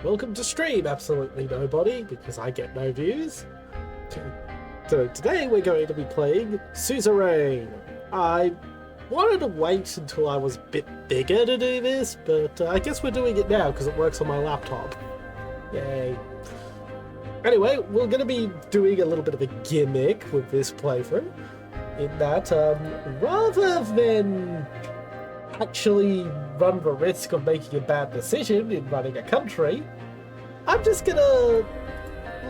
Welcome to stream, absolutely nobody, because I get no views. So today we're going to be playing Suzerain. I wanted to wait until I was a bit bigger to do this, but I guess we're doing it now because it works on my laptop. Yay. Anyway, we're going to be doing a little bit of a gimmick with this playthrough, in that rather than actually run the risk of making a bad decision in running a country, I'm just gonna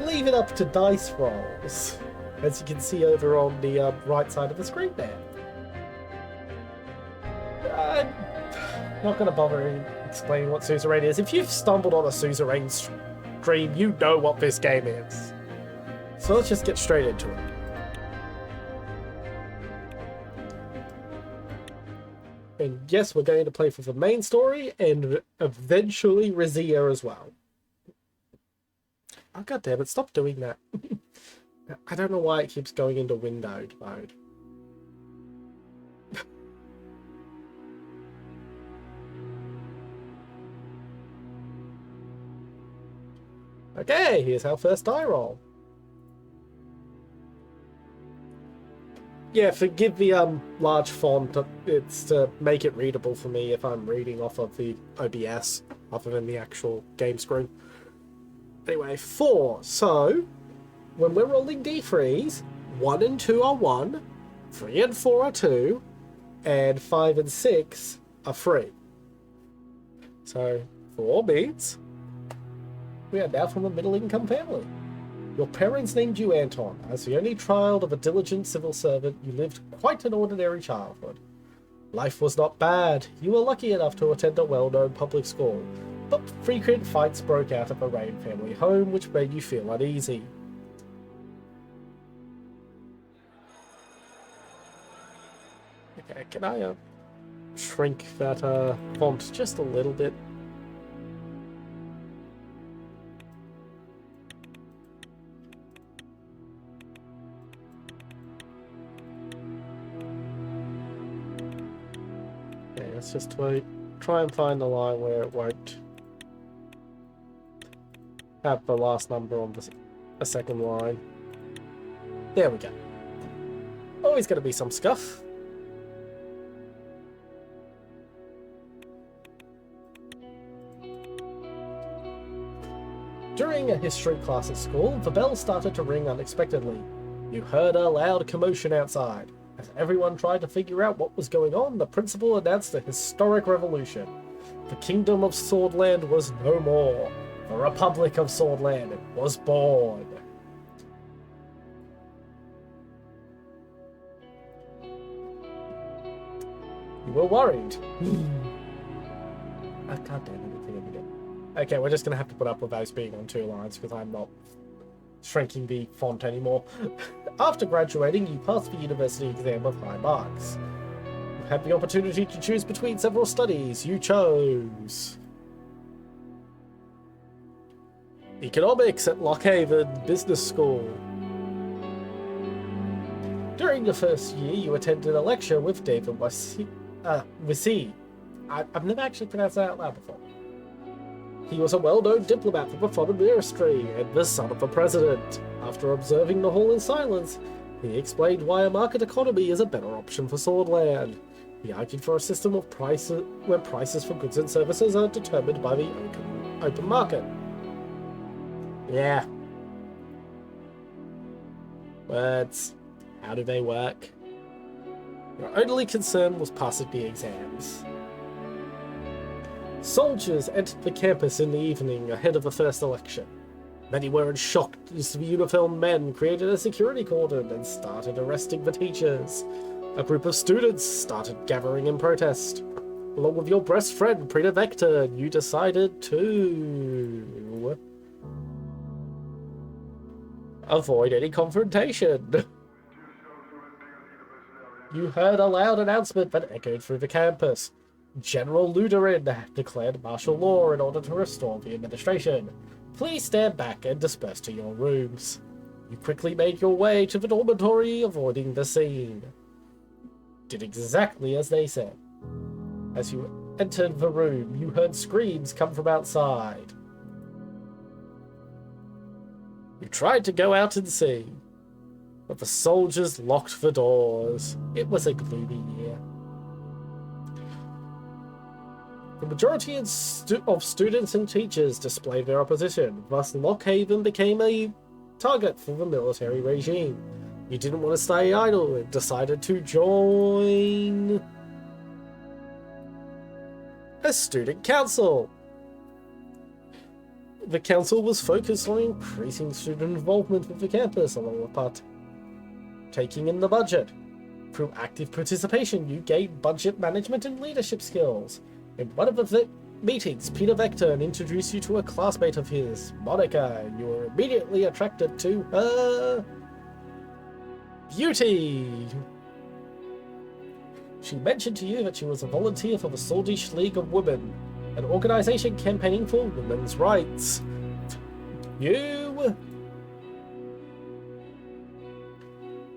leave it up to dice rolls, as you can see over on the right side of the screen there. I'm not gonna bother explaining what Suzerain is. If you've stumbled on a Suzerain stream, you know what this game is. So let's just get straight into it. And yes, we're going to play for the main story and eventually Razia as well. Oh, God damn it, stop doing that. I don't know why it keeps going into windowed mode. Okay, here's our first die roll. Yeah, forgive the large font. It's to make it readable for me if I'm reading off of the OBS, other than the actual game screen. Anyway, 4. So, when we're rolling d3s, 1 and 2 are 1, 3 and 4 are 2, and 5 and 6 are 3. So, 4 means we are now from a middle-income family. Your parents named you Anton. As the only child of a diligent civil servant, you lived quite an ordinary childhood. Life was not bad. You were lucky enough to attend a well-known public school, but frequent fights broke out at the Rain family home, which made you feel uneasy. Okay, can I shrink that font just a little bit? Okay, let's just wait. Try and find the line where it won't have the last number on the second line. There we go. Always going to be some scuff. During a history class at school, the bell started to ring unexpectedly. You heard a loud commotion outside. As everyone tried to figure out what was going on, the principal announced a historic revolution. The Kingdom of Swordland was no more. The Republic of Swordland was born. You were worried. I can't do anything again. Okay, we're just going to have to put up with those being on 2 lines because I'm not shrinking the font anymore. After graduating, you passed the university exam with high marks. You had the opportunity to choose between several studies. You chose economics at Lockhaven Business School. During the first year, you attended a lecture with David Wissey. I've never actually pronounced that out loud before. He was a well-known diplomat from the foreign ministry and the son of the president. After observing the hall in silence, he explained why a market economy is a better option for Swordland. He argued for a system of prices where prices for goods and services are determined by the open market. Yeah. Words. How do they work? Your only concern was passing the exams. Soldiers entered the campus in the evening ahead of the first election. Many were in shock as the uniformed men created a security cordon and started arresting the teachers. A group of students started gathering in protest. Along with your best friend, Preta Vector, you decided to avoid any confrontation. You heard a loud announcement that echoed through the campus. General Luderin declared martial law in order to restore the administration. Please stand back and disperse to your rooms. You quickly made your way to the dormitory, avoiding the scene. Did exactly as they said. As you entered the room, you heard screams come from outside. You tried to go out and see, but the soldiers locked the doors. It was a gloomy year. The majority of students and teachers displayed their opposition, thus Lockhaven became a target for the military regime. You didn't want to stay idle and decided to join a student council. The council was focused on increasing student involvement with the campus along with taking in the budget. Through active participation, you gained budget management and leadership skills. In one of the meetings, Peter Vector introduced you to a classmate of his, Monica, and you were immediately attracted to her beauty. She mentioned to you that she was a volunteer for the Soldish League of Women, an organization campaigning for women's rights. You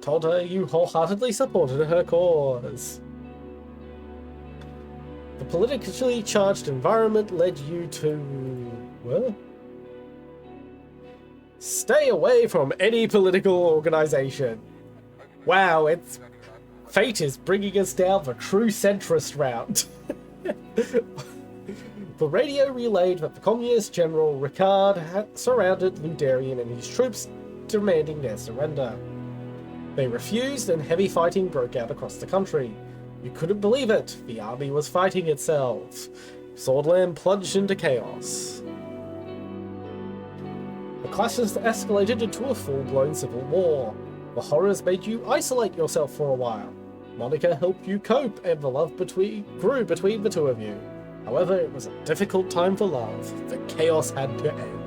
told her you wholeheartedly supported her cause. The politically charged environment led you to... well... stay away from any political organization. Wow, fate is bringing us down the true centrist route. The radio relayed that the Communist General Ricard had surrounded Ludarian and his troops, demanding their surrender. They refused, and heavy fighting broke out across the country. You couldn't believe it. The army was fighting itself. Swordland plunged into chaos. The clashes escalated into a full-blown civil war. The horrors made you isolate yourself for a while. Monica helped you cope, and the love grew between the two of you. However, it was a difficult time for love. The chaos had to end.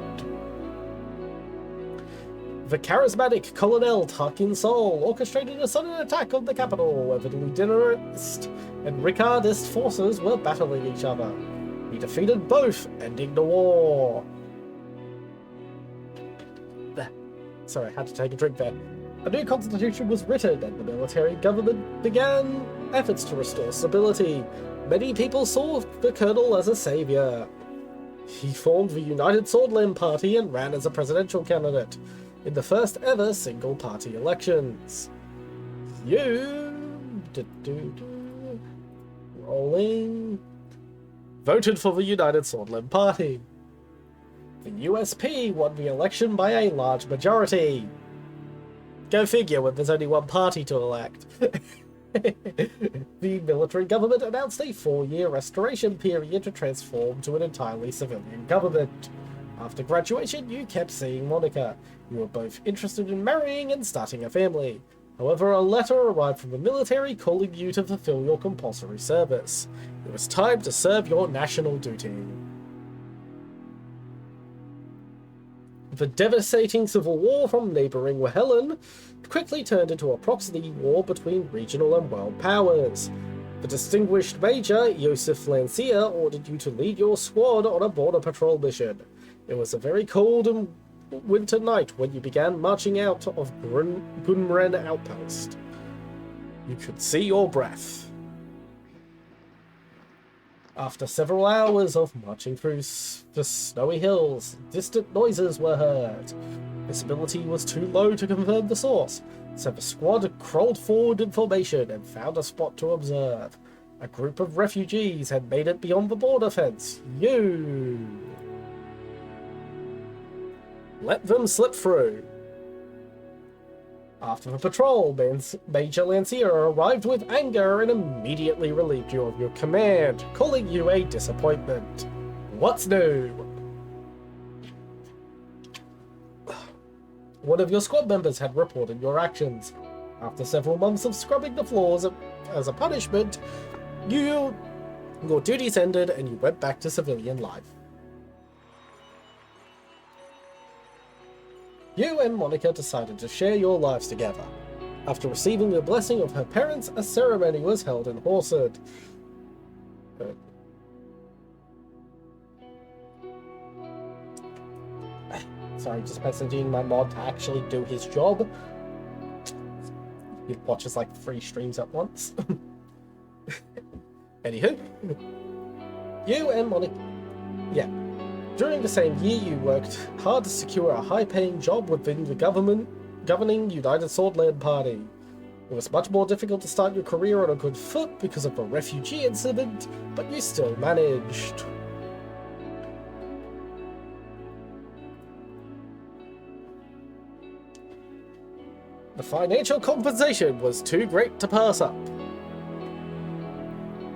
The charismatic Colonel Tarkin Sol orchestrated a sudden attack on the capital, where the Ludinarist and Ricardist forces were battling each other. He defeated both, ending the war. Sorry, I had to take a drink there. A new constitution was written, and the military government began efforts to restore stability. Many people saw the Colonel as a savior. He formed the United Swordland Party and ran as a presidential candidate in the first ever single-party elections. Rolling. Voted for the United Swordland Party. The USP won the election by a large majority. Go figure when there's only one party to elect. The military government announced a 4-year restoration period to transform to an entirely civilian government. After graduation, you kept seeing Monica. You were both interested in marrying and starting a family. However, a letter arrived from the military calling you to fulfill your compulsory service. It was time to serve your national duty. The devastating civil war from neighbouring Wahelen quickly turned into a proxy war between regional and world powers. The distinguished Major, Joseph Lancia, ordered you to lead your squad on a border patrol mission. It was a very cold and winter night when you began marching out of Gunren Outpost. You could see your breath. After several hours of marching through the snowy hills, distant noises were heard. Visibility was too low to confirm the source, so the squad crawled forward in formation and found a spot to observe. A group of refugees had made it beyond the border fence. You let them slip through. After the patrol, Major Lancia arrived with anger and immediately relieved you of your command, calling you a disappointment. What's new? One of your squad members had reported your actions. After several months of scrubbing the floors as a punishment, your duties ended and you went back to civilian life. You and Monica decided to share your lives together. After receiving the blessing of her parents, a ceremony was held in Horsed. Sorry, just messaging my mod to actually do his job. He watches like 3 streams at once. Anywho, you and Monica... Yeah. During the same year, you worked hard to secure a high-paying job within the governing United Swordland Party. It was much more difficult to start your career on a good foot because of the refugee incident, but you still managed. The financial compensation was too great to pass up.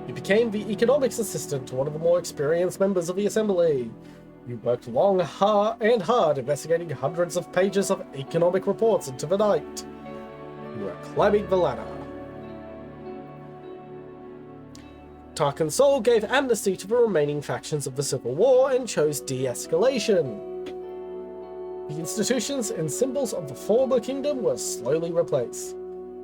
You became the economics assistant to one of the more experienced members of the Assembly. You worked long, hard, investigating hundreds of pages of economic reports into the night. You were climbing the ladder. Tarkin Sol gave amnesty to the remaining factions of the Civil War and chose de-escalation. The institutions and symbols of the former kingdom were slowly replaced.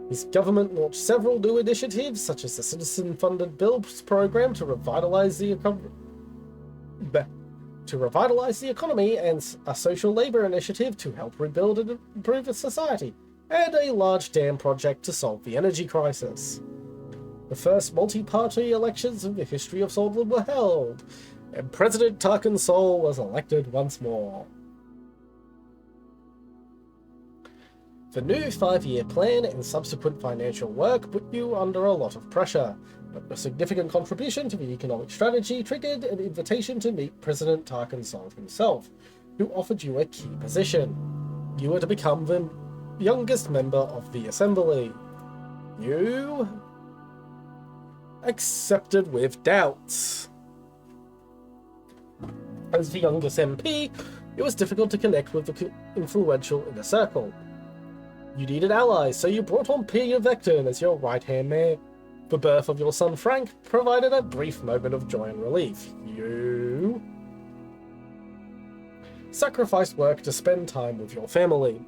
His government launched several new initiatives, such as the citizen-funded builds program to revitalize the economy and a social labor initiative to help rebuild and improve the society, and a large dam project to solve the energy crisis. The first multi-party elections in the history of Swordland were held, and President Tarkin Sol was elected once more. The new 5-year plan and subsequent financial work put you under a lot of pressure, but a significant contribution to the economic strategy triggered an invitation to meet President Tarkin Sol himself, who offered you a key position. You were to become the youngest member of the Assembly. You accepted with doubts. As the youngest MP, it was difficult to connect with the influential inner circle. You needed allies, so you brought on Peter Vecton as your right-hand man. The birth of your son Frank provided a brief moment of joy and relief. You sacrificed work to spend time with your family.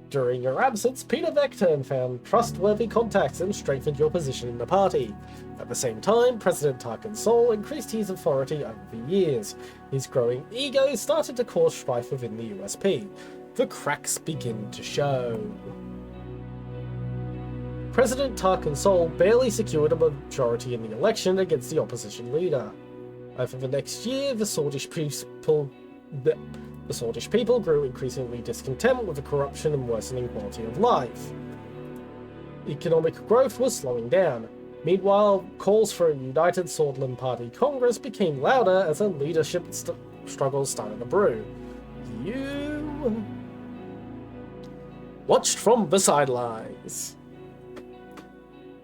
During your absence, Peter Vecton found trustworthy contacts and strengthened your position in the party. At the same time, President Tarkin Sol increased his authority over the years. His growing ego started to cause strife within the USP. The cracks begin to show. President Tarkin Sol barely secured a majority in the election against the opposition leader. Over the next year, the Swordish people grew increasingly discontent with the corruption and worsening quality of life. Economic growth was slowing down. Meanwhile, calls for a united Swordland Party Congress became louder as a leadership struggle started to brew. You watched from the sidelines.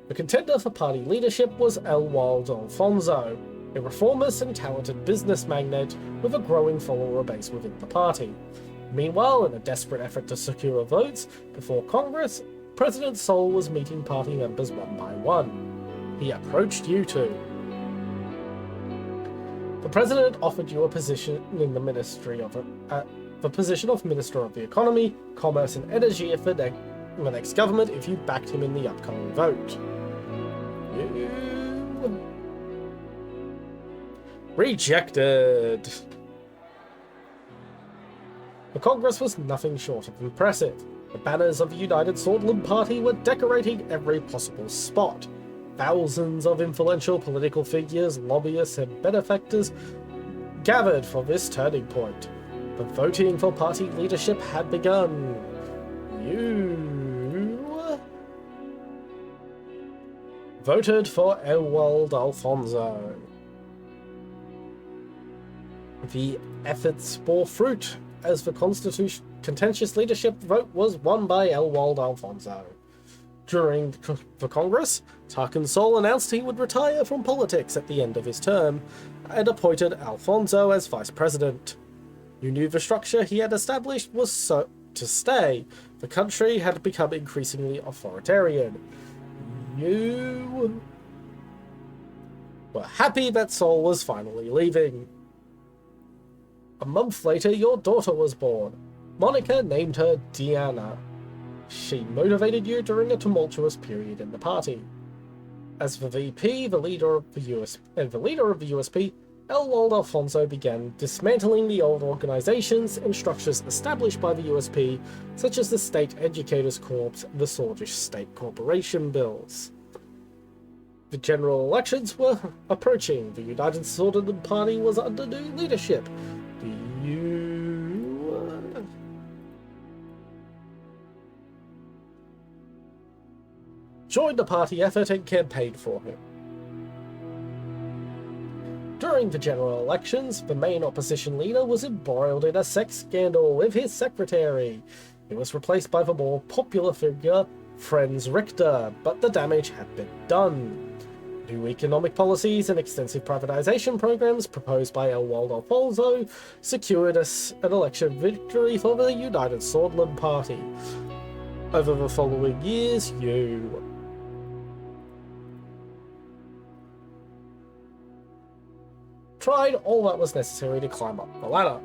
The contender for party leadership was Elwald Alfonso, a reformist and talented business magnate with a growing follower base within the party. Meanwhile, in a desperate effort to secure votes before Congress, President Sol was meeting party members one by one. He approached you two. The president offered you a position in the Ministry of the position of Minister of the Economy, Commerce and Energy for the next government if you backed him in the upcoming vote. You rejected. The Congress was nothing short of impressive. The banners of the United Swordland Party were decorating every possible spot. Thousands of influential political figures, lobbyists and benefactors gathered for this turning point. The voting for party leadership had begun. You voted for Elwald Alfonso. The efforts bore fruit, as the contentious leadership vote was won by Elwald Alfonso. During the Congress, Tarkin Sol announced he would retire from politics at the end of his term, and appointed Alfonso as vice president. You knew the structure he had established was so to stay. The country had become increasingly authoritarian. You were happy that Sol was finally leaving. A month later, your daughter was born. Monica named her Diana. She motivated you during a tumultuous period in the party. As the VP, the leader of the USP, Elwald Alfonso began dismantling the old organizations and structures established by the USP, such as the State Educators Corps and the Swordish State Corporation Bills. The general elections were approaching. The United Swordsman Party was under new leadership. Joined the party effort and campaigned for him. During the general elections, the main opposition leader was embroiled in a sex scandal with his secretary. He was replaced by the more popular figure, Franz Richter, but the damage had been done. New economic policies and extensive privatization programs proposed by Alfonso secured an election victory for the United Swordsman Party. Over the following years, you tried all that was necessary to climb up the ladder.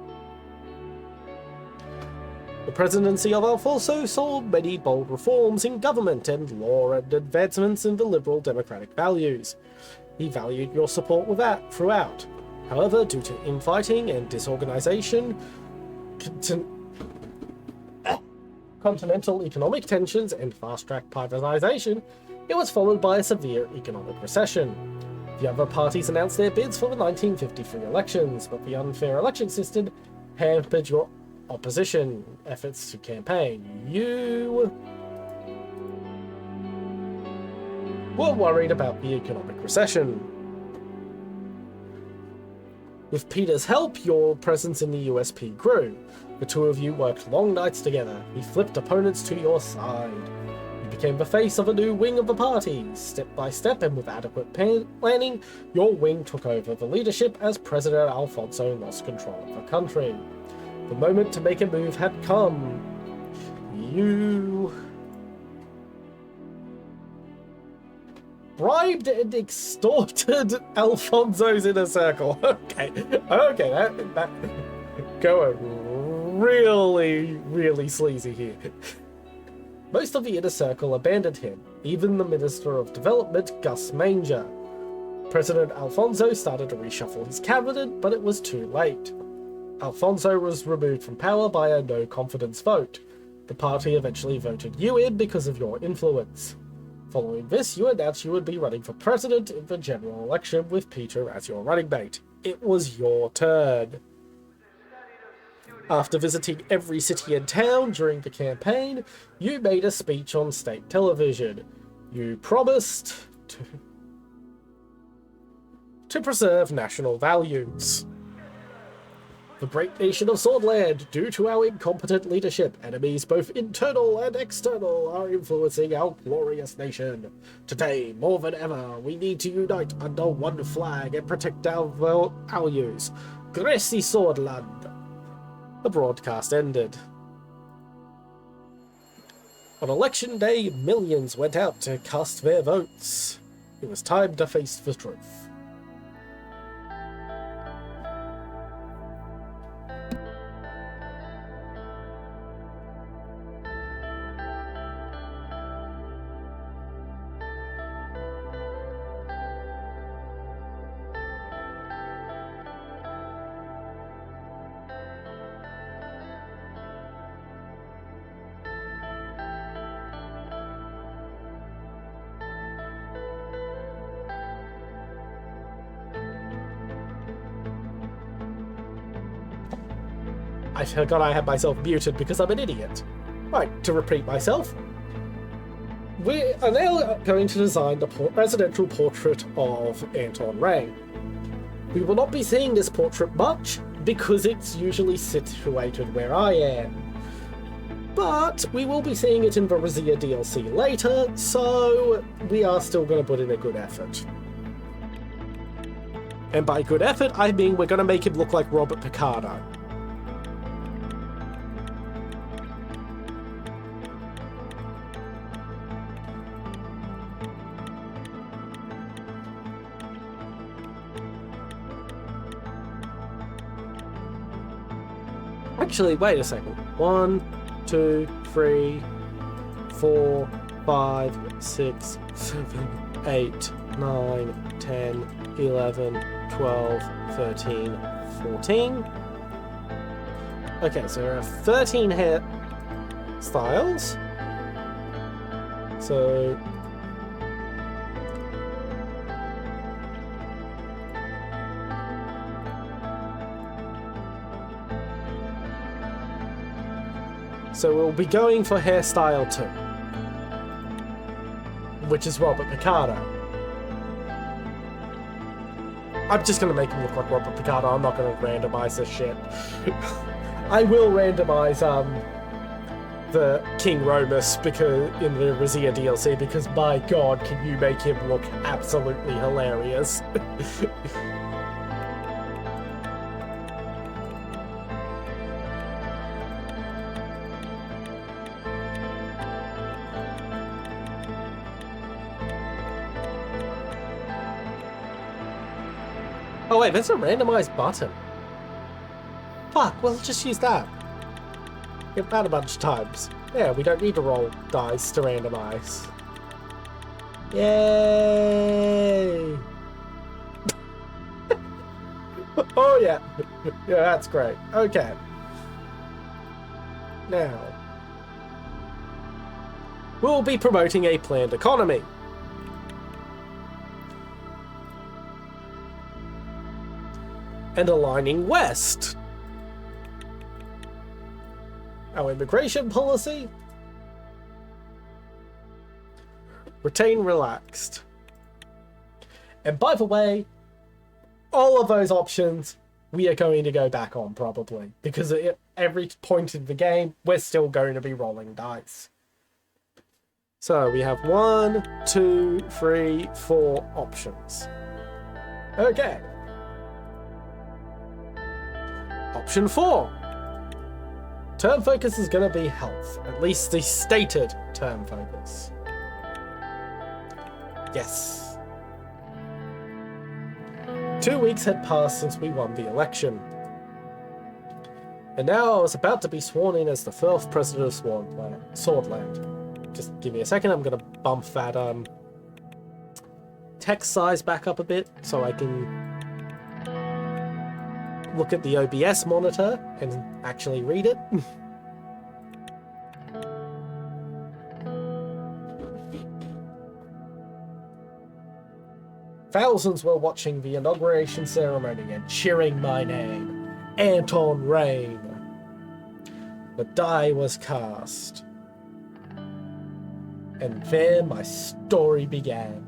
The presidency of Alfonso saw many bold reforms in government and law and advancements in the liberal democratic values. He valued your support with that throughout. However, due to infighting and disorganization, continental economic tensions and fast-track privatization, it was followed by a severe economic recession. The other parties announced their bids for the 1953 elections, but the unfair election system hampered your opposition efforts to campaign. You were worried about the economic recession. With Peter's help, your presence in the USP grew. The two of you worked long nights together. He flipped opponents to your side. You became the face of a new wing of the party. Step by step and with adequate planning, your wing took over the leadership as President Alfonso lost control of the country. The moment to make a move had come. You bribed and extorted Alfonso's inner circle. Okay, that going really sleazy here. Most of the inner circle abandoned him, even the Minister of Development, Gus Manger. President Alfonso started to reshuffle his cabinet, but it was too late. Alfonso was removed from power by a no-confidence vote. The party eventually voted you in because of your influence. Following this, you announced you would be running for president in the general election with Peter as your running mate. It was your turn. After visiting every city and town during the campaign, you made a speech on state television. You promised to preserve national values. The great nation of Swordland, due to our incompetent leadership, enemies both internal and external are influencing our glorious nation. Today, more than ever, we need to unite under one flag and protect our values. Gracie Swordland. The broadcast ended. On election day, millions went out to cast their votes. It was time to face the truth. I forgot I had myself muted because I'm an idiot. Right, to repeat myself, we are now going to design the presidential portrait of Anton Ray. We will not be seeing this portrait much because it's usually situated where I am. But we will be seeing it in the Razia DLC later, so we are still going to put in a good effort. And by good effort, I mean we're going to make him look like Robert Picardo. Actually, wait a second. 1, 2, 3, 4, 5, 6, 7, 8, 9, 10, 11, 12, 13, 14. Okay, so there are 13 hair styles. So So we'll be going for hairstyle 2, which is Robert Picardo. I'm just going to make him look like Robert Picardo. I'm not going to randomize this shit. I will randomize the King Romus because in the Razia DLC, because my god, can you make him look absolutely hilarious. Oh wait, there's a randomized button. Fuck, we'll just use that. Get that a bunch of times. Yeah, we don't need to roll dice to randomize. Yay! Oh yeah. Yeah, that's great. Okay. Now, we'll be promoting a planned economy. And aligning west. Our immigration policy. Retain relaxed. And by the way, all of those options we are going to go back on probably. Because at every point in the game, we're still going to be rolling dice. So we have 1, 2, 3, 4 options. Okay. Option 4. Term focus is going to be health. At least the stated term focus. Yes. 2 weeks had passed since we won the election. And now I was about to be sworn in as the 4th president of Swordland. Just give me a second, I'm going to bump that text size back up a bit so I can look at the OBS monitor and actually read it. Thousands were watching the inauguration ceremony and cheering my name, Anton Rain. The die was cast. And there my story began.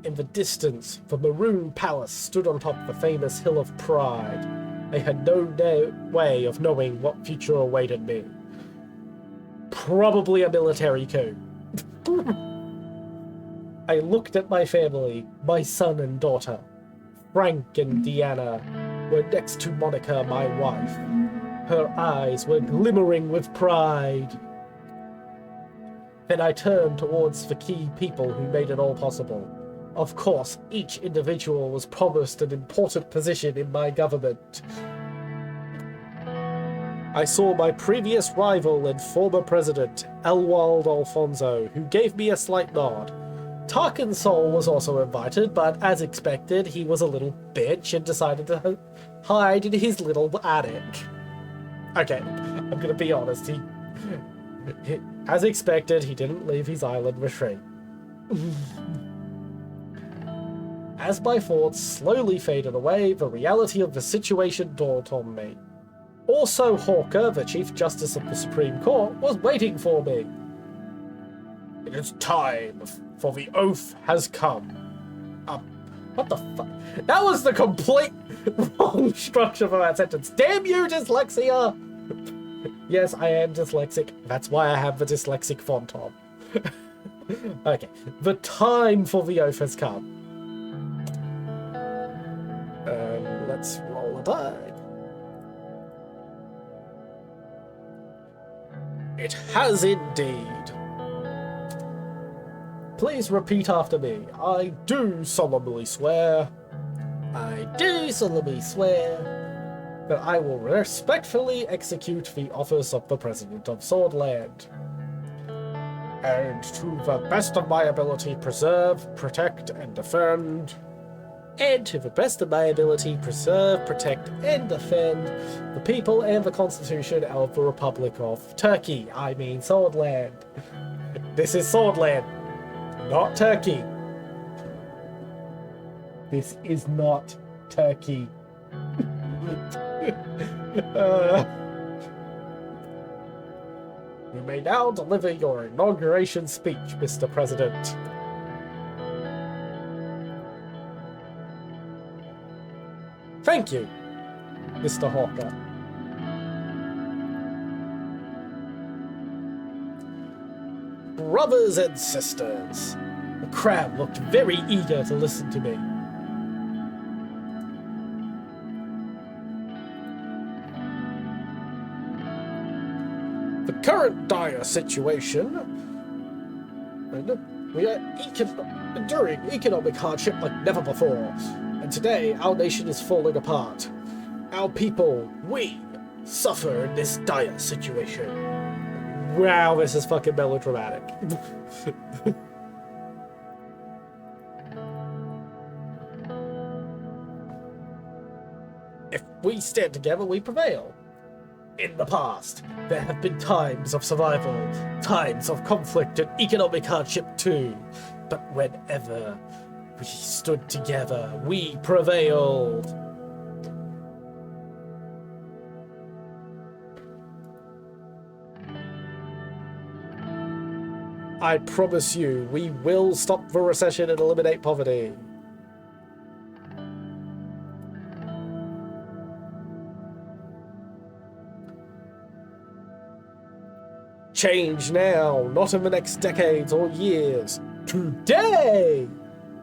In the distance, the Maroon Palace stood on top of the famous Hill of Pride. I had no way of knowing what future awaited me. Probably a military coup. I looked at my family, my son and daughter. Frank and Deanna were next to Monica, my wife. Her eyes were glimmering with pride. Then I turned towards the key people who made it all possible. Of course, each individual was promised an important position in my government. I saw my previous rival and former president, Elwald Alfonso, who gave me a slight nod. Tarkin Sol was also invited, but as expected, he was a little bitch and decided to hide in his little attic. Okay, I'm gonna be honest, as expected, he didn't leave his island retreat. As my thoughts slowly faded away, the reality of the situation dawned on me. Also, Hawker, the Chief Justice of the Supreme Court, was waiting for me. It is time, for the oath has come. What the fuck? That was the complete wrong structure for that sentence. Damn you, dyslexia! Yes, I am dyslexic. That's why I have the dyslexic font on. Okay, the time for the oath has come. Let's roll a die. It has indeed. Please repeat after me. I do solemnly swear. I do solemnly swear that I will respectfully execute the office of the President of Swordland. And to the best of my ability preserve, protect, and defend. And to the best of my ability preserve, protect, and defend the people and the Constitution of the Republic of Turkey. I mean Swordland. This is Swordland, not Turkey. This is not Turkey. You may now deliver your inauguration speech, Mr. President. Thank you, Mr. Hawker. Brothers and sisters, the crowd looked very eager to listen to me. The current dire situation, and we are enduring economic hardship like never before, and today our nation is falling apart. Our people, we, suffer in this dire situation. Wow, this is fucking melodramatic. If we stand together, we prevail. In the past, there have been times of survival, times of conflict and economic hardship too. But whenever we stood together, we prevailed. I promise you, we will stop the recession and eliminate poverty. Change now, not in the next decades or years. Today!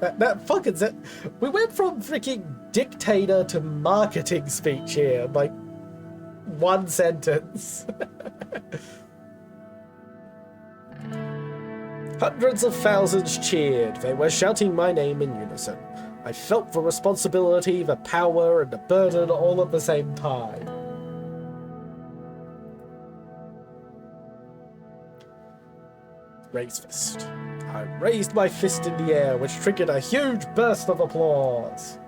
That fucking set. We went from freaking dictator to marketing speech here, like one sentence. Hundreds of thousands cheered. They were shouting my name in unison. I felt the responsibility, the power, and the burden all at the same time. Raise fist. I raised my fist in the air, which triggered a huge burst of applause.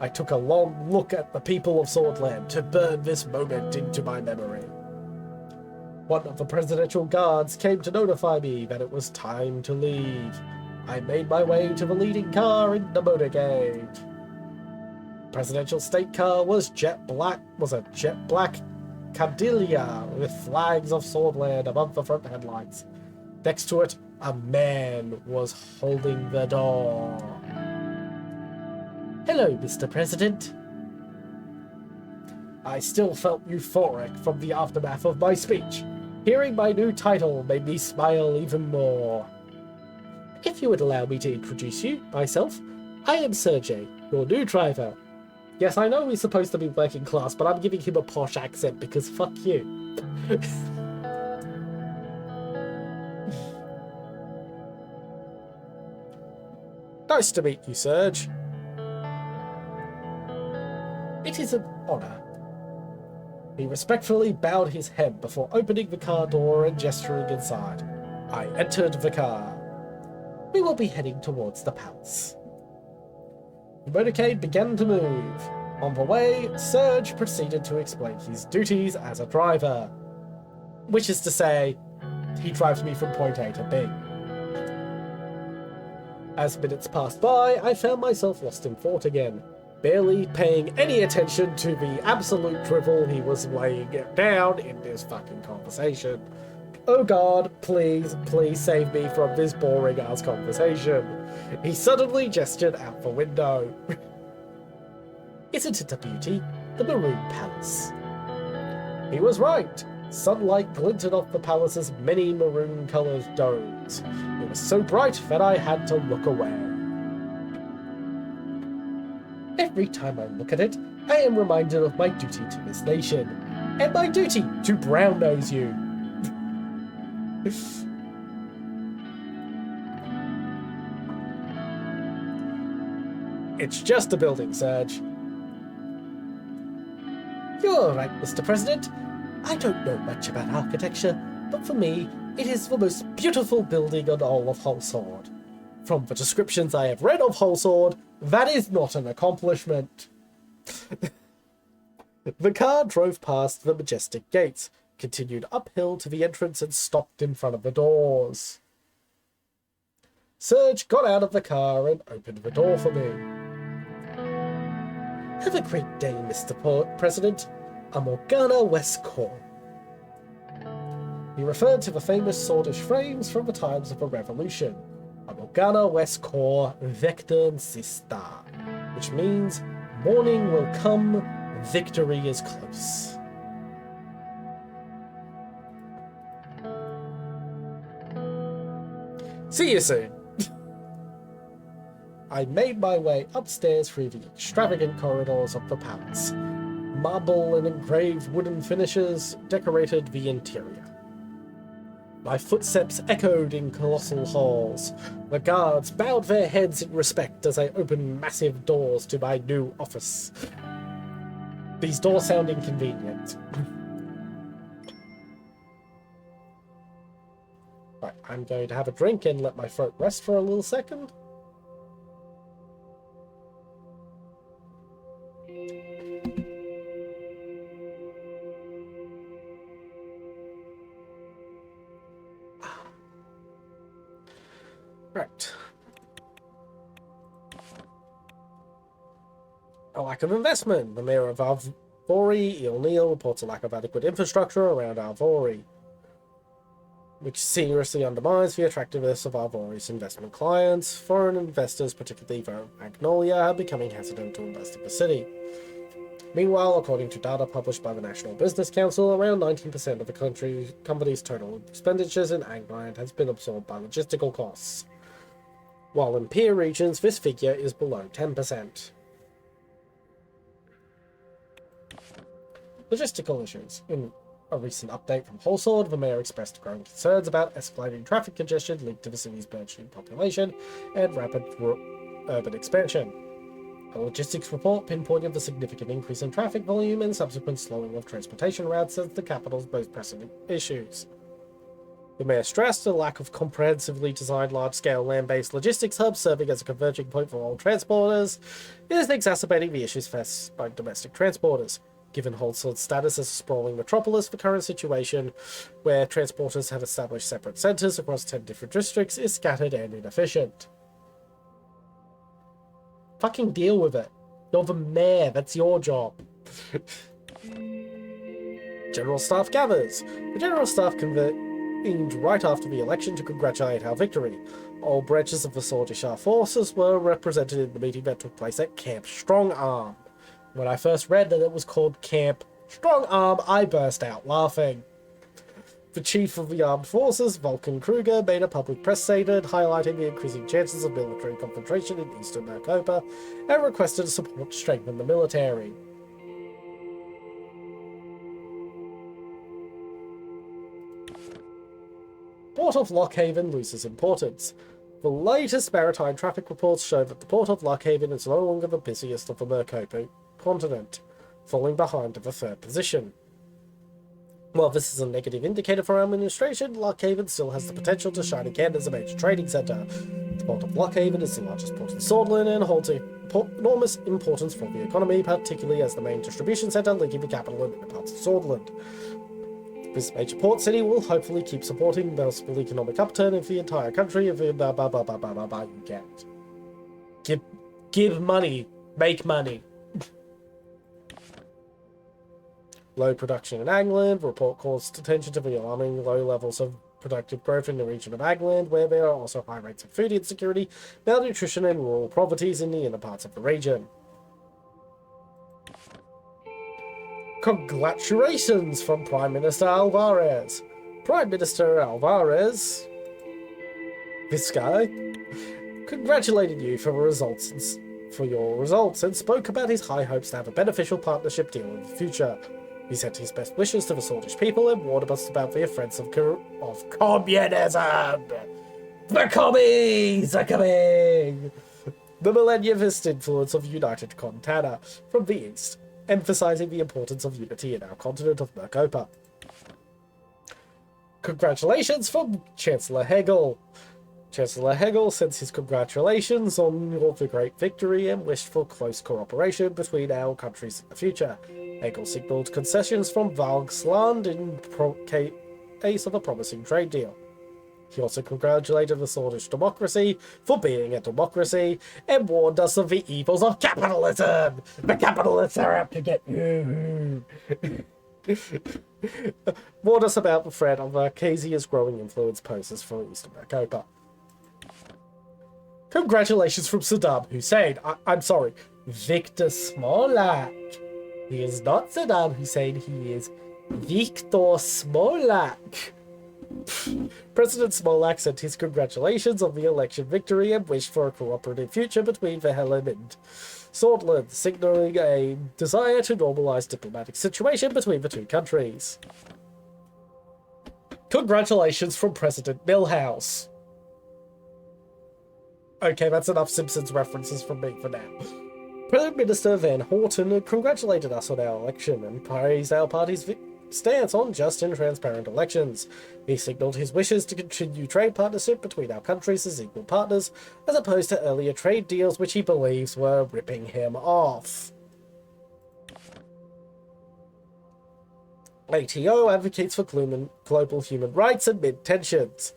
I took a long look at the people of Swordland to burn this moment into my memory. One of the presidential guards came to notify me that it was time to leave. I made my way to the leading car in the motorcade. Presidential state car was a jet black Cadillac with flags of Swordland above the front headlights. Next to it, a man was holding the door. Hello, Mr. President. I still felt euphoric from the aftermath of my speech. Hearing my new title made me smile even more. If you would allow me to introduce myself, I am Suzerain, your new driver. Yes, I know he's supposed to be working class, but I'm giving him a posh accent because fuck you. Nice to meet you, Serge. It is an honor. He respectfully bowed his head before opening the car door and gesturing inside. I entered the car. We will be heading towards the palace. The motorcade began to move. On the way, Serge proceeded to explain his duties as a driver. Which is to say, he drives me from point A to B. As minutes passed by, I found myself lost in thought again, barely paying any attention to the absolute drivel he was laying down in this fucking conversation. Oh god, please, please save me from this boring-ass conversation. He suddenly gestured out the window. Isn't it a beauty? The Maroon Palace. He was right. Sunlight glinted off the palace's many maroon-coloured domes. It was so bright that I had to look away. Every time I look at it, I am reminded of my duty to this nation, and my duty to brown-nose you. It's just a building, Serge. You're right, Mr. President. I don't know much about architecture, but for me, it is the most beautiful building on all of Holsword. From the descriptions I have read of Holsword, that is not an accomplishment. The car drove past the majestic gates, continued uphill to the entrance and stopped in front of the doors. Serge got out of the car and opened the door for me. Have a great day, Mr. President. I'm Morgana Westcall. He referred to the famous swordish frames from the times of the Revolution. Morgana West Core Vector Sista, which means morning will come, victory is close. See you soon. I made my way upstairs through the extravagant corridors of the palace. Marble and engraved wooden finishes decorated the interior. My footsteps echoed in colossal halls. The guards bowed their heads in respect as I opened massive doors to my new office. These doors sound inconvenient. Right, I'm going to have a drink and let my throat rest for a little second. Right. A lack of investment. The mayor of Alvori, Neal, reports a lack of adequate infrastructure around Alvori, which seriously undermines the attractiveness of Alvori's investment clients. Foreign investors, particularly from Magnolia, are becoming hesitant to invest in the city. Meanwhile, according to data published by the National Business Council, around 19% of the company's total expenditures in Angland has been absorbed by logistical costs, while in peer regions this figure is below 10%. Logistical issues. In a recent update from Wholesword, the mayor expressed growing concerns about escalating traffic congestion linked to the city's burgeoning population and rapid urban expansion. A logistics report pinpointed the significant increase in traffic volume and subsequent slowing of transportation routes as the capital's most pressing issues. The mayor stressed a lack of comprehensively designed large-scale land-based logistics hubs serving as a converging point for all transporters is exacerbating the issues faced by domestic transporters. Given Wholesword's status as a sprawling metropolis, the current situation, where transporters have established separate centres across 10 different districts, is scattered and inefficient. Fucking deal with it. You're the mayor, that's your job. General Staff gathers. The General Staff convened right after the election to congratulate our victory. All branches of the Swordish forces were represented in the meeting that took place at Camp Strong Arm. When I first read that it was called Camp Strong Arm, I burst out laughing. The chief of the armed forces, Vulcan Kruger, made a public press statement highlighting the increasing chances of military confrontation in eastern Maricopa and requested support to strengthen the military. Port of Lockhaven loses importance. The latest maritime traffic reports show that the Port of Lockhaven is no longer the busiest of the Maricopa continent, falling behind to the third position. While this is a negative indicator for our administration, Lockhaven still has the potential to shine again as a major trading centre. The Port of Lockhaven is the largest port in Swordland and holds enormous importance for the economy, particularly as the main distribution centre linking the capital and many parts of Swordland. This major port city will hopefully keep supporting the possible economic upturn of the entire country if you get. Give money. Make money. Low production in Angland. Report calls attention to the alarming low levels of productive growth in the region of Angland, where there are also high rates of food insecurity, malnutrition, and rural poverty in the inner parts of the region. Congratulations from Prime Minister Alvarez. Prime Minister Alvarez, this guy, congratulated you for your results and spoke about his high hopes to have a beneficial partnership deal in the future. He sent his best wishes to the Swordish people and warned us about the threats of communism. The commies are coming! The millenniumist influence of United Contana from the east, emphasizing the importance of unity in our continent of Maricopa. Congratulations from Chancellor Hegel. Chancellor Hegel sends his congratulations on the great victory and wished for close cooperation between our countries in the future. Hegel signalled concessions from Valgsland in case of a promising trade deal. He also congratulated the Swordish democracy for being a democracy and warned us of the evils of capitalism. The capitalists are out to get you. Warned us about the threat of Arcasia's growing influence poses for Eastern Maricopa. Congratulations from Saddam Hussein. I'm sorry, Victor Smolak. He is not Saddam Hussein, he is Victor Smolak. President Smolak sent his congratulations on the election victory and wished for a cooperative future between Verhelen and Swordland, signaling a desire to normalize diplomatic situation between the two countries. Congratulations from President Milhouse. Okay, that's enough Simpsons references from me for now. Prime Minister Van Horten congratulated us on our election and praised our party's stance on just and transparent elections. He signalled his wishes to continue trade partnership between our countries as equal partners, as opposed to earlier trade deals which he believes were ripping him off. ATO advocates for global human rights amid tensions.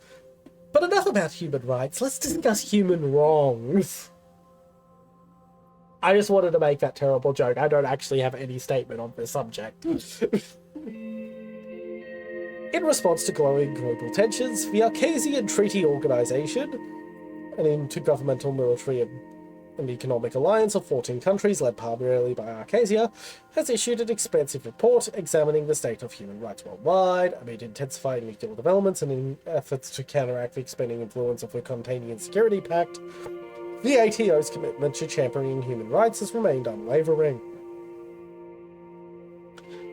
But enough about human rights, let's discuss human wrongs. I just wanted to make that terrible joke. I don't actually have any statement on this subject. In response to growing global tensions, the Arcasian Treaty Organization, an intergovernmental military and economic alliance of 14 countries led primarily by Arcasia, has issued an expansive report examining the state of human rights worldwide amid intensifying nuclear developments and in efforts to counteract the expanding influence of the Containing Security Pact. The ATO's commitment to championing human rights has remained unwavering.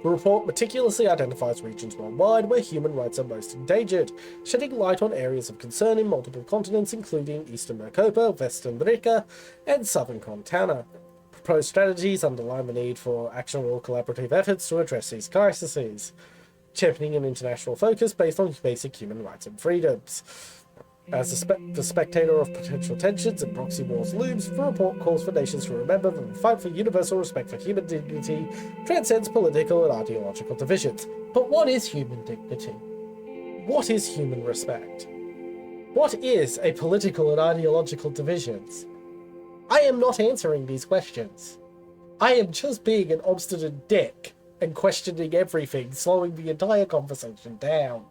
The report meticulously identifies regions worldwide where human rights are most endangered, shedding light on areas of concern in multiple continents including Eastern Maricopa, Western Rica, and Southern Montana. Proposed strategies underline the need for actionable collaborative efforts to address these crises, championing an international focus based on basic human rights and freedoms. As the spectator of potential tensions and proxy wars looms, the report calls for nations to remember that the fight for universal respect for human dignity transcends political and ideological divisions. But what is human dignity? What is human respect? What is a political and ideological divisions? I am not answering these questions. I am just being an obstinate dick and questioning everything, slowing the entire conversation down.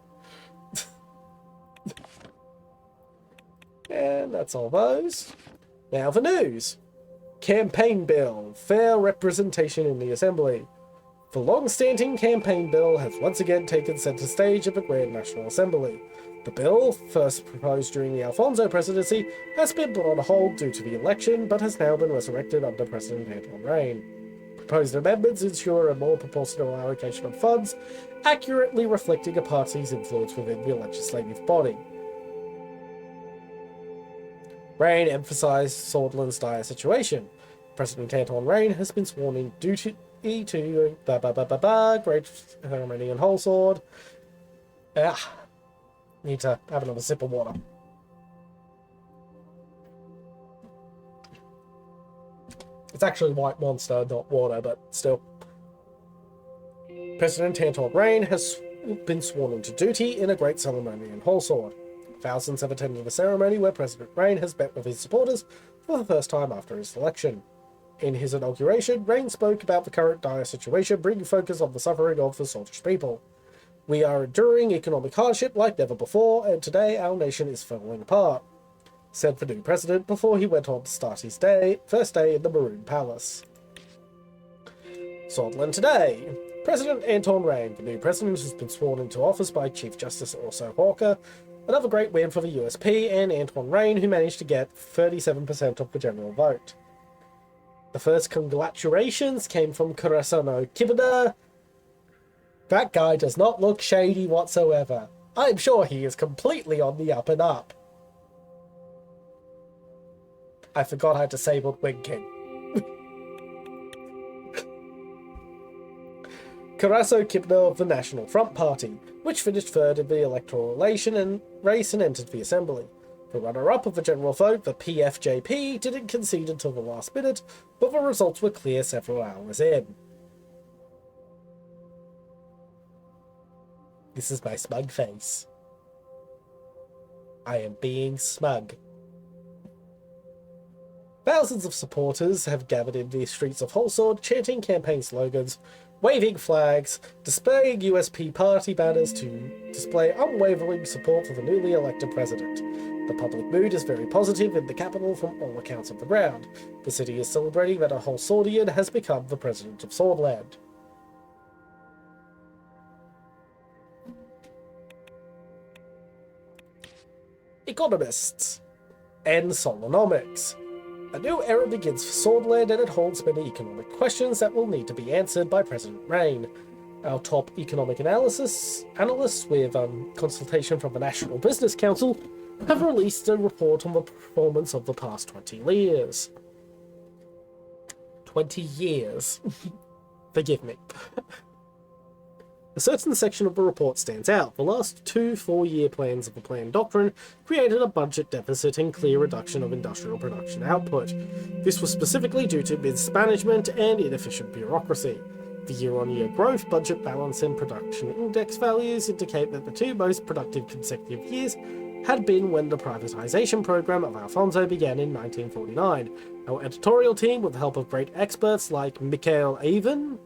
And that's all those. Now the news. Campaign bill. Fair representation in the Assembly. The long-standing campaign bill has once again taken centre stage at the Grand National Assembly. The bill, first proposed during the Alfonso presidency, has been put on hold due to the election, but has now been resurrected under President Anton Reign. Proposed amendments ensure a more proportional allocation of funds, accurately reflecting a party's influence within the legislative body. Reign emphasised Swordland's dire situation. President Anton Reign has been sworn in duty to great ceremony and whole sword. Need to have another sip of water. It's actually White Monster, not water, but still. President Anton Reign has been sworn into duty in a great ceremony and whole sword. Thousands have attended the ceremony where President Reign has met with his supporters for the first time after his election. In his inauguration, Reign spoke about the current dire situation, bringing focus on the suffering of the Scottish people. We are enduring economic hardship like never before, and today our nation is falling apart, said the new president before he went on to start his first day in the Maroon Palace. Swordland today. President Anton Reign, the new president, has been sworn into office by Chief Justice Orso Hawker. Another great win for the USP and Anton Reign, who managed to get 37% of the general vote. The first congratulations came from Kurasano Kibana. That guy does not look shady whatsoever. I'm sure he is completely on the up and up. I forgot I disabled winking. Karaso Kibna of the National Front Party, which finished third in the electoral race and entered the assembly. The runner-up of the general vote, the PFJP, didn't concede until the last minute, but the results were clear several hours in. This is my smug face. I am being smug. Thousands of supporters have gathered in the streets of Holsord, chanting campaign slogans, waving flags, displaying USP party banners to display unwavering support for the newly elected president. The public mood is very positive in the capital from all accounts of the ground. The city is celebrating that a Holsordian has become the president of Swordland. Economists and Solonomics. A new era begins for Swordland, and it holds many economic questions that will need to be answered by President Rain. Our top economic analysts, with consultation from the National Business Council, have released a report on the performance of the past 20 years. 20 years. Forgive me. A certain section of the report stands out. The last 2 4-year plans of the plan doctrine created a budget deficit and clear reduction of industrial production output. This was specifically due to mismanagement and inefficient bureaucracy. The year-on-year growth, budget balance, and production index values indicate that the 2 most productive consecutive years had been when the privatization program of Alfonso began in 1949. Our editorial team, with the help of great experts like Mikhail Avon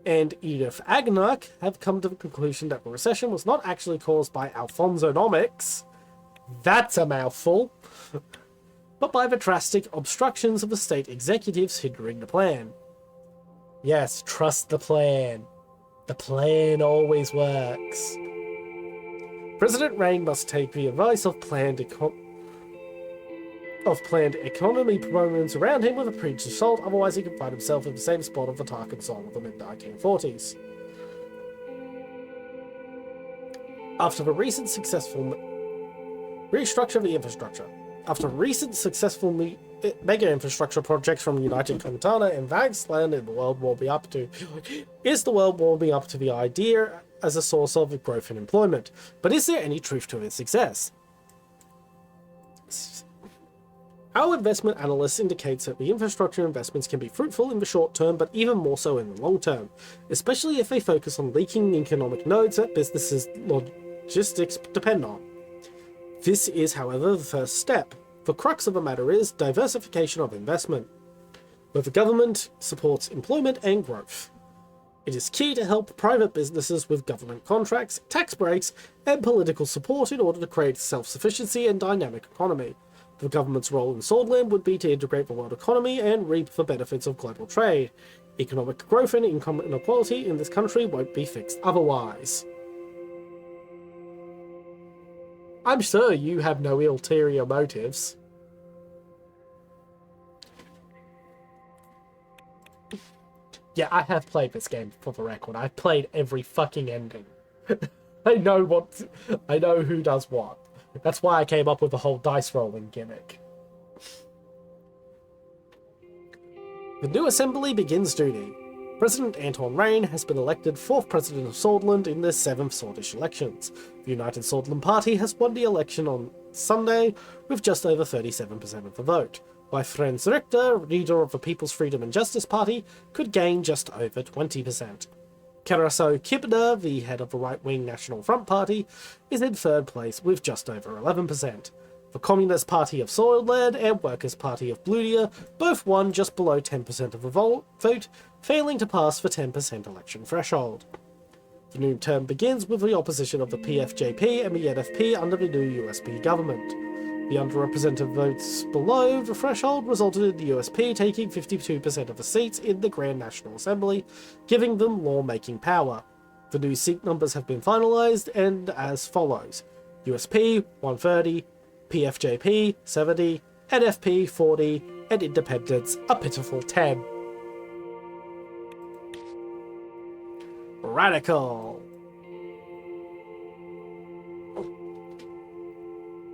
and Edith Agnak, have come to the conclusion that the recession was not actually caused by Alfonsonomics, that's a mouthful, but by the drastic obstructions of the state executives hindering the plan. Yes, trust the plan. The plan always works. President Rain must take the advice of planned economy proponents around him with a pinch of salt, otherwise he could find himself in the same spot of the Tarkin Sol of the mid-1940s. After the recent successful restructure of the infrastructure. After recent successful mega infrastructure projects from United Quintana and Vagsland in the world warming up to... Is the world warming up to the idea as a source of growth and employment? But is there any truth to its success? Our investment analyst indicates that the infrastructure investments can be fruitful in the short term, but even more so in the long term, especially if they focus on leaking economic nodes that businesses' logistics depend on. This is, however, the first step. The crux of the matter is diversification of investment, where the government supports employment and growth. It is key to help private businesses with government contracts, tax breaks, and political support in order to create self-sufficiency and dynamic economy. The government's role in Swordland would be to integrate the world economy and reap the benefits of global trade. Economic growth and income inequality in this country won't be fixed otherwise. I'm sure you have no ulterior motives. Yeah, I have played this game, for the record. I've played every fucking ending. I know who does what. That's why I came up with the whole dice rolling gimmick. The new assembly begins duty. President Anton Rain has been elected 4th president of Swordland in the 7th Swordish elections. The United Swordland Party has won the election on Sunday with just over 37% of the vote, while Franz Richter, leader of the People's Freedom and Justice Party, could gain just over 20%. Karaso Kibner, the head of the right-wing National Front Party, is in 3rd place with just over 11%. The Communist Party of Swordland and Workers' Party of Bludia both won just below 10% of the vote, failing to pass the 10% election threshold. The new term begins with the opposition of the PFJP and the NFP under the new USP government. The underrepresented votes below the threshold resulted in the USP taking 52% of the seats in the Grand National Assembly, giving them law-making power. The new seat numbers have been finalised and as follows: USP 130, PFJP 70, NFP 40, and Independents a pitiful 10. Radical.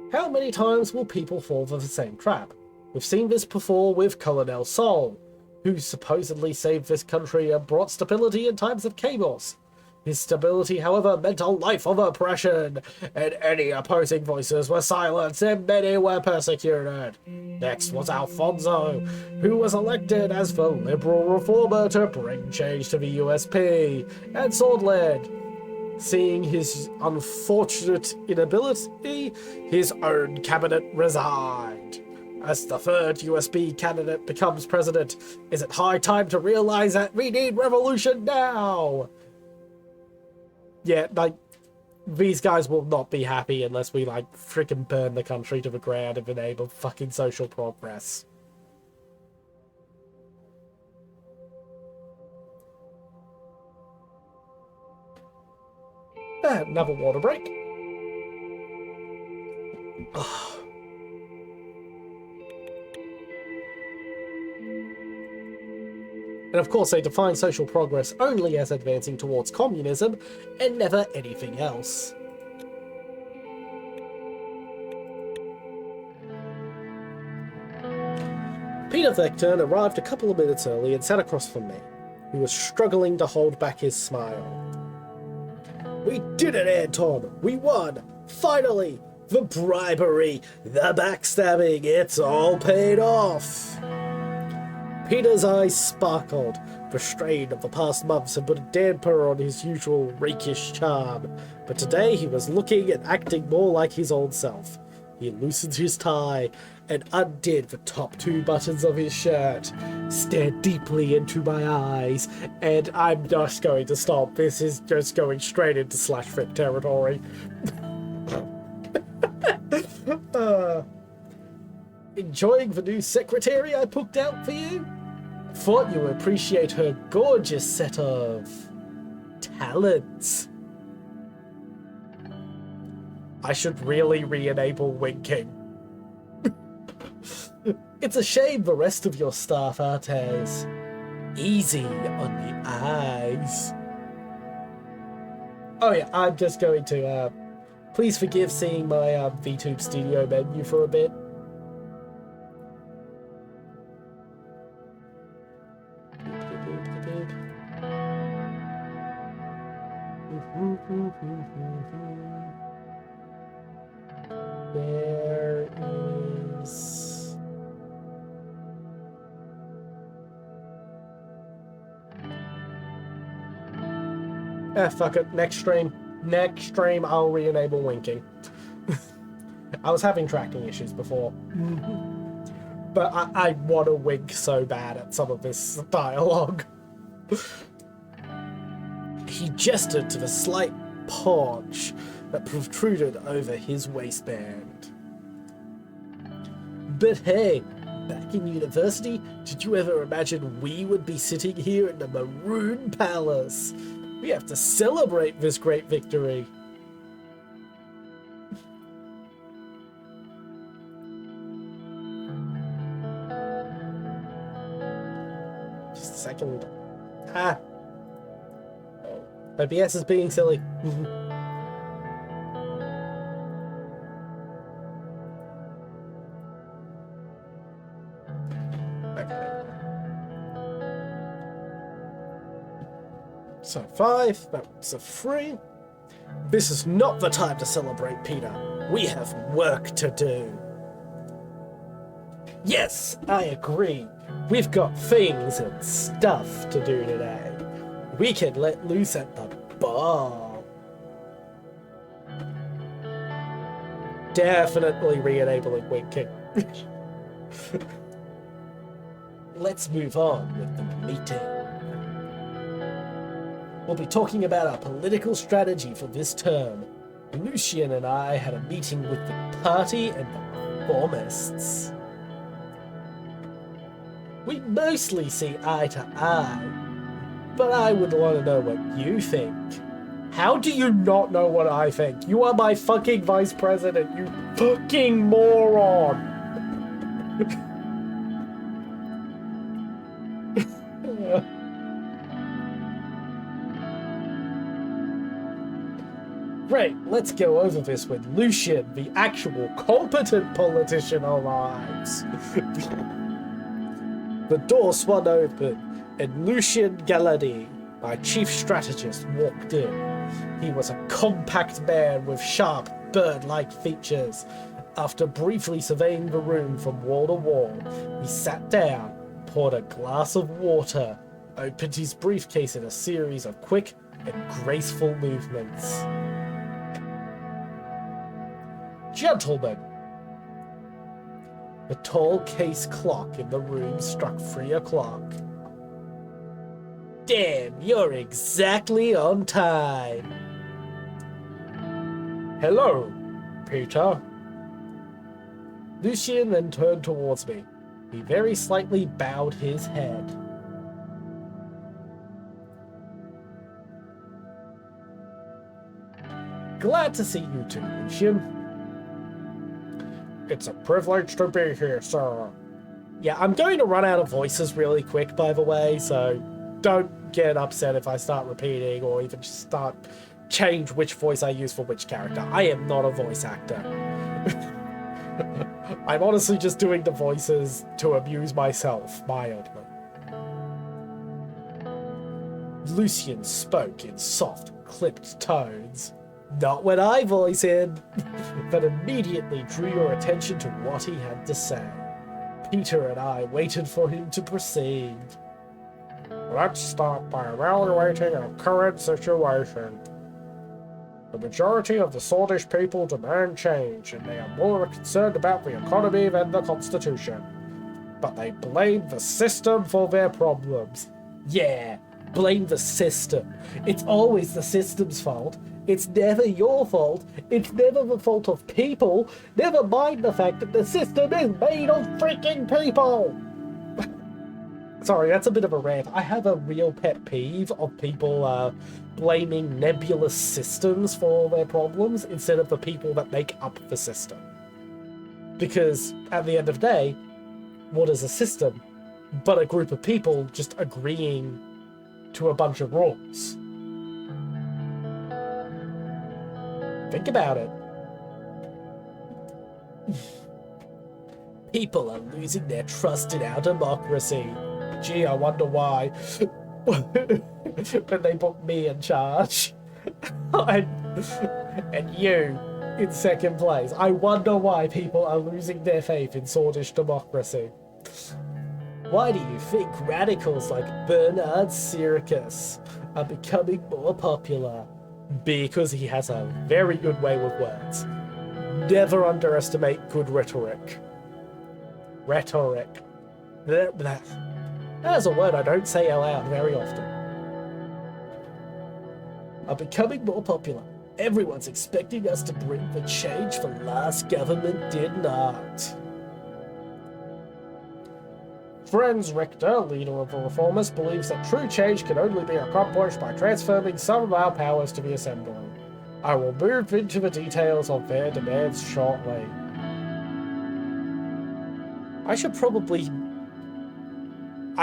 How many times will people fall for the same trap? We've seen this before with Colonel Sol, who supposedly saved this country and brought stability in times of chaos. His stability, however, meant a life of oppression, and any opposing voices were silenced and many were persecuted. Next was Alfonso, who was elected as the liberal reformer to bring change to the USP and Swordland. Seeing his unfortunate inability, his own cabinet resigned. As the third USB candidate becomes president, is it high time to realize that we need revolution now? Yeah, like, these guys will not be happy unless we, like, freaking burn the country to the ground and enable fucking social progress. Another water break. And of course, they define social progress only as advancing towards communism and never anything else. Peter Vectorn arrived a couple of minutes early and sat across from me. He was struggling to hold back his smile. We did it, Anton! We won! Finally! The bribery, the backstabbing, it's all paid off! Peter's eyes sparkled. The strain of the past months had put a damper on his usual rakish charm, but today he was looking and acting more like his old self. He loosened his tie and undid the top 2 buttons of his shirt, stared deeply into my eyes, and I'm just going to stop. This is just going straight into /fic territory. Enjoying the new secretary I picked out for you? Thought you would appreciate her gorgeous set of talents. I should really re-enable winking. It's a shame the rest of your staff aren't as easy on the eyes. Oh yeah, I'm just going to, please forgive seeing my VTube Studio menu for a bit. There is... fuck it. Next stream. Next stream, I'll re-enable winking. I was having tracking issues before. But I want to wink so bad at some of this dialogue. He gestured to the slight paunch that protruded over his waistband. But hey, back in university, did you ever imagine we would be sitting here in the Maroon Palace? We have to celebrate this great victory. Just a second. OBS is being silly. Okay. So 5, that's a 3. This is not the time to celebrate, Peter. We have work to do. Yes, I agree. We've got things and stuff to do today. We can let loose at the ball. Definitely re-enabling winking. Let's move on with the meeting. We'll be talking about our political strategy for this term. Lucian and I had a meeting with the party and the reformists. We mostly see eye to eye, but I would want to know what you think. How do you not know what I think? You are my fucking vice president, you fucking moron! Great, let's go over this with Lucian, the actual competent politician arrives. The door swung open, and Lucian Galadi, my chief strategist, walked in. He was a compact man with sharp, bird-like features. After briefly surveying the room from wall to wall, he sat down, poured a glass of water, opened his briefcase in a series of quick and graceful movements. Gentlemen, The tall case clock in the room struck 3 o'clock. Damn, you're exactly on time. Hello, Peter. Lucien then turned towards me. He very slightly bowed his head. Glad to see you too, Lucien. It's a privilege to be here, sir. Yeah, I'm going to run out of voices really quick, by the way, so don't get upset if I start repeating or even just change which voice I use for which character. I am not a voice actor. I'm honestly just doing the voices to amuse myself, mildly. Lucien spoke in soft, clipped tones. Not when I voice in, but immediately drew your attention to what he had to say. Peter and I waited for him to proceed. Let's start by evaluating our current situation. The majority of the Swedish people demand change, and they are more concerned about the economy than the Constitution. But they blame the system for their problems. Yeah, blame the system. It's always the system's fault. It's never your fault. It's never the fault of people. Never mind the fact that the system is made of freaking people. Sorry, that's a bit of a rant. I have a real pet peeve of people blaming nebulous systems for all their problems instead of the people that make up the system. Because at the end of the day, what is a system but a group of people just agreeing to a bunch of rules? Think about it. People are losing their trust in our democracy. Gee, I wonder why. When they put me in charge. and you in second place. I wonder why people are losing their faith in Swedish democracy. Why do you think radicals like Bernard Sirkus are becoming more popular? Because he has a very good way with words. Never underestimate good rhetoric. Rhetoric. That is a word I don't say aloud very often. Are becoming more popular. Everyone's expecting us to bring the change the last government did not. Franz Richter, leader of the Reformists, believes that true change can only be accomplished by transferring some of our powers to the Assembly. I will move into the details of their demands shortly. I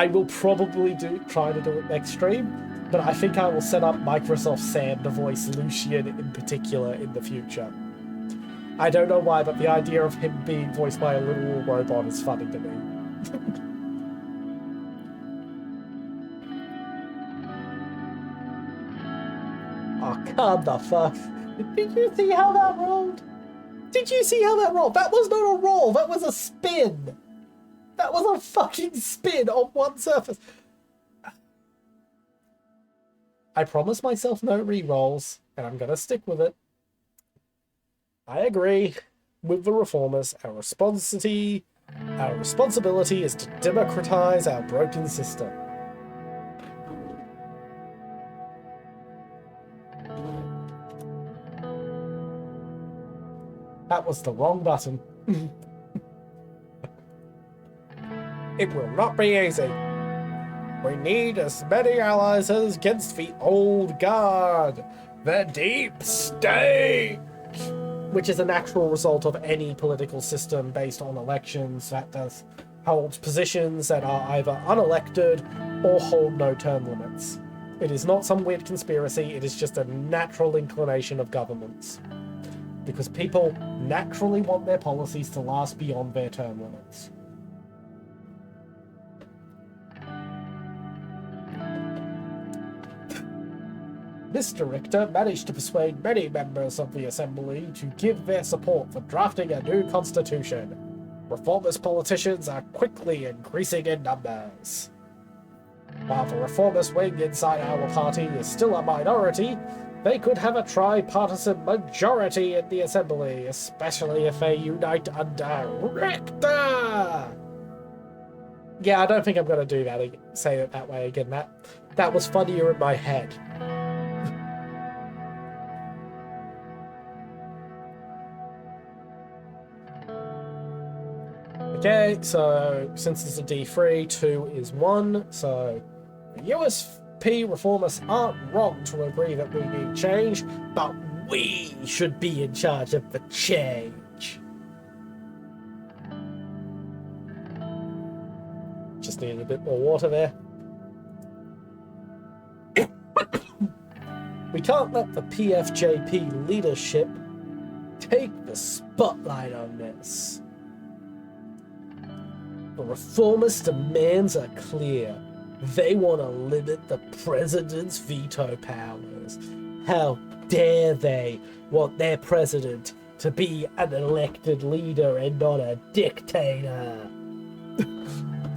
will probably try to do it next stream, but I think I will set up Microsoft Sam to voice Lucien in particular in the future. I don't know why, but the idea of him being voiced by a little robot is funny to me. Oh, come the fuck. Did you see how that rolled? Did you see how that rolled? That was not a roll, that was a spin. That was a fucking spin on one surface. I promised myself no re-rolls, and I'm gonna stick with it. I agree with the Reformers. Our responsibility is to democratize our broken system. That was the wrong button. It will not be easy. We need as many allies as against the old guard, the deep state, which is a natural result of any political system based on elections that holds positions that are either unelected or hold no term limits. It is not some weird conspiracy, it is just a natural inclination of governments. Because people naturally want their policies to last beyond their term limits. Mr. Richter managed to persuade many members of the Assembly to give their support for drafting a new constitution. Reformist politicians are quickly increasing in numbers. While the reformist wing inside our party is still a minority, They could have a tripartisan majority in the assembly, especially if they unite under Rector. Yeah, I don't think I'm going to do that. Say it that way again. That was funnier in my head. Okay, so since it's a D3, 2 is 1. So USP reformers aren't wrong to agree that we need change, but we should be in charge of the change. Just needed a bit more water there. We can't let the PFJP leadership take the spotlight on this. The reformist demands are clear. They want to limit the president's veto powers. How dare they want their president to be an elected leader and not a dictator?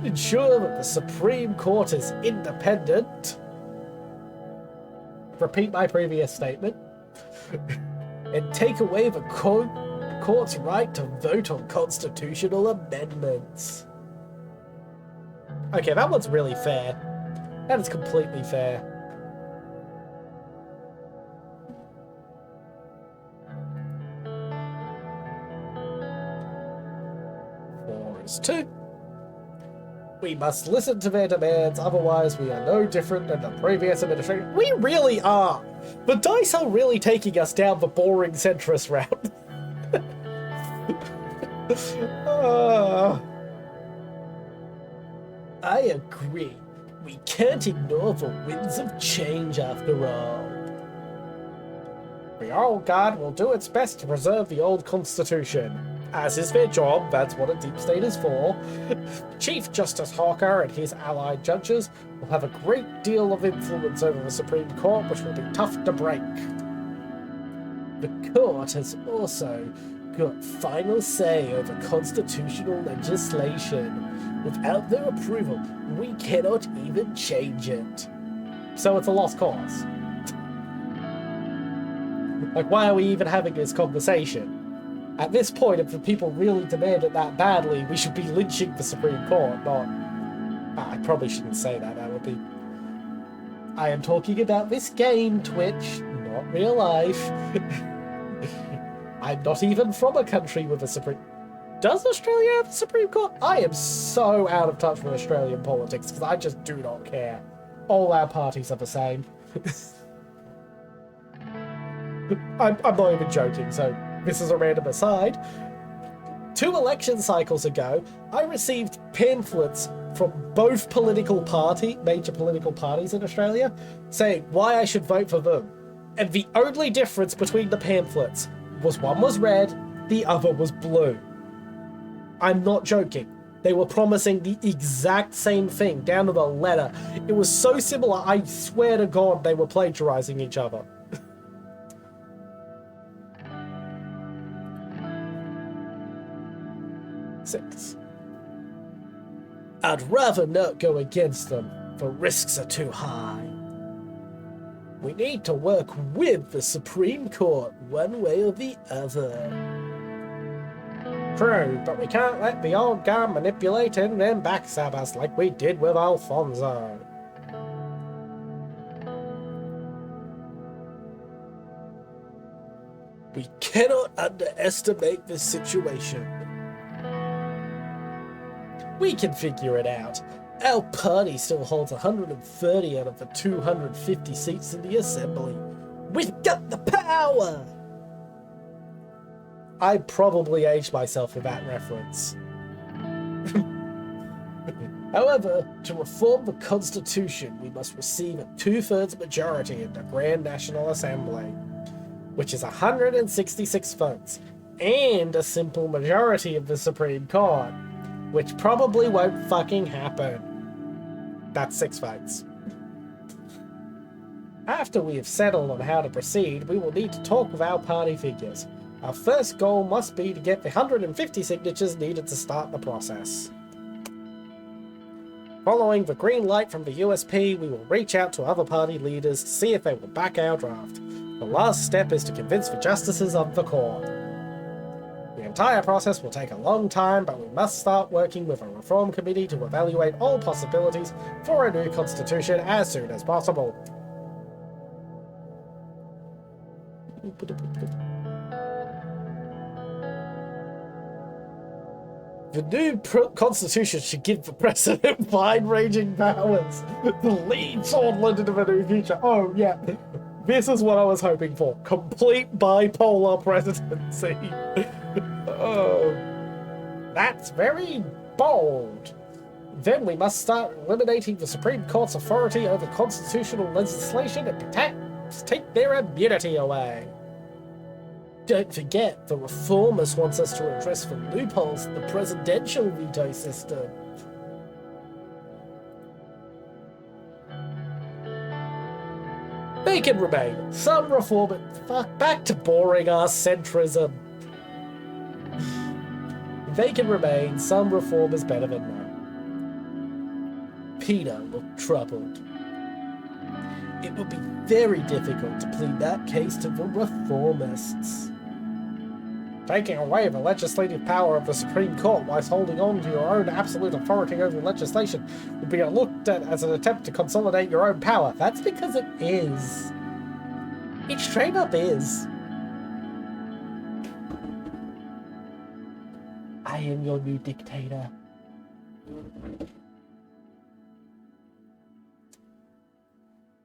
Ensure that the Supreme Court is independent. Repeat my previous statement. And take away the court's right to vote on constitutional amendments. Okay, that one's really fair. That is completely fair. Four is 2. We must listen to their demands, otherwise we are no different than the previous administration. We really are! The dice are really taking us down the boring centrist route. I agree. We can't ignore the winds of change after all. The old guard will do its best to preserve the old constitution. As is their job, that's what a deep state is for. Chief Justice Hawker and his allied judges will have a great deal of influence over the Supreme Court, which will be tough to break. The court has also got final say over constitutional legislation. Without their approval, we cannot even change it. So it's a lost cause. Like, why are we even having this conversation? At this point, if the people really demand it that badly, we should be lynching the Supreme Court, not... I probably shouldn't say that, that would be... I am talking about this game, Twitch, not real life. I'm not even from a country with a Supreme... Does Australia have a Supreme Court? I am so out of touch with Australian politics, because I just do not care. All our parties are the same. I'm not even joking, so this is a random aside. 2 election cycles ago, I received pamphlets from both major political parties in Australia, saying why I should vote for them. And the only difference between the pamphlets was one was red, the other was blue. I'm not joking. They were promising the exact same thing, down to the letter. It was so similar, I swear to God they were plagiarizing each other. Six. I'd rather not go against them. The risks are too high. We need to work with the Supreme Court one way or the other. True, but we can't let the old guard manipulate and then backstab us like we did with Alfonso. We cannot underestimate this situation. We can figure it out. Our party still holds 130 out of the 250 seats in the Assembly. We've got the power! I probably aged myself with that reference. However, to reform the Constitution, we must receive a 2/3 majority in the Grand National Assembly, which is 166 votes, and a simple majority of the Supreme Court, which probably won't fucking happen. That's 6 votes. After we have settled on how to proceed, we will need to talk with our party figures. Our first goal must be to get the 150 signatures needed to start the process. Following the green light from the USP, we will reach out to other party leaders to see if they will back our draft. The last step is to convince the justices of the court. The entire process will take a long time, but we must start working with a reform committee to evaluate all possibilities for a new constitution as soon as possible. The new constitution should give the president wide-ranging powers to lead Swordland into the new future. Oh, yeah. This is what I was hoping for. Complete bipolar presidency. Oh. That's very bold. Then we must start eliminating the Supreme Court's authority over constitutional legislation and take their immunity away. Don't forget, the Reformers wants us to address the loopholes in the presidential veto system. They can remain. Some reformers... Fuck, back to boring-ass centrism. They can remain. Some reformers better than none. Peter looked troubled. It would be very difficult to plead that case to the reformists. Taking away the legislative power of the Supreme Court whilst holding on to your own absolute authority over legislation would be looked at as an attempt to consolidate your own power. That's because it is. It straight up is. I am your new dictator.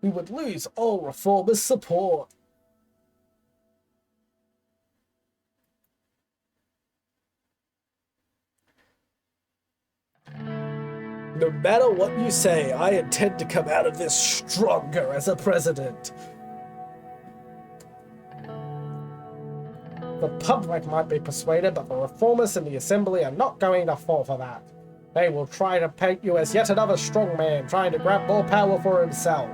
We would lose all reformers' support. No matter what you say, I intend to come out of this stronger as a president. The public might be persuaded, but the reformers in the assembly are not going to fall for that. They will try to paint you as yet another strongman trying to grab more power for himself.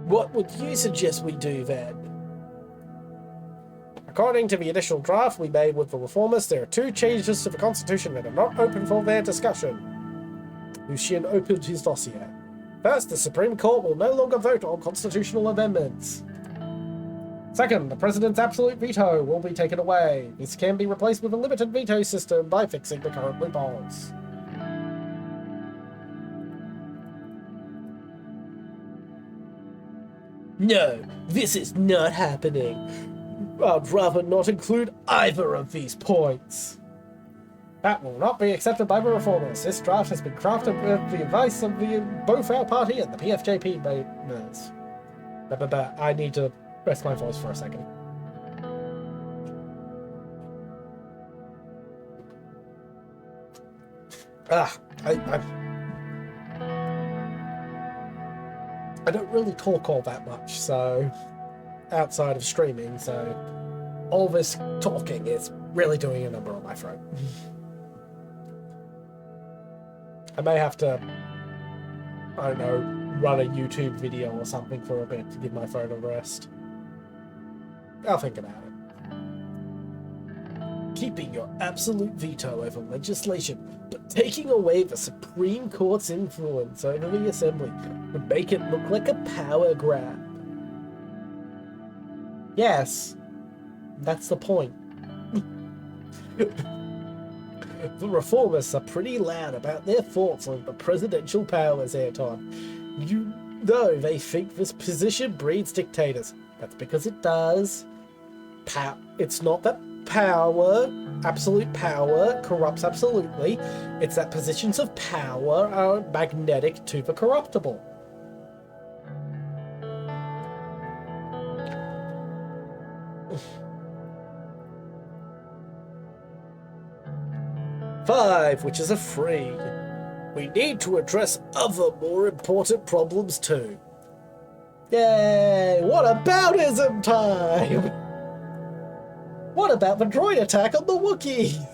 What would you suggest we do then? According to the initial draft we made with the reformers, there are 2 changes to the Constitution that are not open for their discussion. Lucien opened his dossier. First, the Supreme Court will no longer vote on constitutional amendments. Second, the President's absolute veto will be taken away. This can be replaced with a limited veto system by fixing the current loopholes. No, this is not happening. I'd rather not include either of these points. That will not be accepted by the reformers. This draft has been crafted with the advice of both our party and the PFJP members. But I need to rest my voice for a second. I don't really talk all that much, so outside of streaming, so all this talking is really doing a number on my throat. I may have to, I don't know, run a YouTube video or something for a bit to give my throat a rest. I'll think about it. Keeping your absolute veto over legislation, but taking away the Supreme Court's influence over the Assembly would make it look like a power grab. Yes, that's the point. The reformists are pretty loud about their thoughts on the presidential powers, Anton. You know they think this position breeds dictators. That's because it does. It's not that power, absolute power, corrupts absolutely. It's that positions of power are magnetic to the corruptible. Five, which is a 3. We need to address other more important problems too. Yay! What aboutism time? What about the droid attack on the Wookiees?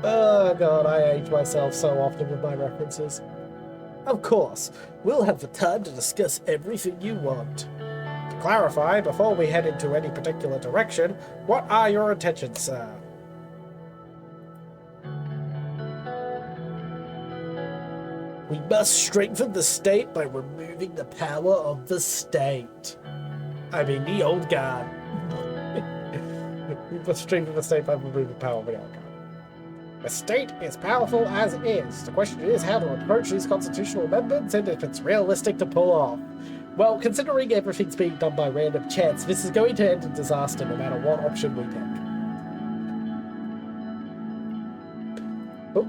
Oh god, I age myself so often with my references. Of course, we'll have the time to discuss everything you want. To clarify, before we head into any particular direction, what are your intentions, sir? We must strengthen the state by removing the power of the state. I mean, the old guard. We must strengthen the state by removing the power of the old guard. The state is powerful as is. The question is how to approach these constitutional amendments and if it's realistic to pull off. Well, considering everything's being done by random chance, this is going to end in disaster no matter what option we pick. Oh.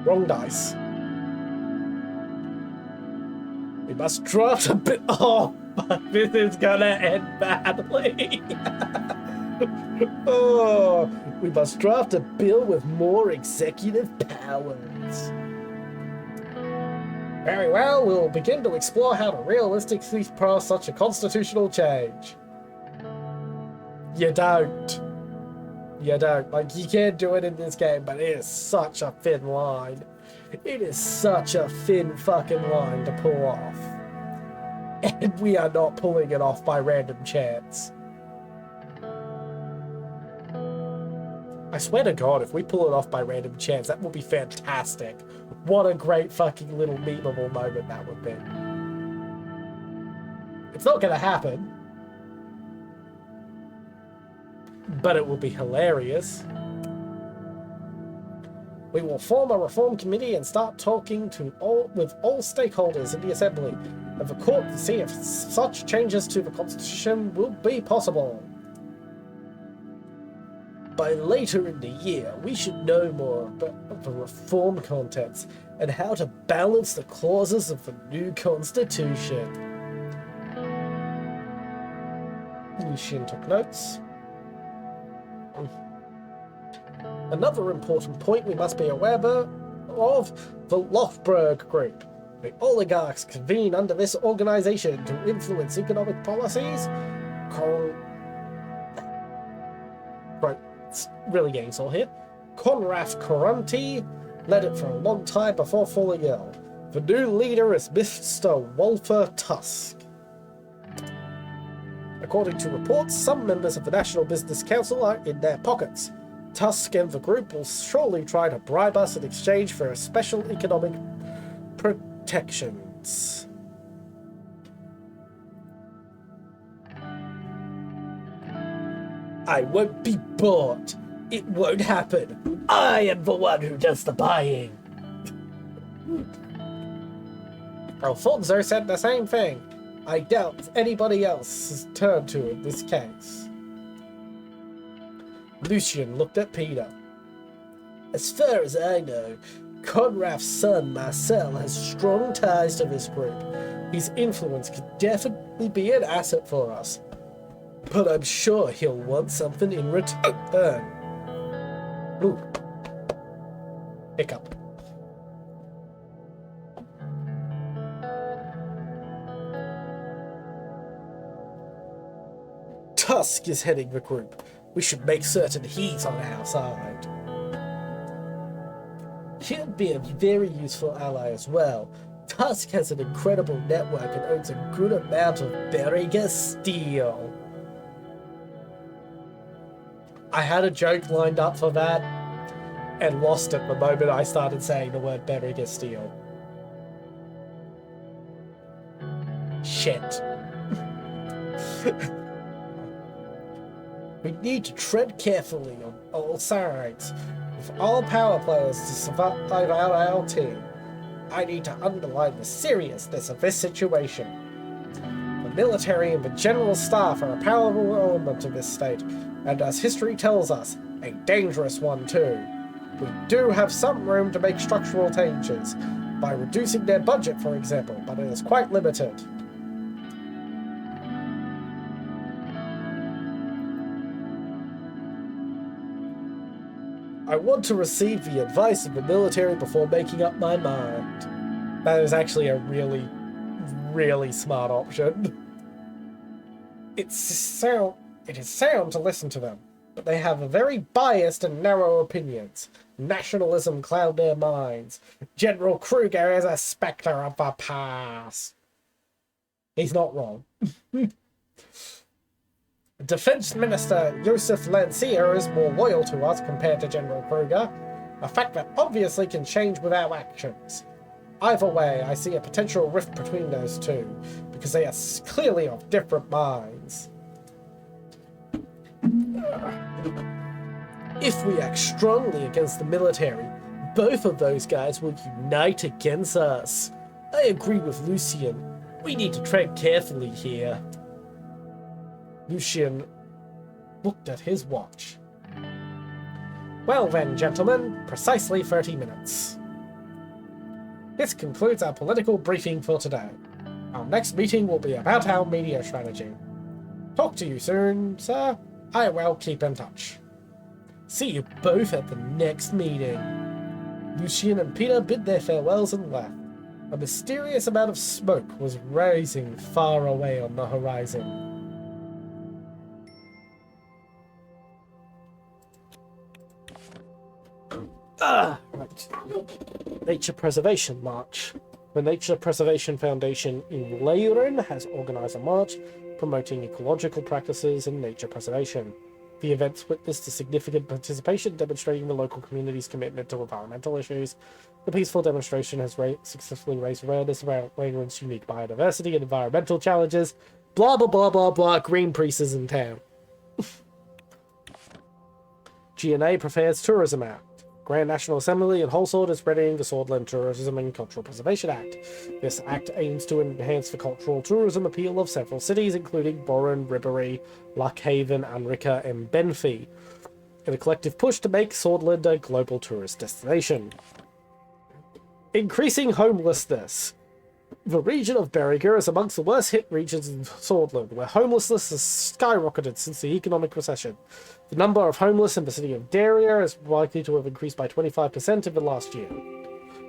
Wrong dice. We must draft a bit. Oh, but this is gonna end badly. Oh, we must draft a bill with more executive powers. Very well, we'll begin to explore how to realistically pass such a constitutional change. You don't. You don't. Like, you can't do it in this game, but it is such a thin line. It is such a thin fucking line to pull off. And we are not pulling it off by random chance. I swear to God, if we pull it off by random chance, that will be fantastic. What a great fucking little memeable moment that would be. It's not gonna happen. But it will be hilarious. We will form a reform committee and start talking with all stakeholders in the assembly of the court to see if such changes to the constitution will be possible. By later in the year, we should know more about the reform contents and how to balance the clauses of the new constitution. Lucian took notes. Another important point we must be aware of, the Lofberg Group. The oligarchs convene under this organization to influence economic policies. Right, it's really getting sore here. Konrad Karunti led it for a long time before falling ill. The new leader is Mr. Walter Tusk. According to reports, some members of the National Business Council are in their pockets. Tusk and the group will surely try to bribe us in exchange for special economic protections. I won't be bought. It won't happen. I am the one who does the buying. Alfonso said the same thing. I doubt anybody else has turned to in this case. Lucian looked at Peter. As far as I know, Conrad's son Marcel has strong ties to this group. His influence could definitely be an asset for us. But I'm sure he'll want something in return. Ooh. Hiccup. Tusk is heading the group. We should make certain he's on our side. He'll be a very useful ally as well. Tusk has an incredible network and owns a good amount of Berriga steel. I had a joke lined up for that and lost it the moment I started saying the word Berriga steel. Shit. We need to tread carefully on all sides. With all power players to survive out our team, I need to underline the seriousness of this situation. The military and the general staff are a powerful element of this state, and as history tells us, a dangerous one too. We do have some room to make structural changes, by reducing their budget for example, but it is quite limited. I want to receive the advice of the military before making up my mind. That is actually a really, really smart option. It is sound to listen to them, but they have a very biased and narrow opinions. Nationalism cloud their minds. General Kruger is a spectre of the past. He's not wrong. Defense Minister Joseph Lancier is more loyal to us compared to General Kruger. a fact that obviously can change with our actions. Either way, I see a potential rift between those two, because they are clearly of different minds. If we act strongly against the military, both of those guys will unite against us. I agree with Lucien. We need to tread carefully here. Lucien looked at his watch. Well then, gentlemen, precisely 30 minutes. This concludes our political briefing for today. Our next meeting will be about our media strategy. Talk to you soon, sir. I will keep in touch. See you both at the next meeting. Lucien and Peter bid their farewells and left. A mysterious amount of smoke was rising far away on the horizon. Right. Nature Preservation March. The Nature Preservation Foundation in Leyrin has organised a march promoting ecological practices and nature preservation. The events witnessed a significant participation, demonstrating the local community's commitment to environmental issues. The peaceful demonstration has successfully raised awareness about Leyrin's unique biodiversity and environmental challenges. Blah, blah, blah, blah, blah. Greenpeace is in town. GNA prepares Tourism Act. Grand National Assembly in Holsword is readying the Swordland Tourism and Cultural Preservation Act. This act aims to enhance the cultural tourism appeal of several cities, including Boren, Ribery, Lockhaven, Anrika, and Benfey, in a collective push to make Swordland a global tourist destination. Increasing homelessness. The region of Berriger is amongst the worst hit regions in Swordland, where homelessness has skyrocketed since the economic recession. The number of homeless in the city of Daria is likely to have increased by 25% in the last year.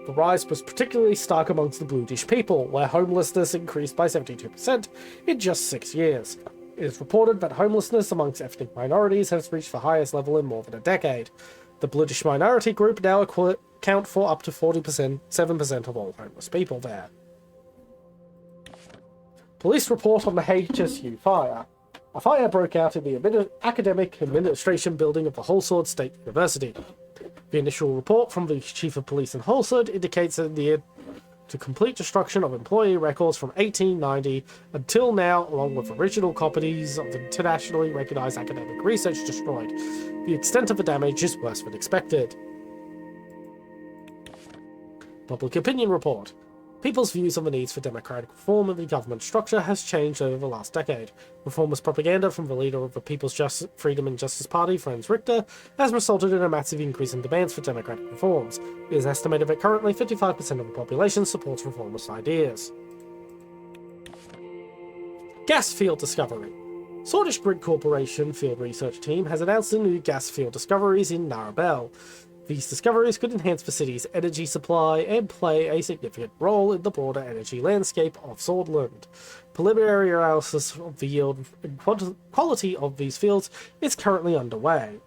The rise was particularly stark amongst the Bluedish people, where homelessness increased by 72% in just 6 years. It is reported that homelessness amongst ethnic minorities has reached the highest level in more than a decade. The Bluedish minority group now account for up to 7% of all homeless people there. Police report on the HSU fire. A fire broke out in the academic administration building of the Holsword State University. The initial report from the Chief of Police in Holsword indicates that the complete destruction of employee records from 1890 until now, along with original copies of internationally recognized academic research destroyed. The extent of the damage is worse than expected. Public opinion report. People's views on the needs for democratic reform of the government structure has changed over the last decade. Reformist propaganda from the leader of the People's Freedom and Justice Party, Franz Richter, has resulted in a massive increase in demands for democratic reforms. It is estimated that currently 55% of the population supports reformist ideas. Gas field discovery. Swordish Grid Corporation field research team has announced the new gas field discoveries in Narabel. These discoveries could enhance the city's energy supply and play a significant role in the broader energy landscape of Swordland. Preliminary analysis of the yield and quality of these fields is currently underway.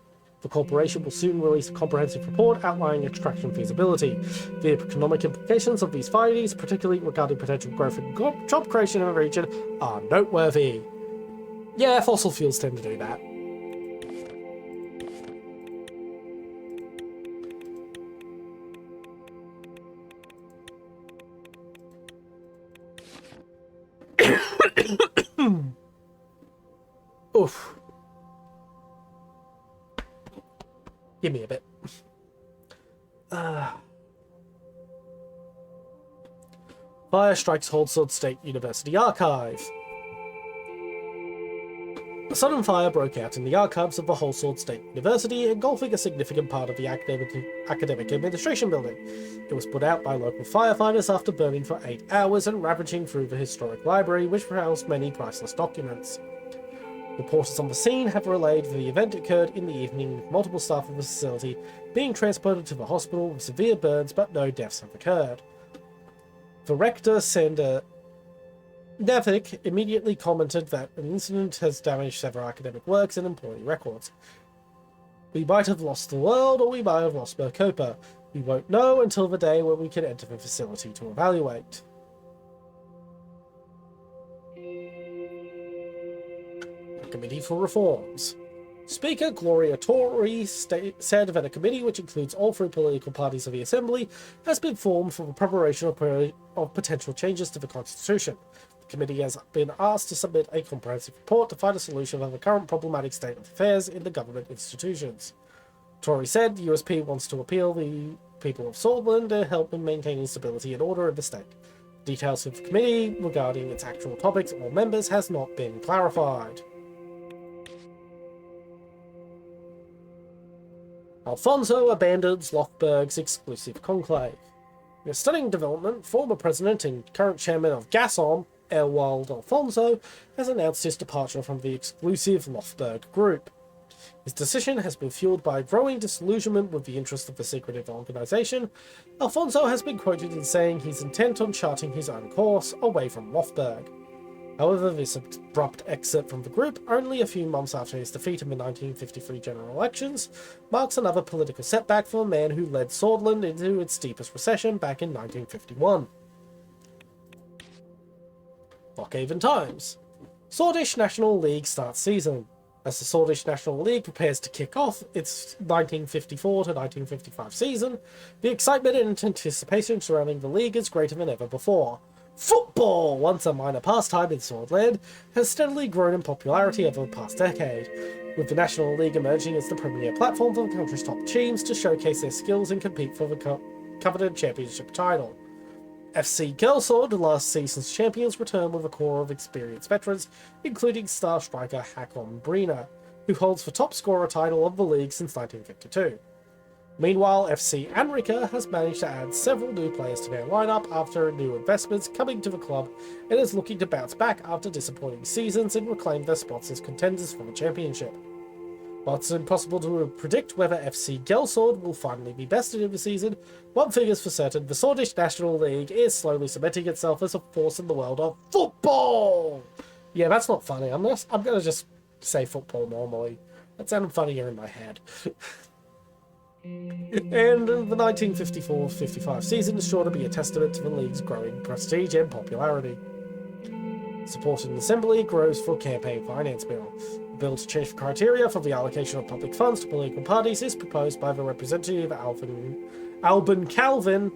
The corporation will soon release a comprehensive report outlining extraction feasibility. The economic implications of these findings, particularly regarding potential growth and job creation in the region, are noteworthy. Yeah, fossil fuels tend to do that. Oof. Give me a bit. Fire strikes Holsword State University archive. A sudden fire broke out in the archives of the Holsword State University, engulfing a significant part of the academic administration building. It was put out by local firefighters after burning for 8 hours and ravaging through the historic library, which housed many priceless documents. Reporters on the scene have relayed that the event occurred in the evening, with multiple staff of the facility being transported to the hospital with severe burns, but no deaths have occurred. The rector, Sander Nevik, immediately commented that an incident has damaged several academic works and employee records. We might have lost the world, or we might have lost Mercopa. We won't know until the day when we can enter the facility to evaluate. Committee for Reforms. Speaker Gloria Torrey said that a committee which includes all three political parties of the Assembly has been formed for the preparation of potential changes to the Constitution. The committee has been asked to submit a comprehensive report to find a solution of the current problematic state of affairs in the government institutions. Torrey said the USP wants to appeal the people of Swordsland to help in maintaining stability and order in the state. Details of the committee regarding its actual topics or members has not been clarified. Alfonso abandons Lothburg's exclusive conclave. In a stunning development, former president and current chairman of Gasom, Ewald Alfonso, has announced his departure from the exclusive Lothburg group. His decision has been fueled by growing disillusionment with the interests of the secretive organization. Alfonso has been quoted in saying he's intent on charting his own course away from Lothburg. However, this abrupt exit from the group, only a few months after his defeat in the 1953 general elections, marks another political setback for a man who led Swordsland into its deepest recession back in 1951. Lockhaven Times. Swordish National League starts season. As the Swordish National League prepares to kick off its 1954 to 1955 season, the excitement and anticipation surrounding the league is greater than ever before. Football, once a minor pastime in Swordland, has steadily grown in popularity over the past decade, with the National League emerging as the premier platform for the country's top teams to showcase their skills and compete for the coveted championship title. FC Gelsord, last season's champions, return with a core of experienced veterans, including star striker Hakon Brina, who holds the top scorer title of the league since 1952. Meanwhile, FC Anrika has managed to add several new players to their lineup after new investments coming to the club and is looking to bounce back after disappointing seasons and reclaim their spots as contenders for the championship. While it's impossible to predict whether FC Gelsord will finally be bested in the season, one thing is for certain: the Swordish National League is slowly cementing itself as a force in the world of football! Yeah, that's not funny. I'm gonna just say football normally. That sounded funnier in my head. And the 1954-55 season is sure to be a testament to the league's growing prestige and popularity. Support in the Assembly grows for campaign finance bill. The bill to change the criteria for the allocation of public funds to political parties is proposed by the representative Alban Calvin.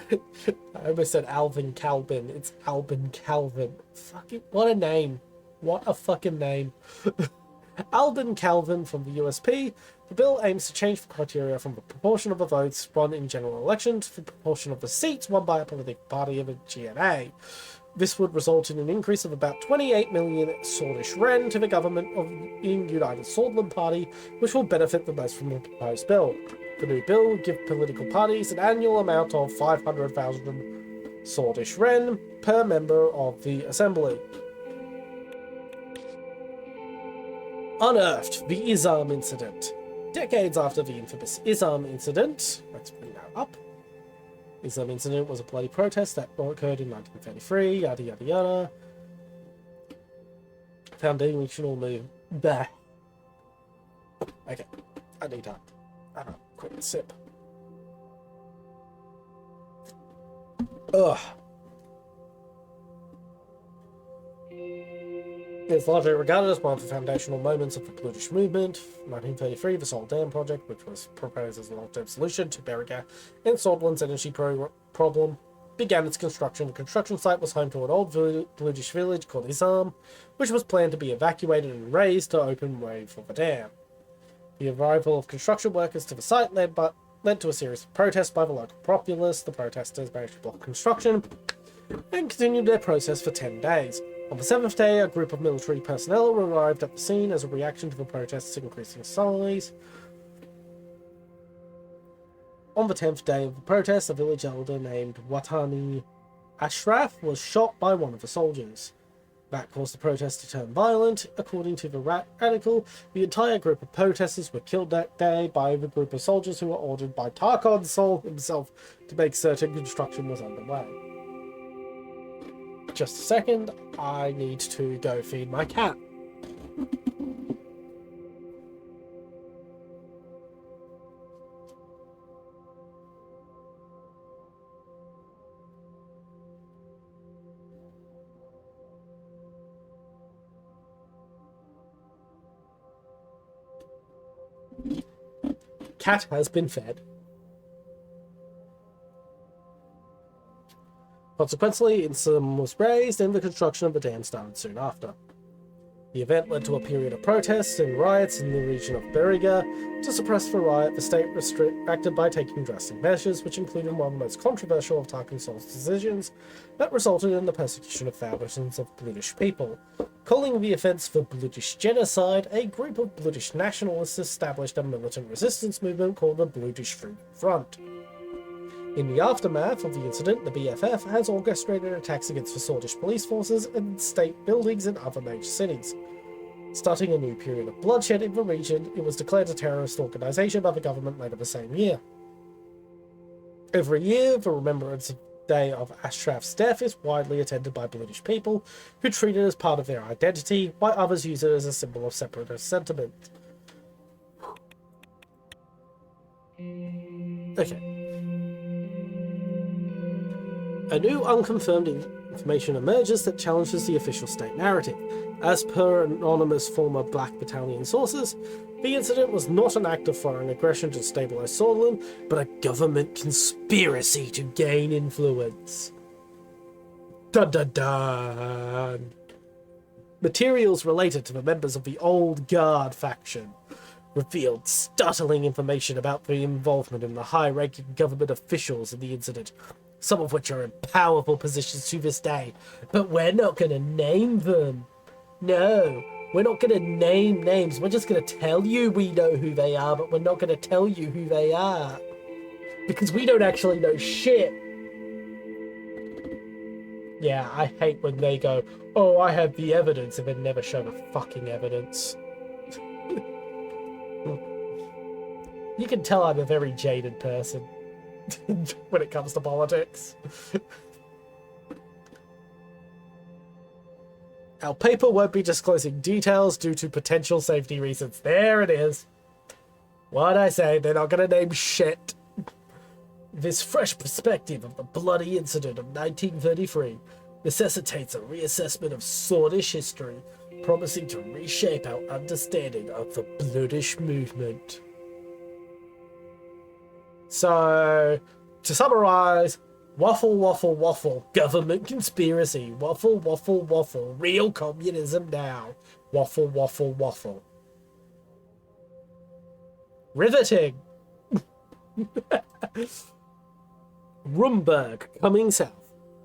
I almost said Alvin Calvin. It's Alban Calvin. Fucking, what a name. What a fucking name. Alban Calvin from the USP. The bill aims to change the criteria from the proportion of the votes won in general elections to the proportion of the seats won by a political party of a GNA. This would result in an increase of about 28 million Swordish Ren to the government of the United Swordsland Party, which will benefit the most from the proposed bill. The new bill will give political parties an annual amount of 500,000 Swordish Ren per member of the Assembly. Unearthed, the Izam Incident. Decades after the infamous Izam Incident, let's bring that up. Izam Incident was a bloody protest that occurred in 1933, yada yada yada. Foundational move. Bah. Okay, I need to have a quick sip. Ugh. It's largely regarded as one of the foundational moments of the Politisch movement. In 1933, the Sol Dam project, which was proposed as a long-term solution to Berger and Swordsland's energy problem, began its construction. The construction site was home to an old Politisch village called Izam, which was planned to be evacuated and razed to open way for the dam. The arrival of construction workers to the site led to a series of protests by the local populace. The protesters managed to block construction and continued their process for 10 days. On the 7th day, a group of military personnel arrived at the scene as a reaction to the protests' increasing size. On the 10th day of the protest, a village elder named Watani Ashraf was shot by one of the soldiers. That caused the protest to turn violent. According to the article, the entire group of protesters were killed that day by the group of soldiers who were ordered by Tarkon Sol himself to make certain construction was underway. Just a second, I need to go feed my cat. cat has been fed. Consequently, incense was raised and the construction of the dam started soon after. The event led to a period of protests and riots in the region of Beriga. To suppress the riot, the state acted by taking drastic measures, which included one of the most controversial of Tarkinsol's decisions that resulted in the persecution of thousands of British people. Calling the offence the British Genocide, a group of British nationalists established a militant resistance movement called the British Free Front. In the aftermath of the incident, the BFF has orchestrated attacks against the Swedish police forces and state buildings in other major cities. Starting a new period of bloodshed in the region, it was declared a terrorist organisation by the government later the same year. Every year, the Remembrance Day of Ashraf's death is widely attended by British people who treat it as part of their identity, while others use it as a symbol of separatist sentiment. Okay. A new unconfirmed information emerges that challenges the official state narrative. As per anonymous former Black Battalion sources, the incident was not an act of foreign aggression to destabilize Sutherland, but a government conspiracy to gain influence. Dun dun dun! Materials related to the members of the Old Guard faction revealed startling information about the involvement in the high-ranking government officials in the incident, some of which are in powerful positions to this day, but we're not going to name them. No, we're not going to name names. We're just going to tell you we know who they are, but we're not going to tell you who they are. Because we don't actually know shit. Yeah, I hate when they go, oh, I have the evidence, and then never show the fucking evidence. You can tell I'm a very jaded person when it comes to politics. Our paper won't be disclosing details due to potential safety reasons. There it is. What'd I say? They're not going to name shit. This fresh perspective of the bloody incident of 1933 necessitates a reassessment of Swedish history, promising to reshape our understanding of the British movement. So, to summarize, waffle, waffle, waffle, government conspiracy, waffle, waffle, waffle, real communism now, waffle, waffle, waffle. Riveting! Rumberg coming south.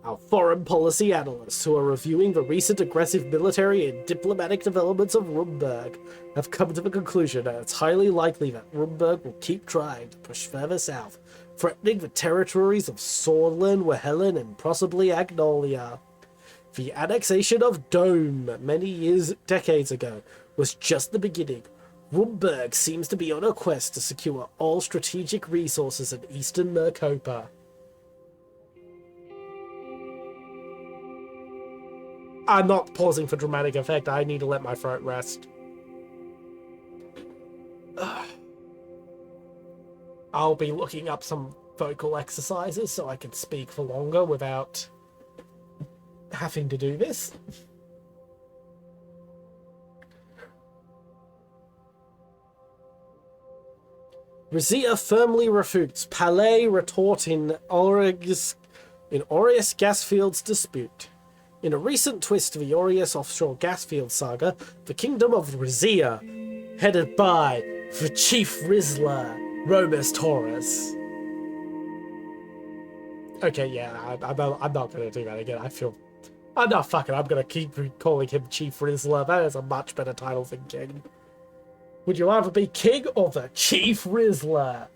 Our foreign policy analysts who are reviewing the recent aggressive military and diplomatic developments of Rumberg have come to the conclusion that it's highly likely that Rumberg will keep trying to push further south, threatening the territories of Sorlin, Wehelen, and possibly Agnolia. The annexation of Dome decades ago was just the beginning. Rumberg seems to be on a quest to secure all strategic resources in eastern Mercopa. I'm not pausing for dramatic effect. I need to let my throat rest. I'll be looking up some vocal exercises so I can speak for longer without having to do this. Rizia firmly refutes Palais retort in Aureus Gasfield's dispute. In a recent twist to the Aureus offshore gasfield saga, the kingdom of Rizia, headed by the Chief Rizzler, Romus Taurus. Okay, yeah, I'm not going to do that again. I'm not fucking, I'm going to keep calling him Chief Rizzler. That is a much better title than King. Would you rather be King or the Chief Rizzler?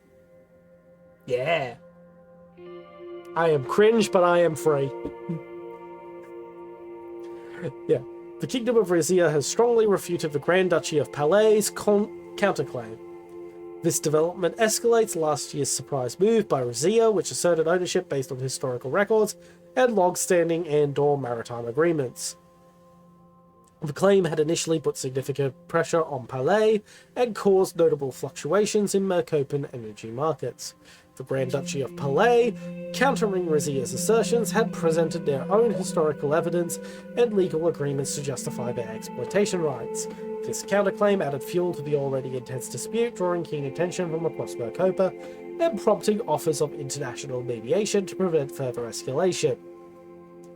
Yeah. I am cringe, but I am free. Yeah. The Kingdom of Rizia has strongly refuted the Grand Duchy of Palais' counterclaim. This development escalates last year's surprise move by Rizia, which asserted ownership based on historical records and long-standing and/or maritime agreements. The claim had initially put significant pressure on Palais and caused notable fluctuations in Mercopan energy markets. The Grand Duchy of Palais countering Rizia's assertions, had presented their own historical evidence and legal agreements to justify their exploitation rights. This counterclaim added fuel to the already intense dispute, drawing keen attention from across Mercopa and prompting offers of international mediation to prevent further escalation.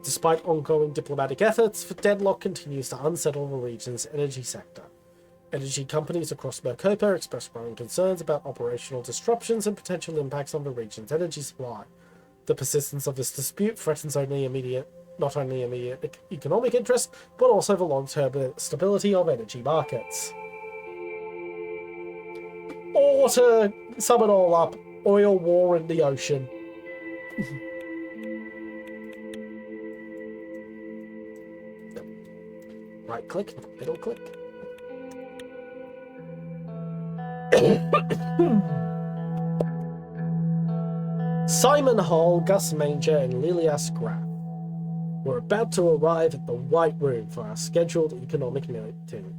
Despite ongoing diplomatic efforts, the deadlock continues to unsettle the region's energy sector. Energy companies across Mercopa express growing concerns about operational disruptions and potential impacts on the region's energy supply. The persistence of this dispute threatens not only immediate economic interest, but also the long-term stability of energy markets. Or to sum it all up, oil war in the ocean. Right click, middle click. Simon Hall, Gus Manger, and Lilias Graf were about to arrive at the White Room for our scheduled economic meeting.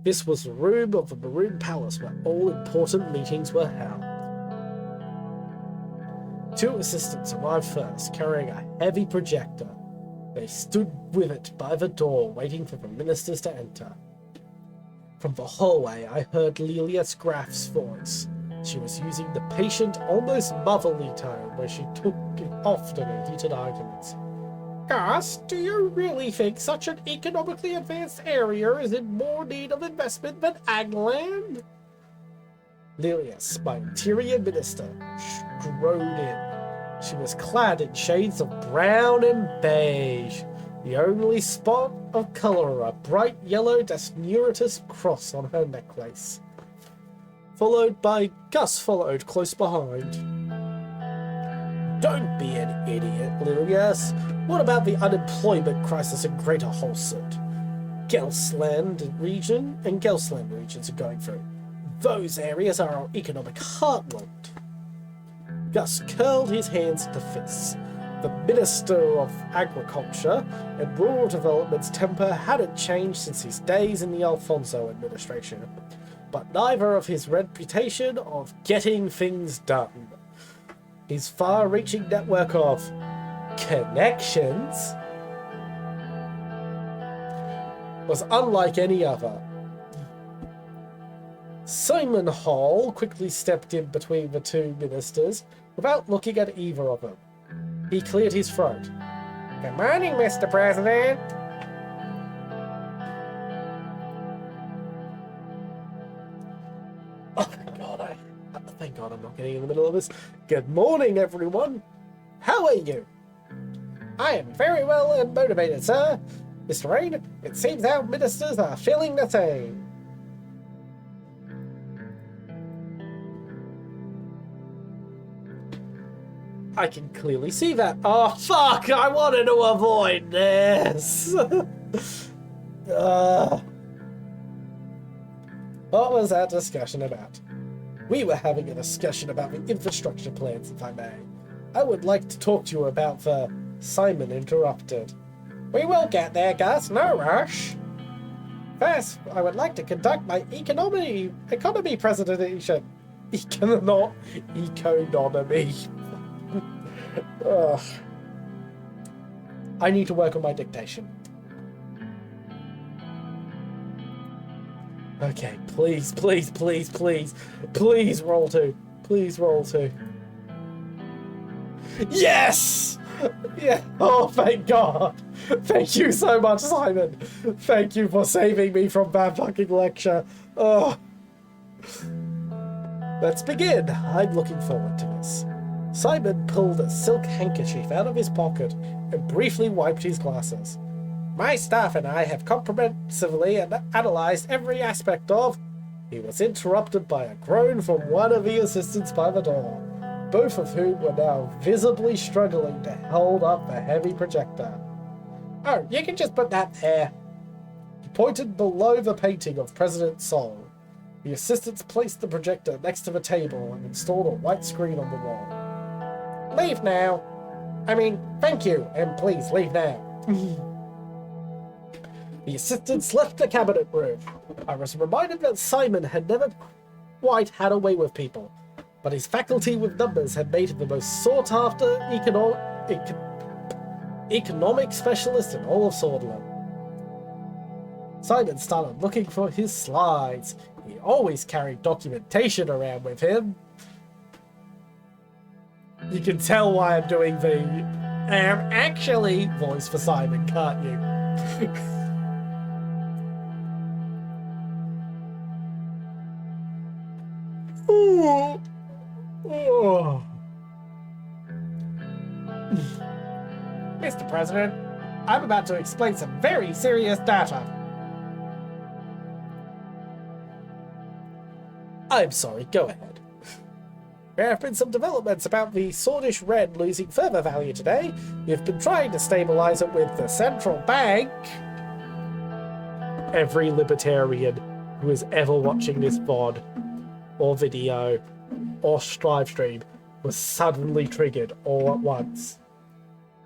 This was the room of the Maroon Palace where all important meetings were held. Two assistants arrived first, carrying a heavy projector. They stood with it by the door, waiting for the ministers to enter. From the hallway, I heard Lilias Graf's voice. She was using the patient, almost motherly tone where she took often in heated arguments. Gus, do you really think such an economically advanced area is in more need of investment than Agland? Lilias, my interior minister, strode in. She was clad in shades of brown and beige. The only spot of colour, a bright yellow Desnuritus cross on her necklace. Followed by Gus followed close behind. Don't be an idiot, Lilias. What about the unemployment crisis in Greater Holsett? Gelsland region and Gelsland regions are going through. Those areas are our economic heartland. Gus curled his hands into fists. The Minister of Agriculture and Rural Development's temper hadn't changed since his days in the Alfonso administration, but neither of his reputation of getting things done. His far-reaching network of connections was unlike any other. Simon Hall quickly stepped in between the two ministers without looking at either of them. He cleared his throat. Good morning, Mr. President. Oh, thank God I'm not getting in the middle of this. Good morning, everyone. How are you? I am very well and motivated, sir. Mr. Rain, it seems our ministers are feeling the same. I can clearly see that. Oh, fuck! I wanted to avoid this! What was that discussion about? We were having a discussion about the infrastructure plans, if I may. I would like to talk to you about the... Simon interrupted. We will get there, Gus. No rush. First, I would like to conduct my economy presentation. Economy. Ugh. I need to work on my dictation. Okay, please, please, please, please. Please roll 2. Please roll 2. Yes! Yeah. Oh, thank God. Thank you so much, Simon. Thank you for saving me from that fucking lecture. Oh. Let's begin. I'm looking forward to this. Simon pulled a silk handkerchief out of his pocket and briefly wiped his glasses. My staff and I have comprehensively analysed every aspect of... He was interrupted by a groan from one of the assistants by the door, both of whom were now visibly struggling to hold up the heavy projector. Oh, you can just put that there. He pointed below the painting of President Sol. The assistants placed the projector next to the table and installed a white screen on the wall. Leave now. Thank you, and please leave now. The assistants left the cabinet room. I was reminded that Simon had never quite had a way with people. but his faculty with numbers had made him the most sought-after economic specialist in all of Swordland. Simon started looking for his slides. He always carried documentation around with him. You can tell why I'm doing the actually voice for Simon, can't you? Ooh. Oh. Mr. President, I'm about to explain some very serious data. I'm sorry, go ahead. There have been some developments about the Swordish Ren losing further value today. We've been trying to stabilize it with the central bank. Every libertarian who is ever watching this VOD or video or live stream was suddenly triggered all at once.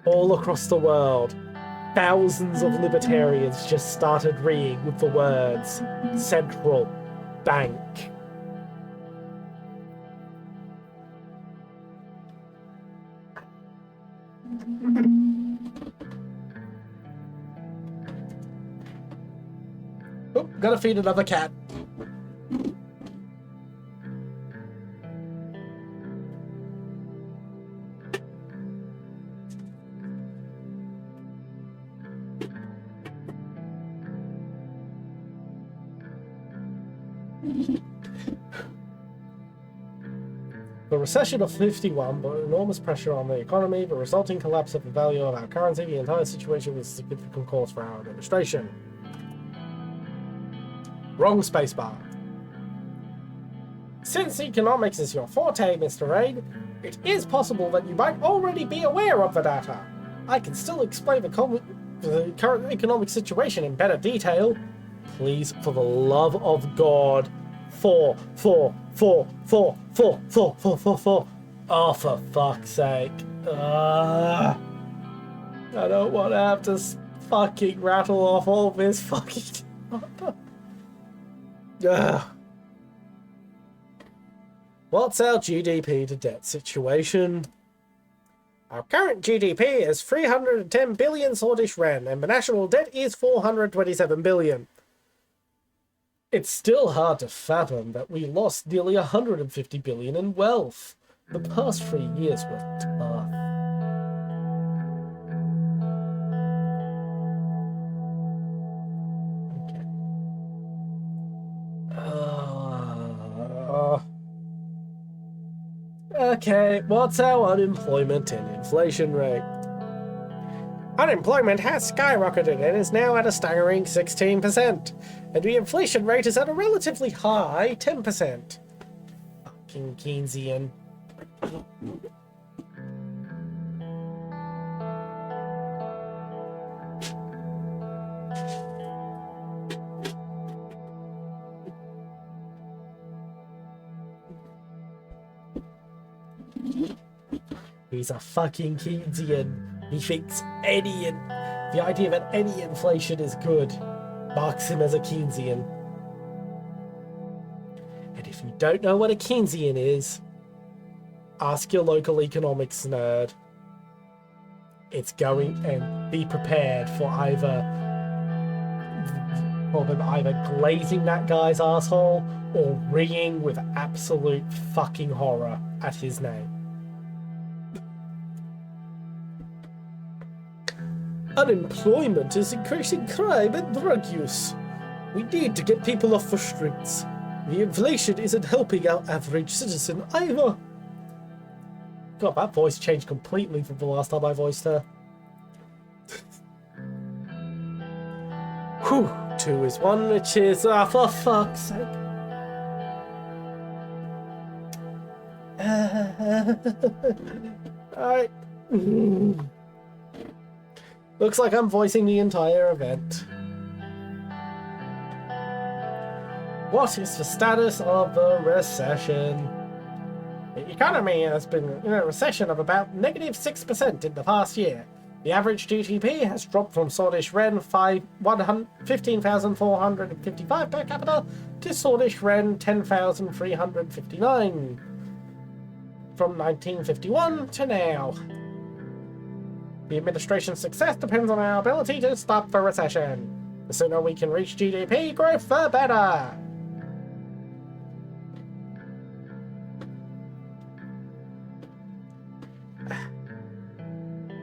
All across the world, thousands of libertarians just started ringing with the words central bank. Oh, gotta feed another cat. The recession of 51 put enormous pressure on the economy, the resulting collapse of the value of our currency, the entire situation was a significant cause for our administration. Wrong spacebar. Since economics is your forte, Mr. Rain, it is possible that you might already be aware of the data. I can still explain the current economic situation in better detail. Please, for the love of God. 4. Oh, for fuck's sake. I don't want to have to fucking rattle off all this fucking... What's our GDP to debt situation? Our current GDP is 310 billion Swordish Ren, and the national debt is 427 billion. It's still hard to fathom that we lost nearly 150 billion in wealth. The past 3 years were tough. Okay, what's our unemployment and inflation rate? Unemployment has skyrocketed and is now at a staggering 16%, and the inflation rate is at a relatively high 10%. Fucking Keynesian. He's a fucking Keynesian. He thinks the idea that any inflation is good marks him as a Keynesian. And if you don't know what a Keynesian is, ask your local economics nerd. It's going, and be prepared for them either glazing that guy's asshole or ringing with absolute fucking horror at his name. Unemployment is increasing crime and drug use. We need to get people off the streets. The inflation isn't helping our average citizen either. God, that voice changed completely from the last time I voiced her. Whew, 2 is 1, which is, for fuck's sake. Alright. Looks like I'm voicing the entire event. What is the status of the recession? The economy has been in a recession of about -6% in the past year. The average GDP has dropped from Swordish Ren 15,455 per capita to Swordish Ren 10,359. from 1951 to now. The administration's success depends on our ability to stop the recession. The sooner we can reach GDP growth, the better.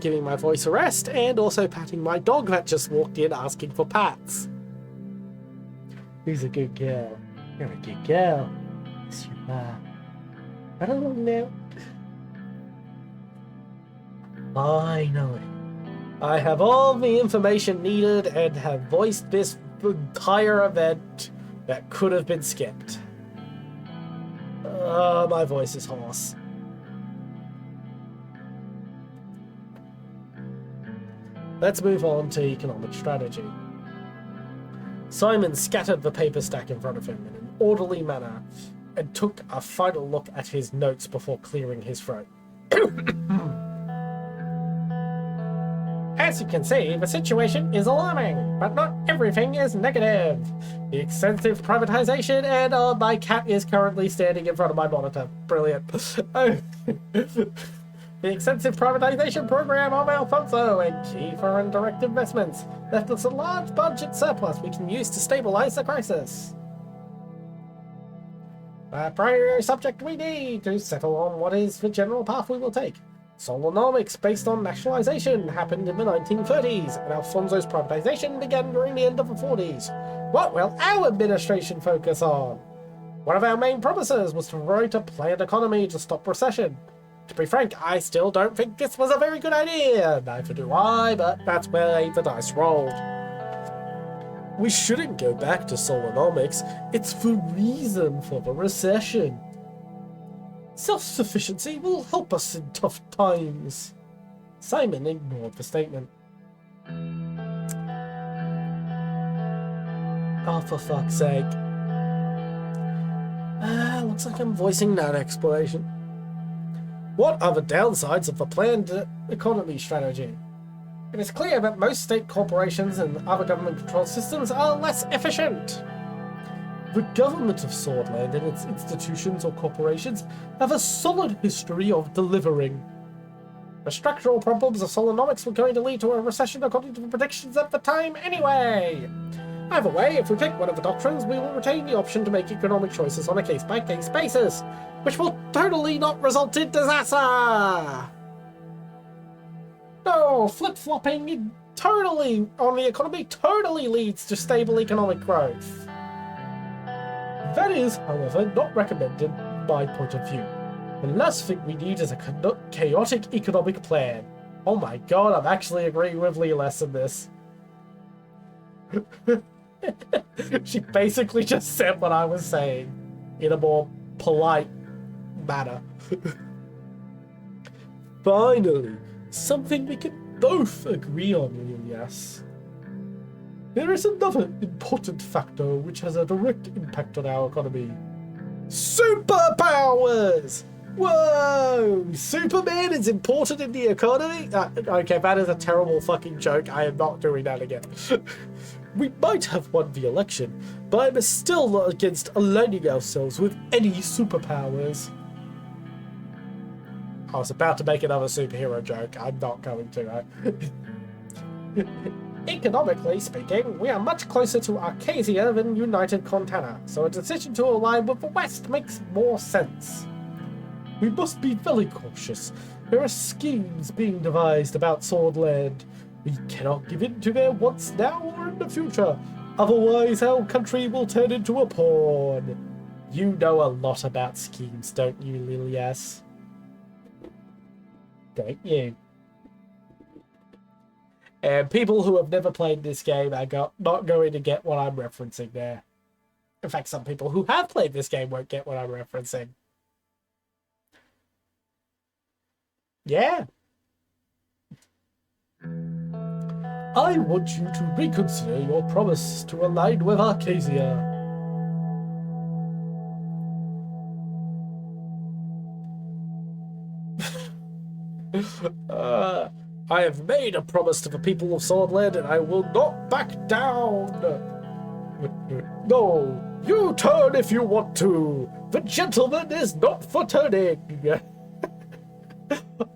Giving my voice a rest and also patting my dog that just walked in asking for pats. Who's a good girl? You're a good girl. Yes, you are. Right along now. Finally. I have all the information needed and have voiced this entire event that could have been skipped. My voice is hoarse. Let's move on to economic strategy. Simon scattered the paper stack in front of him in an orderly manner and took a final look at his notes before clearing his throat. As you can see, the situation is alarming, but not everything is negative. The extensive privatization and my cat is currently standing in front of my monitor. Brilliant. The extensive privatization program of Alfonso and key foreign direct investments left us a large budget surplus we can use to stabilize the crisis. The primary subject we need to settle on what is the general path we will take. Solonomics based on nationalization happened in the 1930s, and Alfonso's privatization began during the end of the 40s. What will our administration focus on? One of our main promises was to promote a planned economy to stop recession. To be frank, I still don't think this was a very good idea. Neither do I, but that's where the dice rolled. We shouldn't go back to Solonomics. It's the reason for the recession. Self-sufficiency will help us in tough times. Simon ignored the statement. Oh, for fuck's sake. Looks like I'm voicing that explanation. What are the downsides of the planned economy strategy? It is clear that most state corporations and other government-controlled systems are less efficient. The government of Swordland and its institutions or corporations have a solid history of delivering. The structural problems of Solonomics were going to lead to a recession according to the predictions at the time anyway. Either way, if we pick one of the doctrines, we will retain the option to make economic choices on a case-by-case basis, which will totally not result in disaster! No, flip-flopping totally on the economy totally leads to stable economic growth. That is, however, not recommended in my point of view. The last thing we need is a chaotic economic plan. Oh my god, I'm actually agreeing with Leeless in this. She basically just said what I was saying in a more polite manner. Finally, something we can both agree on, yes. There is another important factor which has a direct impact on our economy. Superpowers! Whoa! Superman is important in the economy? Okay, that is a terrible fucking joke. I am not doing that again. We might have won the election, but I'm still not against aligning ourselves with any superpowers. I was about to make another superhero joke. I'm not going to. Economically speaking, we are much closer to Arcasia than United Contana, so a decision to align with the West makes more sense. We must be very cautious. There are schemes being devised about Swordland. We cannot give in to their wants now or in the future, otherwise our country will turn into a pawn. You know a lot about schemes, don't you, Lilias? Don't you? And people who have never played this game are not going to get what I'm referencing there. In fact, some people who have played this game won't get what I'm referencing. Yeah. I want you to reconsider your promise to align with Arcasia. I have made a promise to the people of Swordland and I will not back down. No, you turn if you want to. The gentleman is not for turning.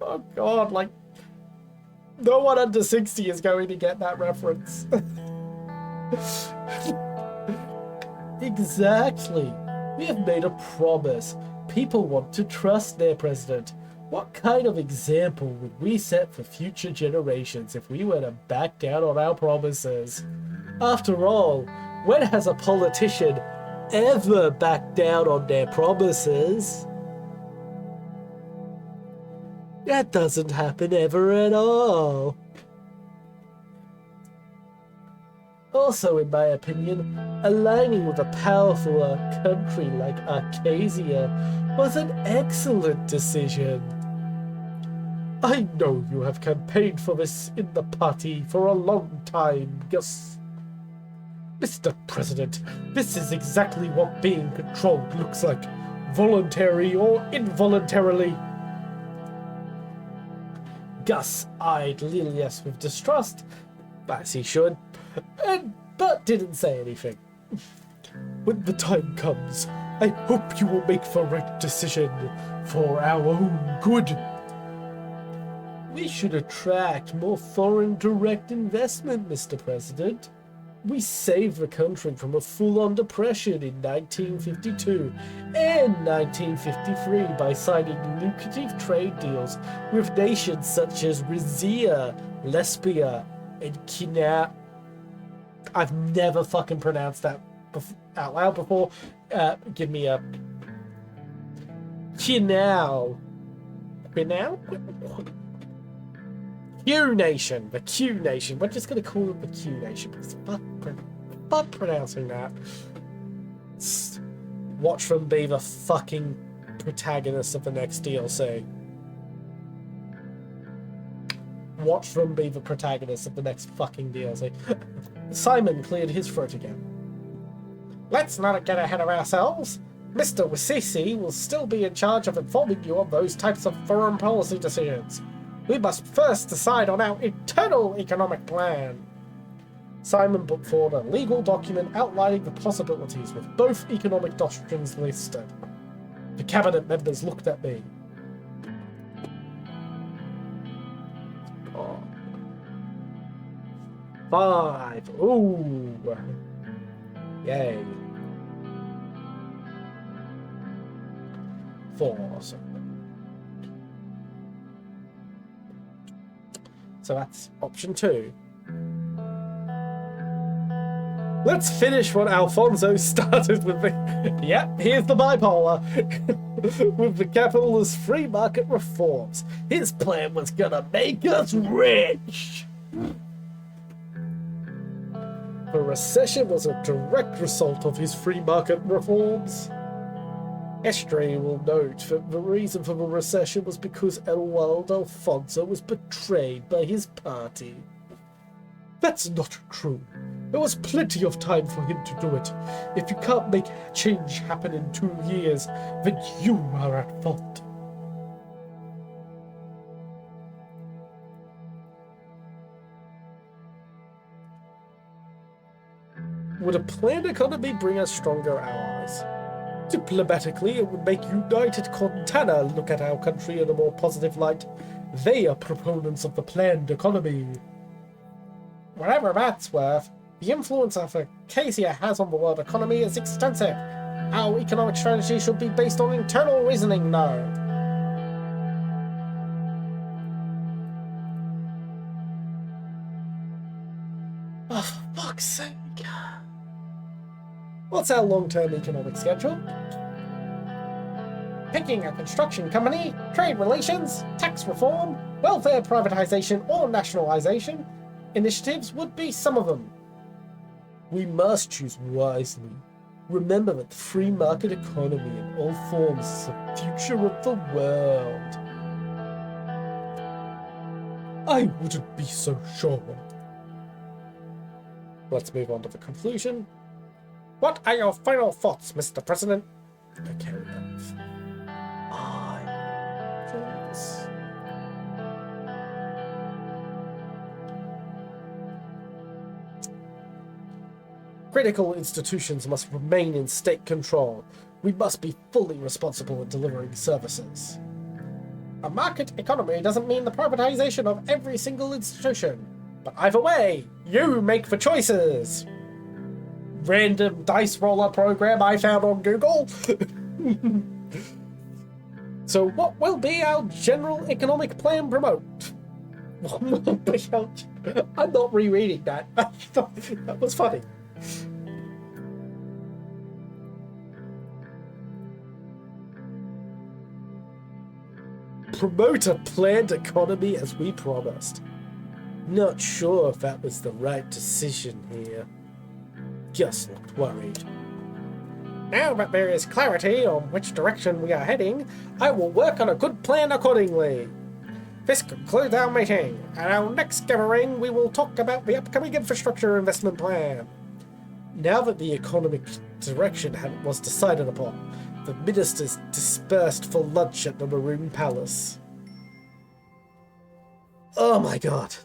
Oh god, like, no one under 60 is going to get that reference. Exactly. We have made a promise. People want to trust their president. What kind of example would we set for future generations if we were to back down on our promises? After all, when has a politician ever backed down on their promises? That doesn't happen ever at all. Also, in my opinion, aligning with a powerful country like Arcasia was an excellent decision. I know you have campaigned for this in the party for a long time, Gus. Mr. President, this is exactly what being controlled looks like, voluntary or involuntarily. Gus eyed Lilius with distrust, as he should, but didn't say anything. When the time comes, I hope you will make the right decision for our own good. We should attract more foreign direct investment, Mr. President. We saved the country from a full-on depression in 1952 and 1953 by signing lucrative trade deals with nations such as Rizia, Lesbia, and Kina. I've never fucking pronounced that out loud before. Give me a... Kinau. Q Nation. The Q Nation. We're just going to call it the Q Nation because fuck pronouncing that. Watch them be the fucking protagonists of the next DLC. Watch them be the protagonists of the next fucking DLC. Simon cleared his throat again. Let's not get ahead of ourselves. Mr. Wisisi will still be in charge of informing you of those types of foreign policy decisions. We must first decide on our internal economic plan. Simon put forward a legal document outlining the possibilities with both economic doctrines listed. The cabinet members looked at me. Oh. 5. Ooh. Yay. 4. So that's option 2. Let's finish what Alfonso started with. Yep, here's the bipolar. With the capitalist free market reforms. His plan was gonna make us rich. The recession was a direct result of his free market reforms. History will note that the reason for the recession was because Eduardo Alfonso was betrayed by his party. That's not true. There was plenty of time for him to do it. If you can't make change happen in 2 years, then you are at fault. Would a planned economy bring us stronger allies? Diplomatically, it would make United Contana look at our country in a more positive light. They are proponents of the planned economy. Whatever that's worth, the influence of Acacia has on the world economy is extensive. Our economic strategy should be based on internal reasoning now. Oh, for fuck's sake. What's our long-term economic schedule? Picking a construction company, trade relations, tax reform, welfare privatization or nationalization initiatives would be some of them. We must choose wisely. Remember that the free market economy in all forms is the future of the world. I wouldn't be so sure. Let's move on to the conclusion. What are your final thoughts, Mr. President? Okay, critical institutions must remain in state control. We must be fully responsible in delivering services. A market economy doesn't mean the privatization of every single institution. But either way, you make the choices. Random dice roller program I found on Google. So what will be our general economic plan promote? I'm not rereading that. That was funny. Promote a planned economy as we promised. Not sure if that was the right decision here. Gus looked worried. Now that there is clarity on which direction we are heading, I will work on a good plan accordingly. This concludes our meeting. At our next gathering, we will talk about the upcoming infrastructure investment plan. Now that the economic direction was decided upon, the ministers dispersed for lunch at the Maroon Palace. Oh my god.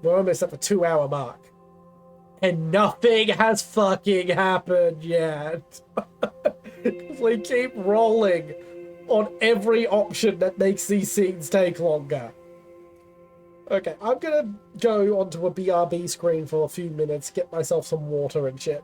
We're almost at the 2-hour mark. And nothing has fucking happened yet. We keep rolling on every option that makes these scenes take longer. Okay, I'm gonna go onto a BRB screen for a few minutes, get myself some water and shit.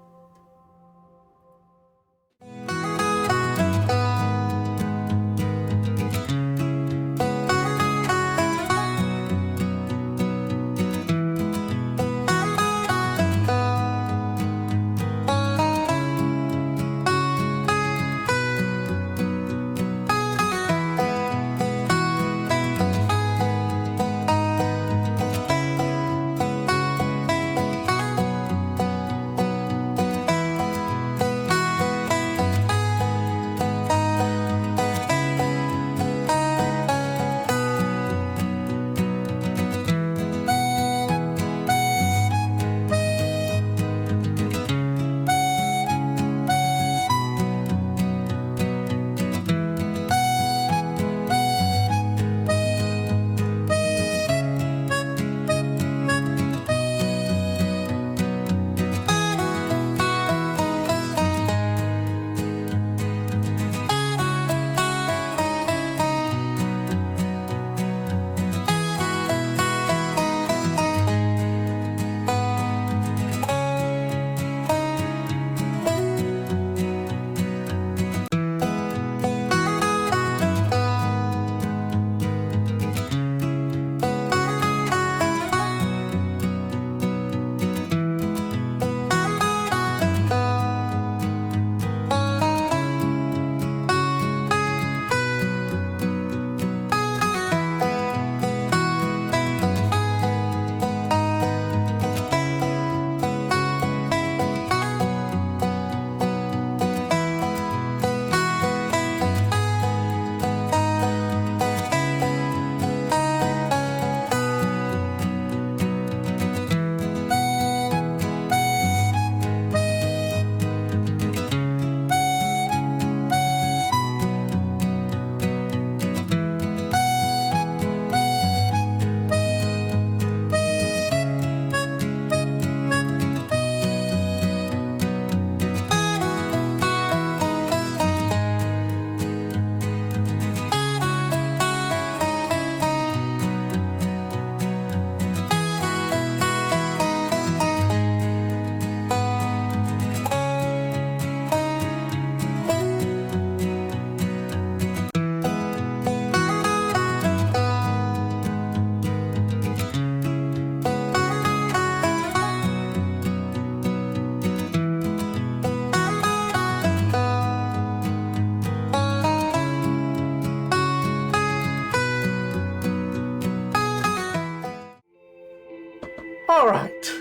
Alright.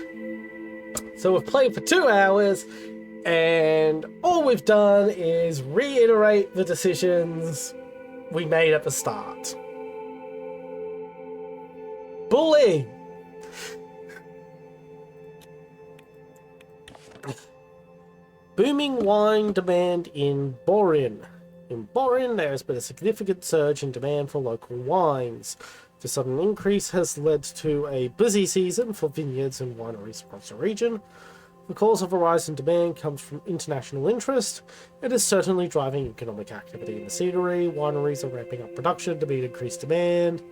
So we've played for 2 hours, and all we've done is reiterate the decisions we made at the start. Bullying! Booming wine demand in Borin. In Borin, there has been a significant surge in demand for local wines. The sudden increase has led to a busy season for vineyards and wineries across the region. The cause of a rise in demand comes from international interest. It is certainly driving economic activity in the scenery. Wineries are ramping up production to meet increased demand.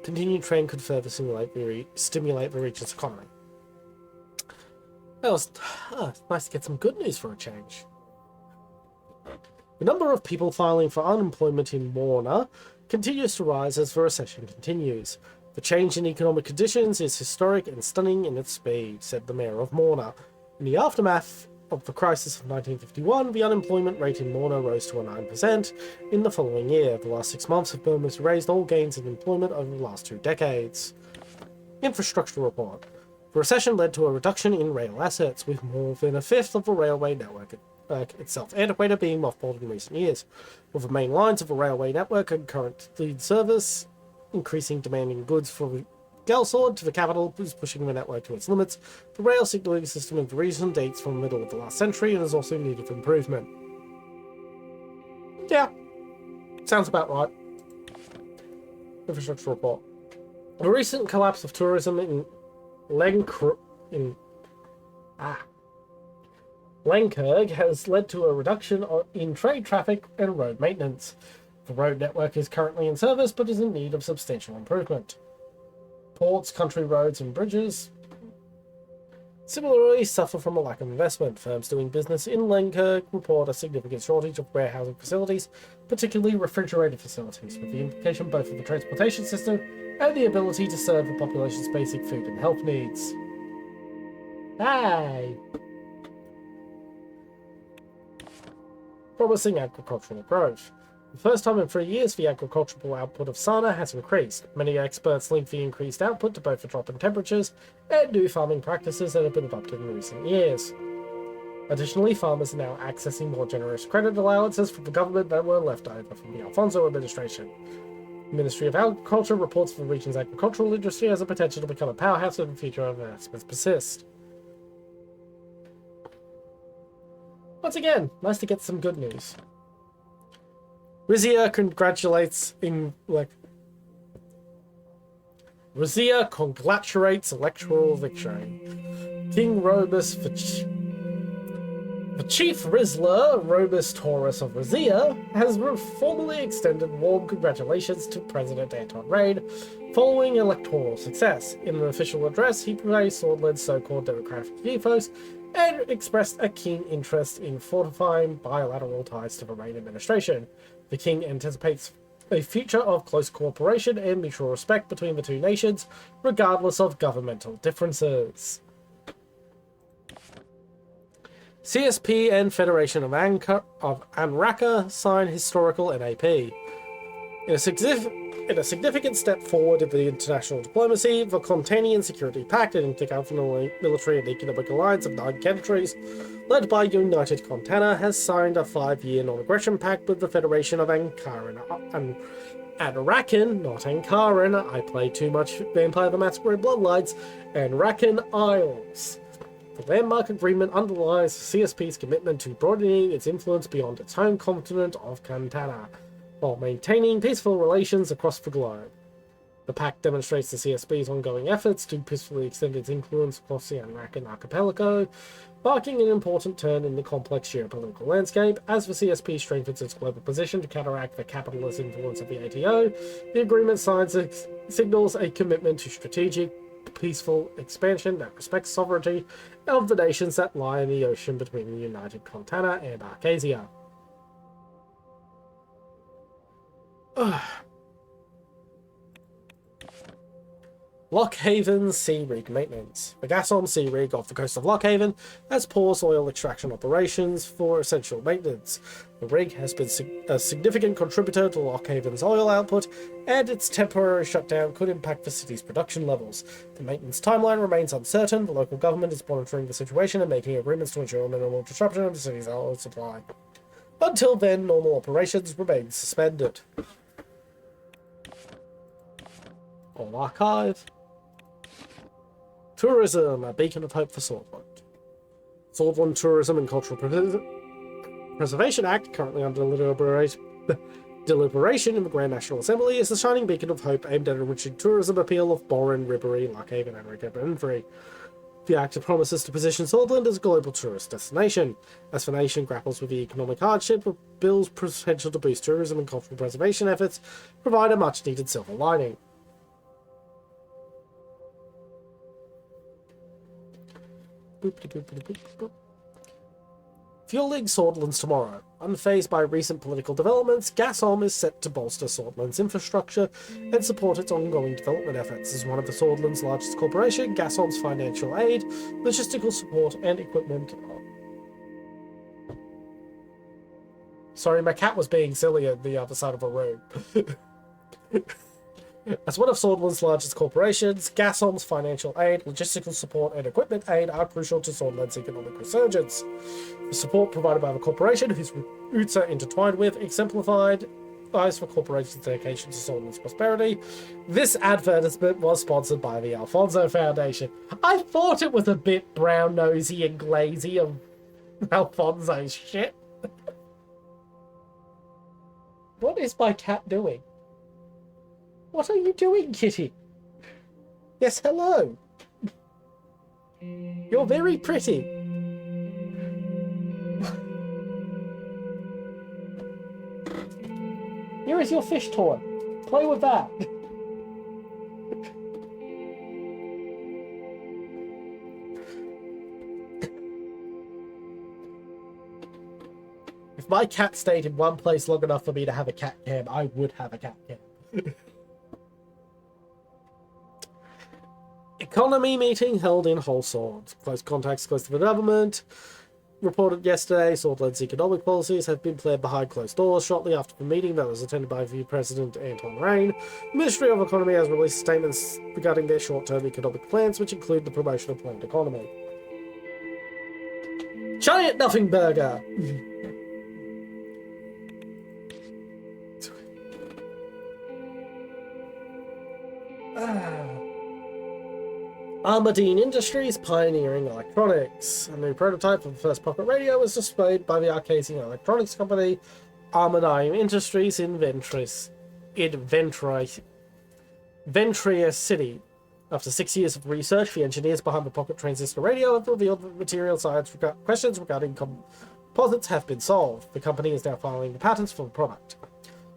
Continued trend could further stimulate the region's economy. That was nice to get some good news for a change. The number of people filing for unemployment in Warner continues to rise as the recession continues. The change in economic conditions is historic and stunning in its speed, said the mayor of Morna. In the aftermath of the crisis of 1951, the unemployment rate in Morna rose to 9% in the following year. The last 6 months have almost raised all gains in employment over the last 2 decades. Infrastructure report. The recession led to a reduction in rail assets, with more than a fifth of the railway network itself antiquated being mothballed in recent years. With the main lines of the railway network and currently in service, increasing demand in goods from Gelsord to the capital is pushing the network to its limits. The rail signaling system of the region dates from the middle of the last century and is also in need of improvement. Yeah, sounds about right. Infrastructure report. The recent collapse of tourism in Lankerg has led to a reduction in trade traffic and road maintenance. The road network is currently in service but is in need of substantial improvement. Ports, country roads and bridges similarly suffer from a lack of investment. Firms doing business in Lankerg report a significant shortage of warehousing facilities, particularly refrigerated facilities, with the implication both for the transportation system and the ability to serve the population's basic food and health needs. Hey! Promising agricultural growth. For the first time in 3 years, the agricultural output of Sana has increased. Many experts link the increased output to both the drop in temperatures and new farming practices that have been adopted in recent years. Additionally, farmers are now accessing more generous credit allowances from the government that were left over from the Alfonso administration. The Ministry of Agriculture reports the region's agricultural industry has the potential to become a powerhouse if the future investments persist. Once again, nice to get some good news. Rizia congratulates electoral victory. King Robus, the Chief Rizla, Robus Taurus of Rizia, has formally extended warm congratulations to President Anton Raid following electoral success. In an official address, he praised Swordland's so-called democratic ethos and expressed a keen interest in fortifying bilateral ties to the Raid administration. The king anticipates a future of close cooperation and mutual respect between the two nations, regardless of governmental differences. CSP and Federation of Anraka sign historical NAP. In a significant step forward in the international diplomacy, the Contanian Security Pact, an intergovernmental military and economic alliance of 9 countries, led by United Contana, has signed a 5-year non-aggression pact with the Federation of Ankaran not Ankaran, I play too much Vampire the Masquerade Bloodlines, Anrakan Isles. The landmark agreement underlies CSP's commitment to broadening its influence beyond its home continent of Contana, while maintaining peaceful relations across the globe. The pact demonstrates the CSP's ongoing efforts to peacefully extend its influence across the Anrakan archipelago, marking an important turn in the complex geopolitical landscape. As the CSP strengthens its global position to counteract the capitalist influence of the ATO, the agreement signals a commitment to strategic, peaceful expansion that respects sovereignty of the nations that lie in the ocean between the United Contana and Arcasia. Lockhaven Sea Rig Maintenance. The Gassom Sea Rig off the coast of Lockhaven has paused oil extraction operations for essential maintenance. The rig has been a significant contributor to Lockhaven's oil output, and its temporary shutdown could impact the city's production levels. The maintenance timeline remains uncertain. The local government is monitoring the situation and making agreements to ensure minimal disruption of the city's oil supply. Until then, normal operations remain suspended. On Archive. Tourism, a beacon of hope for Swordland. Swordland Tourism and Cultural Preservation Act, currently under deliberation in the Grand National Assembly, is a shining beacon of hope aimed at enriching tourism appeal of Boren, Ribbery, Lockhaven, and Rickabunbury. The Act promises to position Swordland as a global tourist destination. As the nation grapples with the economic hardship, the bill's potential to boost tourism and cultural preservation efforts provide a much-needed silver lining. Fueling Swordlands tomorrow. Unfazed by recent political developments, Gasom is set to bolster Swordland's infrastructure and support its ongoing development efforts. As one of the Swordland's largest corporations, Gasom's financial aid, logistical support, and equipment. Sorry, my cat was being silly at the other side of a room. As one of Swordland's largest corporations, Gasom's financial aid, logistical support, and equipment aid are crucial to Swordland's economic resurgence. The support provided by the corporation, whose roots are intertwined with, exemplified eyes for corporation's dedication to Swordland's prosperity. This advertisement was sponsored by the Alfonso Foundation. I thought it was a bit brown-nosy and glazy of Alfonso's shit. What is my cat doing? What are you doing, kitty? Yes, hello. You're very pretty. Here is your fish toy. Play with that. If my cat stayed in one place long enough for me to have a cat cam, I would have a cat cam. Economy meeting held in Whole Sword. Close contacts close to the government. Reported yesterday, Swordland's economic policies have been planned behind closed doors. Shortly after the meeting that was attended by VP President Anton Rain, the Ministry of Economy has released statements regarding their short-term economic plans, which include the promotion of planned economy. Giant Nothing Burger! Armadine Industries pioneering electronics. A new prototype of the first pocket radio was displayed by the Arcasian electronics company Armadine Industries in Ventria City. After 6 years of research, the engineers behind the pocket transistor radio have revealed that material science questions regarding composites have been solved. The company is now filing the patents for the product.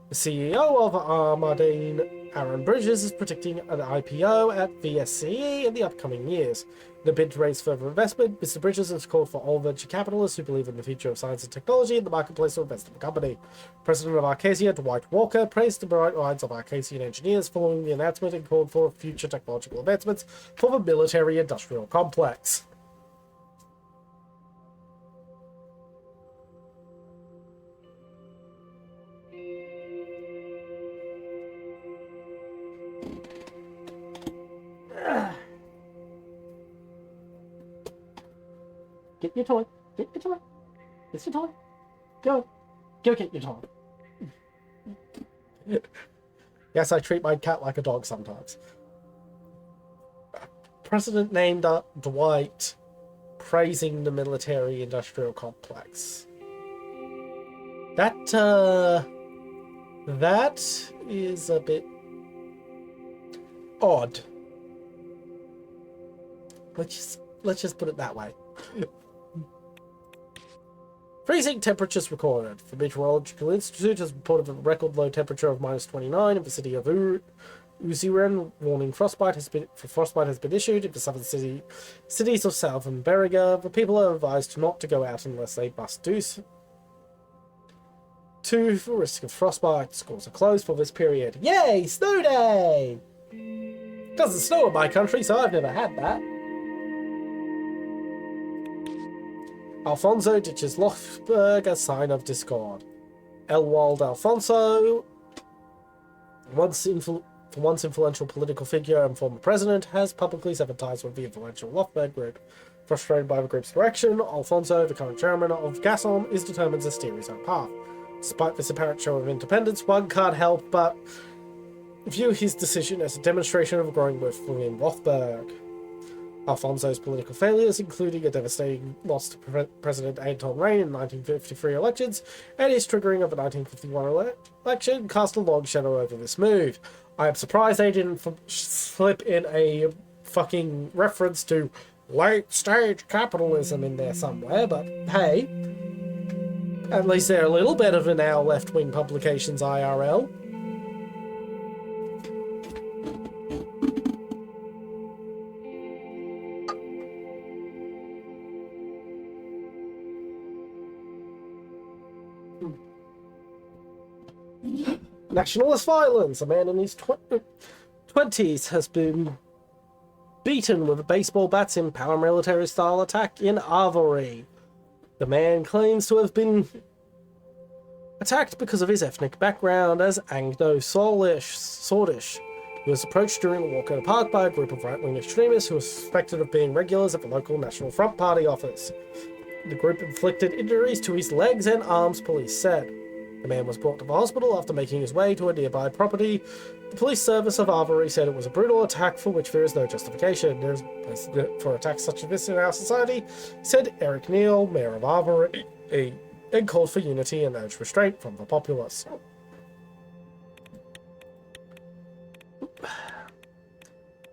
The CEO of Armadine, Aaron Bridges, is predicting an IPO at VSCE in the upcoming years. In a bid to raise further investment, Mr. Bridges has called for all venture capitalists who believe in the future of science and technology in the marketplace to invest in the company. President of Arcasia, Dwight Walker, praised the bright minds of Arcasian engineers following the announcement and called for future technological advancements for the military-industrial complex. Get your toy. Get your toy. It's your toy. Go. Go get your toy. Yes, I treat my cat like a dog sometimes. President named Dwight, praising the military-industrial complex. That is a bit odd. Let's just put it that way. Freezing temperatures recorded. The Meteorological Institute has reported a record low temperature of -29 in the city of Suzerain. Warning frostbite has been issued in the southern cities of South and Beriga. The people are advised not to go out unless they must do so. For risk of frostbite, schools are closed for this period. Yay! Snow day! Doesn't snow in my country, so I've never had that. Alfonso ditches Lothberg as sign of discord. Elwald Alfonso, once influential political figure and former president, has publicly severed ties with the influential Lothberg group. Frustrated by the group's direction, Alfonso, the current chairman of Gasom, is determined to steer his own path. Despite this apparent show of independence, one can't help but view his decision as a demonstration of growing with William Lothberg. Alfonso's political failures, including a devastating loss to President Anton Rain in 1953 elections, and his triggering of the 1951 election, cast a long shadow over this move. I am surprised they didn't slip in a fucking reference to late stage capitalism in there somewhere, but hey, at least they're a little better than our left-wing publications IRL. Nationalist violence. A man in his 20s has been beaten with baseball bats in paramilitary-style attack in Arvory. The man claims to have been attacked because of his ethnic background as Anglo-Sordish. He was approached during a walk in a park by a group of right-wing extremists who were suspected of being regulars at the local National Front Party office. The group inflicted injuries to his legs and arms, police said. The man was brought to the hospital after making his way to a nearby property. The police service of Arvory said it was a brutal attack for which there is no justification. There is place for attacks such as this in our society, said Eric Neal, mayor of Arvory, and called for unity and urged restraint from the populace.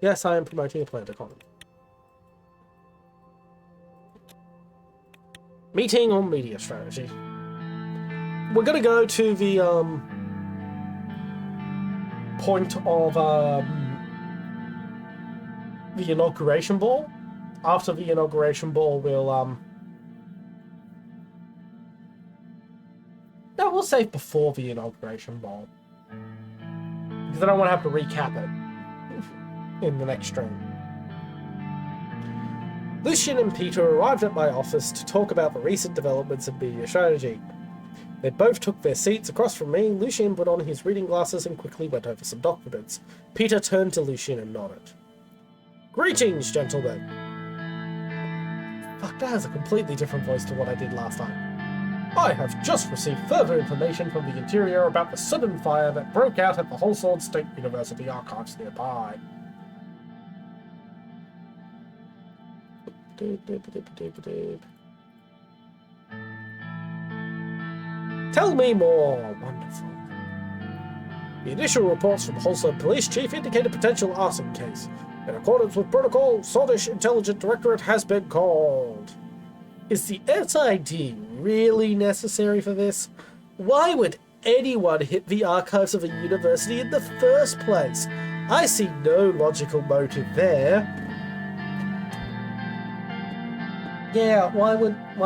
Yes, I am promoting a planned economy. Meeting on media strategy. We're going to go to the point of the inauguration ball. After the inauguration ball, we'll no, we'll save before the inauguration ball, because I don't want to have to recap it in the next stream. Lucian and Peter arrived at my office to talk about the recent developments in media strategy. They both took their seats across from me. Lucian put on his reading glasses and quickly went over some documents. Peter turned to Lucian and nodded. Greetings, gentlemen. Fuck, that has a completely different voice to what I did last time. I have just received further information from the interior about the sudden fire that broke out at the Wholesale State University archives nearby. Tell me more. Wonderful. The initial reports from Wholesale Police Chief indicate a potential arson case. In accordance with protocol, Sordish Intelligence Directorate has been called. Is the SID really necessary for this? Why would anyone hit the archives of a university in the first place? I see no logical motive there. Yeah, why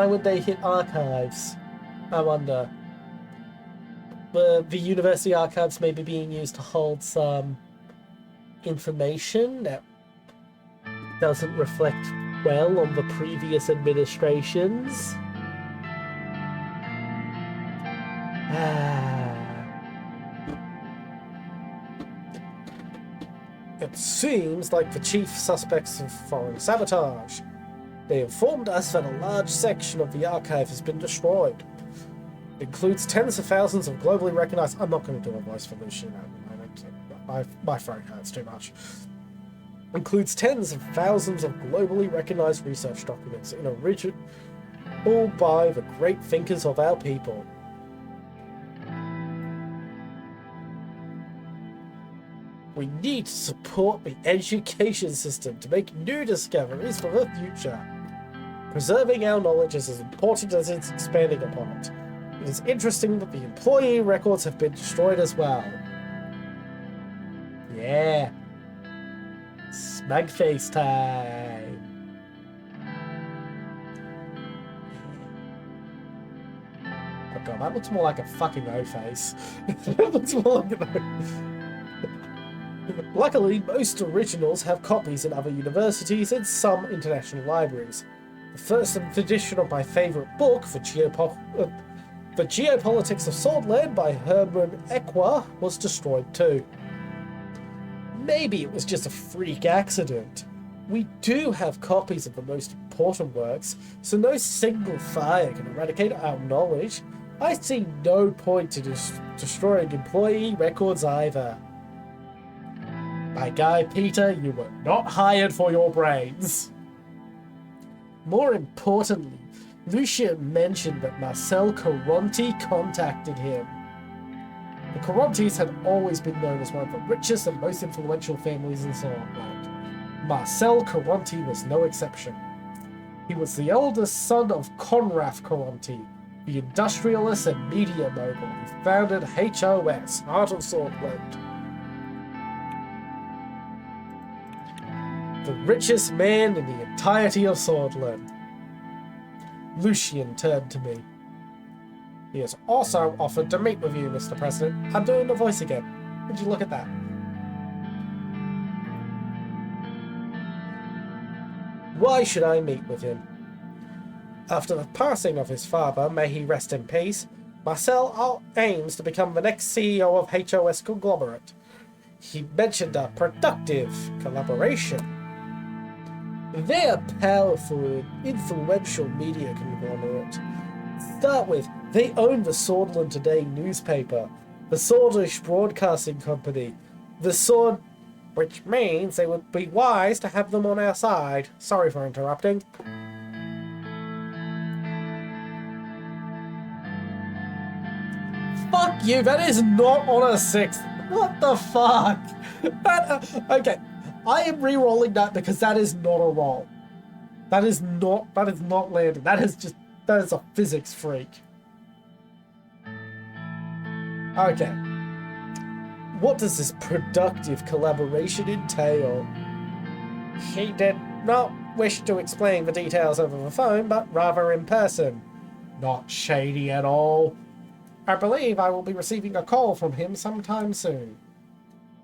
would they hit archives? I wonder. The university archives may be being used to hold some information that doesn't reflect well on the previous administrations. It seems like the chief suspects of foreign sabotage. They informed us that a large section of the archive has been destroyed. It includes tens of thousands of globally recognized... I'm not going to do a voice for Lucian at the moment. My throat hurts too much. Includes tens of thousands of globally recognized research documents in a region all by the great thinkers of our people. We need to support the education system to make new discoveries for the future. Preserving our knowledge is as important as it's expanding upon it. It is interesting that the employee records have been destroyed as well. Yeah. Smugface time. Oh god, that looks more like a fucking O-face. That looks more like an O. Luckily, most originals have copies in other universities and some international libraries. The first edition of my favourite book, The Geopolitics of Swordland by Herman Equa, was destroyed too. Maybe it was just a freak accident. We do have copies of the most important works, so no single fire can eradicate our knowledge. I see no point to destroying employee records either. My guy Peter, you were not hired for your brains. More importantly, Lucian mentioned that Marcel Caronti contacted him. The Carontis had always been known as one of the richest and most influential families in Swordland. Marcel Caronti was no exception. He was the eldest son of Conrad Caronti, the industrialist and media mogul who founded HOS, Heart of Swordland. The richest man in the entirety of Swordland. Lucian turned to me. He has also offered to meet with you, Mr. President. I'm doing the voice again. Would you look at that? Why should I meet with him? After the passing of his father, may he rest in peace, Marcel aims to become the next CEO of HOS Conglomerate. He mentioned a productive collaboration. They're a powerful and influential media conglomerate. To start with, they own the Swordland Today newspaper, the Swordish Broadcasting Company, the Sword... which means it would be wise to have them on our side. Sorry for interrupting. Fuck you, that is not on a 6th. What the fuck? Okay, I am re-rolling that because that is not a roll. That is not landed. That is a physics freak. Okay. What does this productive collaboration entail? He did not wish to explain the details over the phone, but rather in person. Not shady at all. I believe I will be receiving a call from him sometime soon.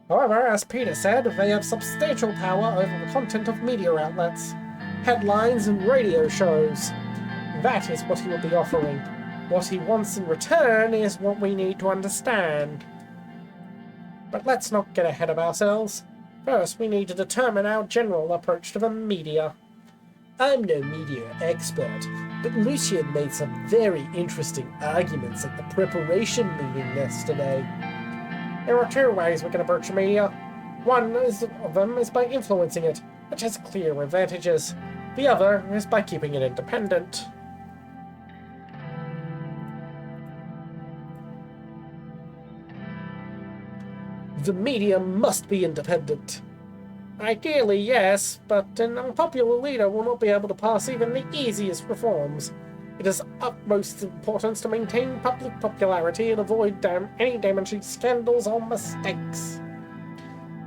However, as Peter said, they have substantial power over the content of media outlets, headlines and radio shows. That is what he will be offering. What he wants in return is what we need to understand. But let's not get ahead of ourselves. First, we need to determine our general approach to the media. I'm no media expert, but Lucian made some very interesting arguments at the preparation meeting yesterday. There are two ways we can approach the media. One of them is by influencing it, which has clear advantages. The other is by keeping it independent. The media must be independent. Ideally, yes, but an unpopular leader will not be able to pass even the easiest reforms. It is of utmost importance to maintain public popularity and avoid any damaging scandals or mistakes.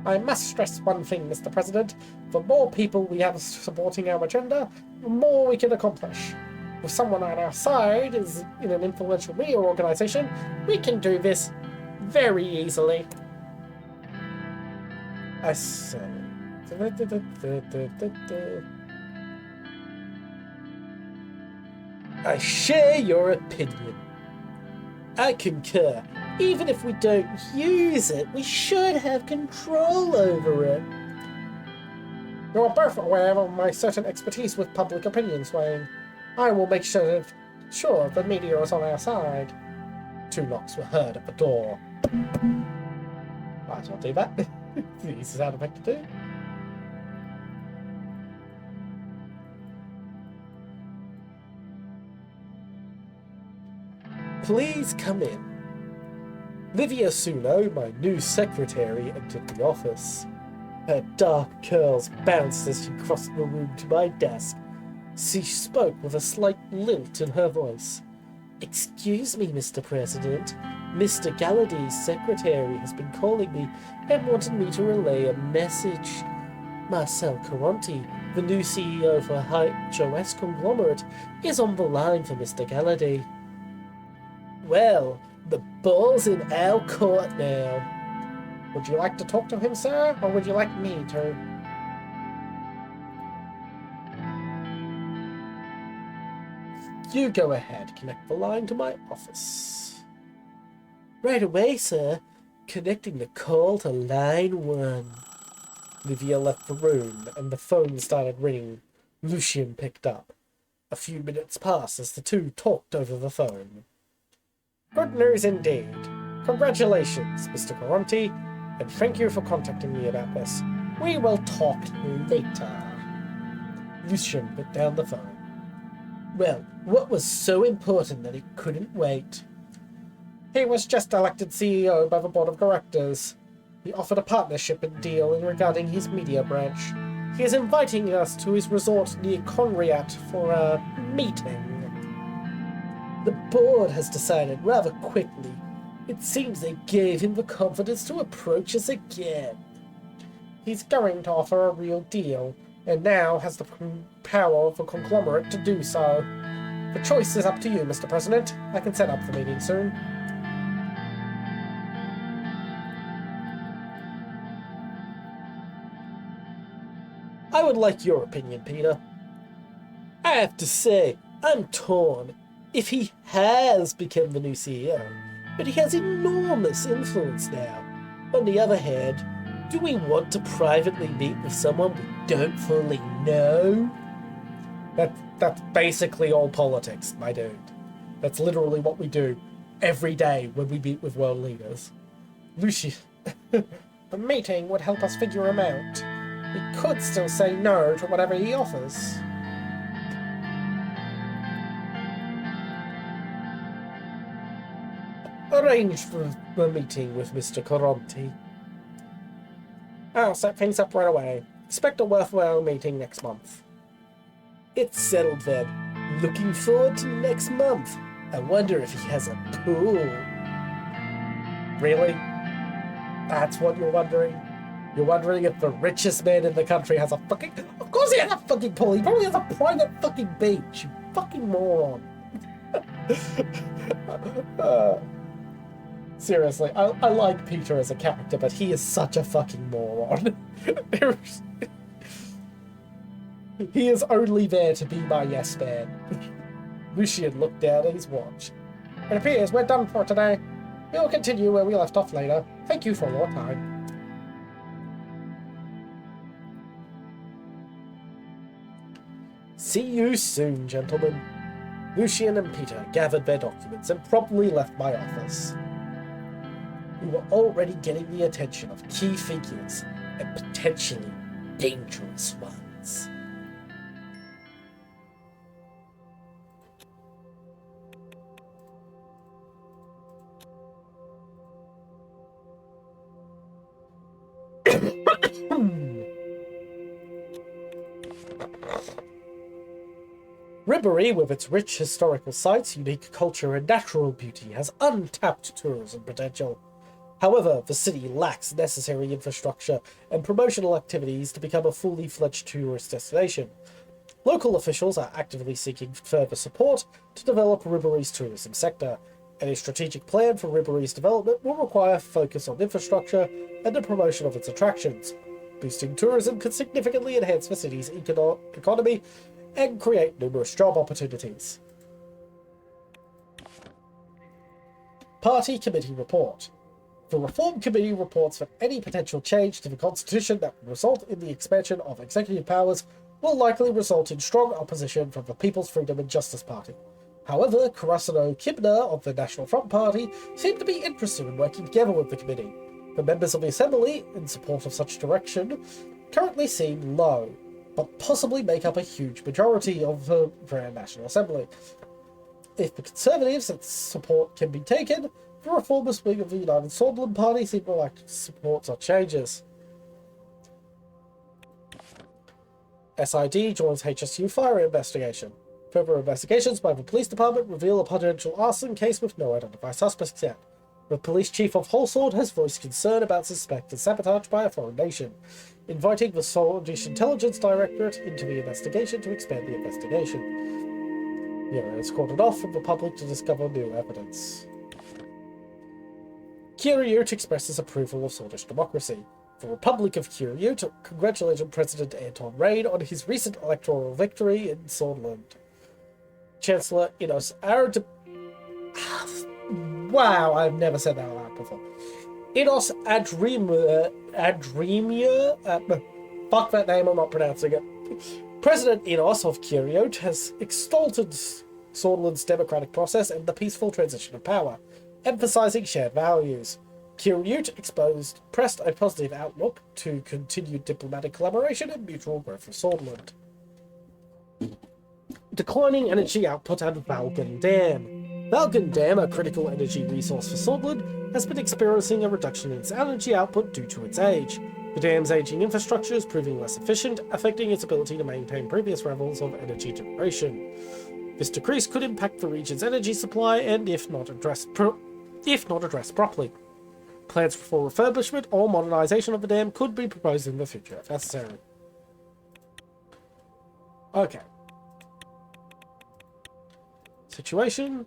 I must stress one thing, Mr. President. The more people we have supporting our agenda, the more we can accomplish. With someone on our side is in an influential media organization, we can do this very easily. I say. I share your opinion. I concur. Even if we don't use it, we should have control over it. You are both aware of my certain expertise with public opinion swaying. I will make sure the media is on our side. 2 knocks were heard at the door. Might as well do that. It's the easiest sound effect to do. Please come in. Livia Suno, my new secretary, entered the office. Her dark curls bounced as she crossed the room to my desk. She spoke with a slight lilt in her voice. Excuse me, Mr. President. Mr. Gallady's secretary has been calling me and wanted me to relay a message. Marcel Caronti, the new CEO for HOS Conglomerate, is on the line for Mr. Gallady. Well, the ball's in our court now. Would you like to talk to him, sir, or would you like me to? You go ahead. Connect the line to my office. Right away, sir. Connecting the call to line 1. Livia left the room, and the phone started ringing. Lucian picked up. A few minutes passed as the two talked over the phone. Good news indeed. Congratulations, Mr. Caronti, and thank you for contacting me about this. We will talk later. Lucian put down the phone. Well, what was so important that it couldn't wait? He was just elected CEO by the board of directors. He offered a partnership and deal regarding his media branch. He is inviting us to his resort near Conriat for a meeting. The board has decided rather quickly. It seems they gave him the confidence to approach us again. He's going to offer a real deal, and now has the power of a conglomerate to do so. The choice is up to you, Mr. President. I can set up the meeting soon. I would like your opinion, Peter. I have to say, I'm torn. If he has become the new CEO, but he has enormous influence now. On the other hand, do we want to privately meet with someone we don't fully know? That's basically all politics, my dude. That's literally what we do every day when we meet with world leaders. Lucy, the meeting would help us figure him out. We could still say no to whatever he offers. Arrange for the meeting with Mr. Coronti. I'll set things up right away. Expect a worthwhile meeting next month. It's settled then. Looking forward to next month. I wonder if he has a pool. Really? That's what you're wondering? You're wondering if the richest man in the country has a fucking... Of course he has a fucking pool! He probably has a private fucking beach! You fucking moron! Seriously, I like Peter as a character, but he is such a fucking moron. He is only there to be my yes man. Lucian looked down at his watch. It appears we're done for today. We will continue where we left off later. Thank you for your time. See you soon, gentlemen. Lucian and Peter gathered their documents and promptly left my office. We were already getting the attention of key figures and potentially dangerous ones. Ribery, with its rich historical sites, unique culture, and natural beauty, has untapped tourism potential. However, the city lacks necessary infrastructure and promotional activities to become a fully fledged tourist destination. Local officials are actively seeking further support to develop Ribery's tourism sector. Any strategic plan for Ribery's development will require focus on infrastructure and the promotion of its attractions. Boosting tourism could significantly enhance the city's economy and create numerous job opportunities. Party Committee Report. The Reform Committee reports that any potential change to the Constitution that will result in the expansion of executive powers will likely result in strong opposition from the People's Freedom and Justice Party. However, Karasuno Kibna of the National Front Party seem to be interested in working together with the committee. The members of the Assembly, in support of such direction, currently seem low, but possibly make up a huge majority of the Grand National Assembly. If the Conservatives' support can be taken, the reformist wing of the United Swordland Party seem more likely to support such changes. SID joins HSU fire investigation. Further investigations by the police department reveal a potential arson case with no identified suspects yet. The police chief of Holsword has voiced concern about suspected sabotage by a foreign nation, inviting the Swedish Intelligence Directorate into the investigation to expand the investigation. The area is cordoned off from the public to discover new evidence. Kiriut expresses approval of Swedish democracy. The Republic of Kiriut congratulated President Anton Reid on his recent electoral victory in Swordland. Chancellor Inos Ard... Wow, I've never said that out before. Inos Adremia... fuck that name, I'm not pronouncing it. President Inos of Kiriut has extolled Swordland's democratic process and the peaceful transition of power, emphasizing shared values. Kiriut expressed a positive outlook to continued diplomatic collaboration and mutual growth for Swordland. Declining energy output at Valgan Dam. Valgan Dam, a critical energy resource for Swordland, has been experiencing a reduction in its energy output due to its age. The dam's aging infrastructure is proving less efficient, affecting its ability to maintain previous levels of energy generation. This decrease could impact the region's energy supply and, if not addressed properly, plans for refurbishment or modernization of the dam could be proposed in the future if necessary. Okay. Situation: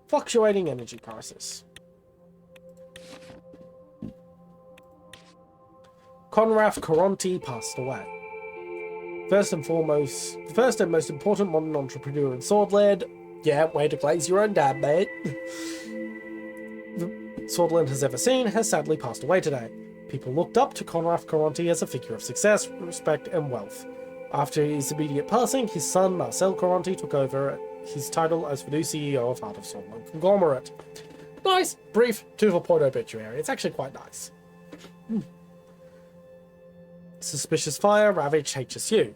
fluctuating energy prices. Conrad Coronti passed away. The first and most important modern entrepreneur in Swordland. Yeah, way to glaze your own dad, mate. Swordland has ever seen has sadly passed away today. People looked up to Conrad Coronti as a figure of success, respect, and wealth. After his immediate passing, his son Marcel Coronti took over his title as the new CEO of Heart of Swordland Conglomerate. Nice, brief, to the point obituary. It's actually quite nice. Suspicious fire ravaged HSU.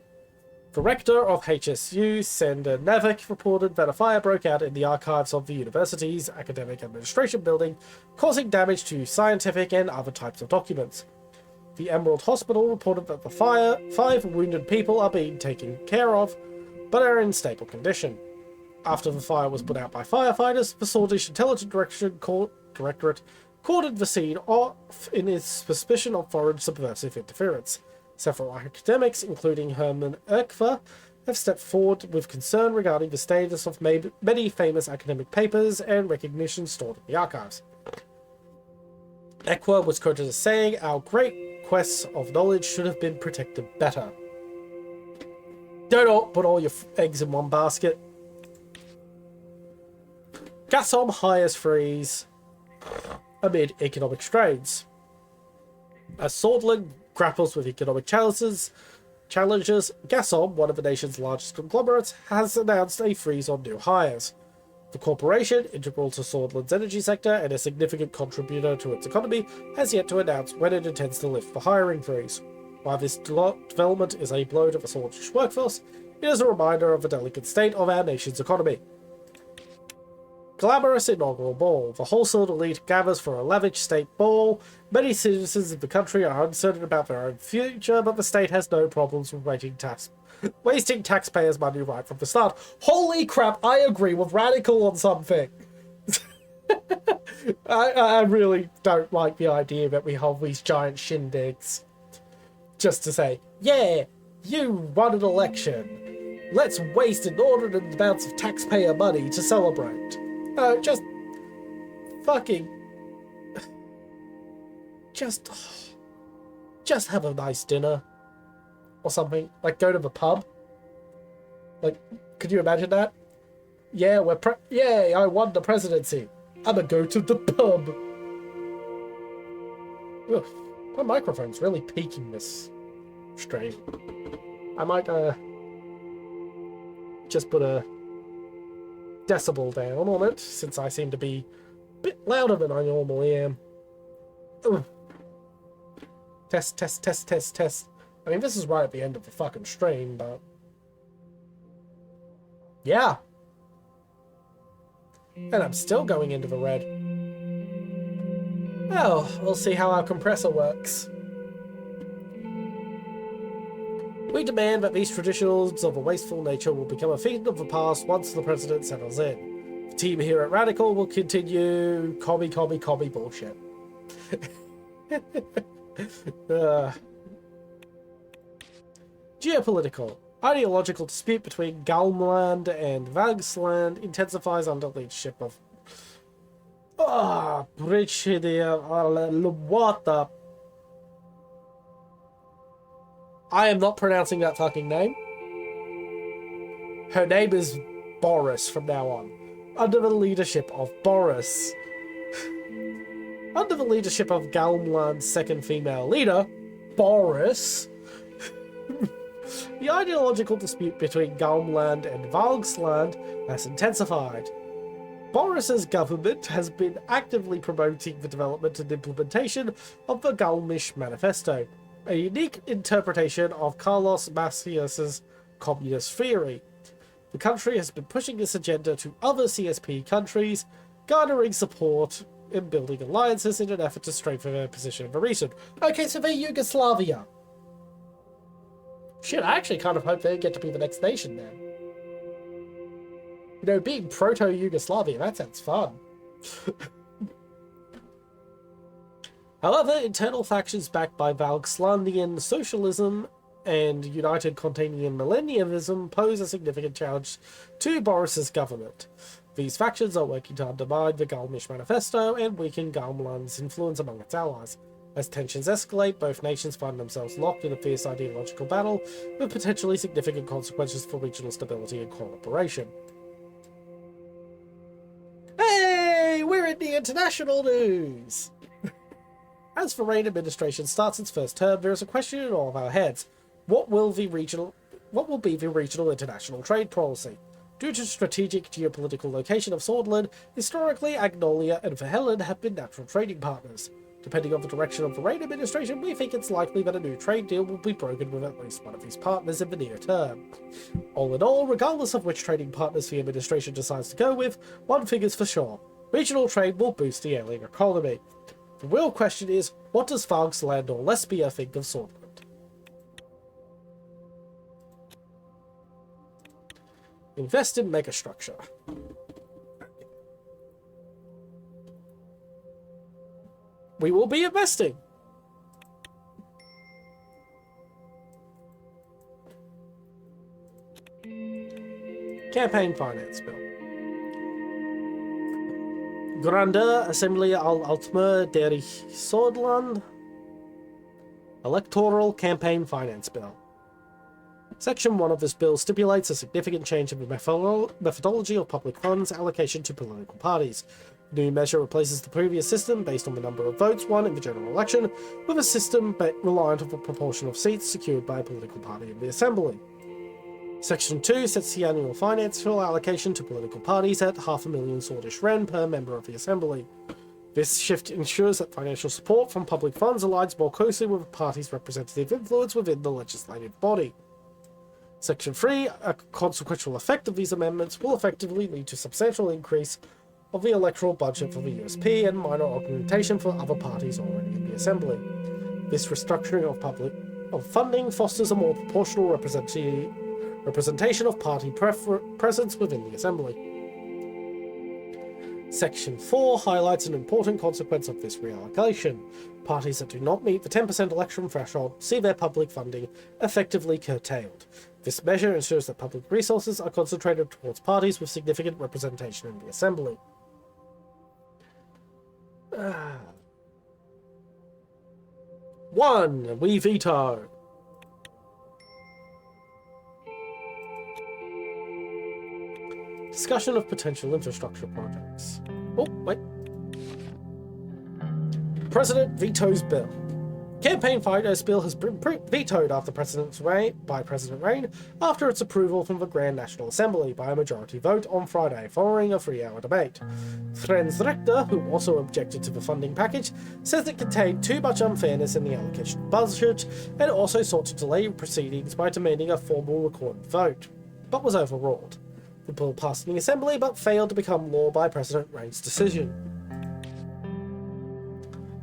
The rector of HSU, Sender Navik, reported that a fire broke out in the archives of the university's academic administration building, causing damage to scientific and other types of documents. The Emerald Hospital reported that the 5 wounded people are being taken care of, but are in stable condition. After the fire was put out by firefighters, the Swordish Intelligence Directorate cordoned the scene off in its suspicion of foreign subversive interference. Several academics, including Hermann Erkfer, have stepped forward with concern regarding the status of many famous academic papers and recognition stored in the archives. Ekwa was quoted as saying, "Our great quests of knowledge should have been protected better." Don't put all your eggs in one basket. Gasom hires freeze amid economic strains. As Swordland grapples with economic challenges, Gasom, one of the nation's largest conglomerates, has announced a freeze on new hires. The corporation, integral to Swordland's energy sector and a significant contributor to its economy, has yet to announce when it intends to lift the hiring freeze. While this development is a blow to the Swordish workforce, it is a reminder of the delicate state of our nation's economy. Glamorous inaugural ball. The wholesale elite gathers for a lavish state ball. Many citizens of the country are uncertain about their own future, but the state has no problems with wasting taxpayers' money right from the start. Holy crap, I agree with Radical on something. I really don't like the idea that we hold these giant shindigs just to say, yeah, you won an election. Let's waste inordinate amounts of taxpayer money to celebrate. Just fucking... Just have a nice dinner. Or something. Like, go to the pub. Like, could you imagine that? Yeah, yay, I won the presidency. I'ma go to the pub. Ugh, my microphone's really peaking this stream. I might, just put a decibel down on it, since I seem to be a bit louder than I normally am. Ugh. Test. I mean, this is right at the end of the fucking stream, but... yeah. And I'm still going into the red. Well, we'll see how our compressor works. We demand that these traditions of a wasteful nature will become a thing of the past once the president settles in. The team here at Radical will continue commie bullshit. Geopolitical. Ideological dispute between Galmland and Vagsland intensifies under leadership of what the... I am not pronouncing that fucking name. Her name is Boris from now on. Under the leadership of Boris. Under the leadership of Galmland's second female leader, Boris. The ideological dispute between Galmland and Valgsland has intensified. Boris's government has been actively promoting the development and implementation of the Galmish Manifesto, a unique interpretation of Carlos Macias's communist theory. The country has been pushing this agenda to other CSP countries, garnering support in building alliances in an effort to strengthen their position in the region. Okay, so they're Yugoslavia. Shit, I actually kind of hope they get to be the next nation then. You know, being proto-Yugoslavia, that sounds fun. However, internal factions backed by Valkslandian socialism and United Contanian millennialism pose a significant challenge to Boris's government. These factions are working to undermine the Gulmish Manifesto and weaken Galmland's influence among its allies. As tensions escalate, both nations find themselves locked in a fierce ideological battle with potentially significant consequences for regional stability and cooperation. Hey, we're in the international news! As the Rain administration starts its first term, there is a question in all of our heads. What will be the regional international trade policy? Due to strategic geopolitical location of Swordland, historically Agnolia and Verhelen have been natural trading partners. Depending on the direction of the Rain administration, we think it's likely that a new trade deal will be broken with at least one of these partners in the near term. All in all, regardless of which trading partners the administration decides to go with, one thing is for sure. Regional trade will boost the alien economy. The real question is, what does Valksland or Lesbia think of Swordland? Invest in megastructure. We will be investing. Campaign finance bill. Grandeur Assembly al Altmer der Swordland. Electoral Campaign Finance Bill. Section 1 of this bill stipulates a significant change in the methodology of public funds allocation to political parties. The new measure replaces the previous system based on the number of votes won in the general election with a system reliant on the proportion of seats secured by a political party in the Assembly. Section 2 sets the annual financial allocation to political parties at 500,000 Swordish Ren per member of the Assembly. This shift ensures that financial support from public funds aligns more closely with the party's representative influence within the legislative body. Section 3, a consequential effect of these amendments will effectively lead to substantial increase of the electoral budget for the USP and minor augmentation for other parties already in the Assembly. This restructuring of funding fosters a more proportional representation of party presence within the Assembly. Section 4 highlights an important consequence of this reallocation. Parties that do not meet the 10% election threshold see their public funding effectively curtailed. This measure ensures that public resources are concentrated towards parties with significant representation in the Assembly. One, we veto. Discussion of potential infrastructure projects. Oh, wait. President vetoes bill. Campaign finance bill has been vetoed by President Rain after its approval from the Grand National Assembly by a majority vote on Friday following a 3-hour debate. Thren's Rector, who also objected to the funding package, says it contained too much unfairness in the allocation budget and also sought to delay proceedings by demanding a formal recorded vote, but was overruled. The bill passed in the Assembly but failed to become law by President Rain's decision.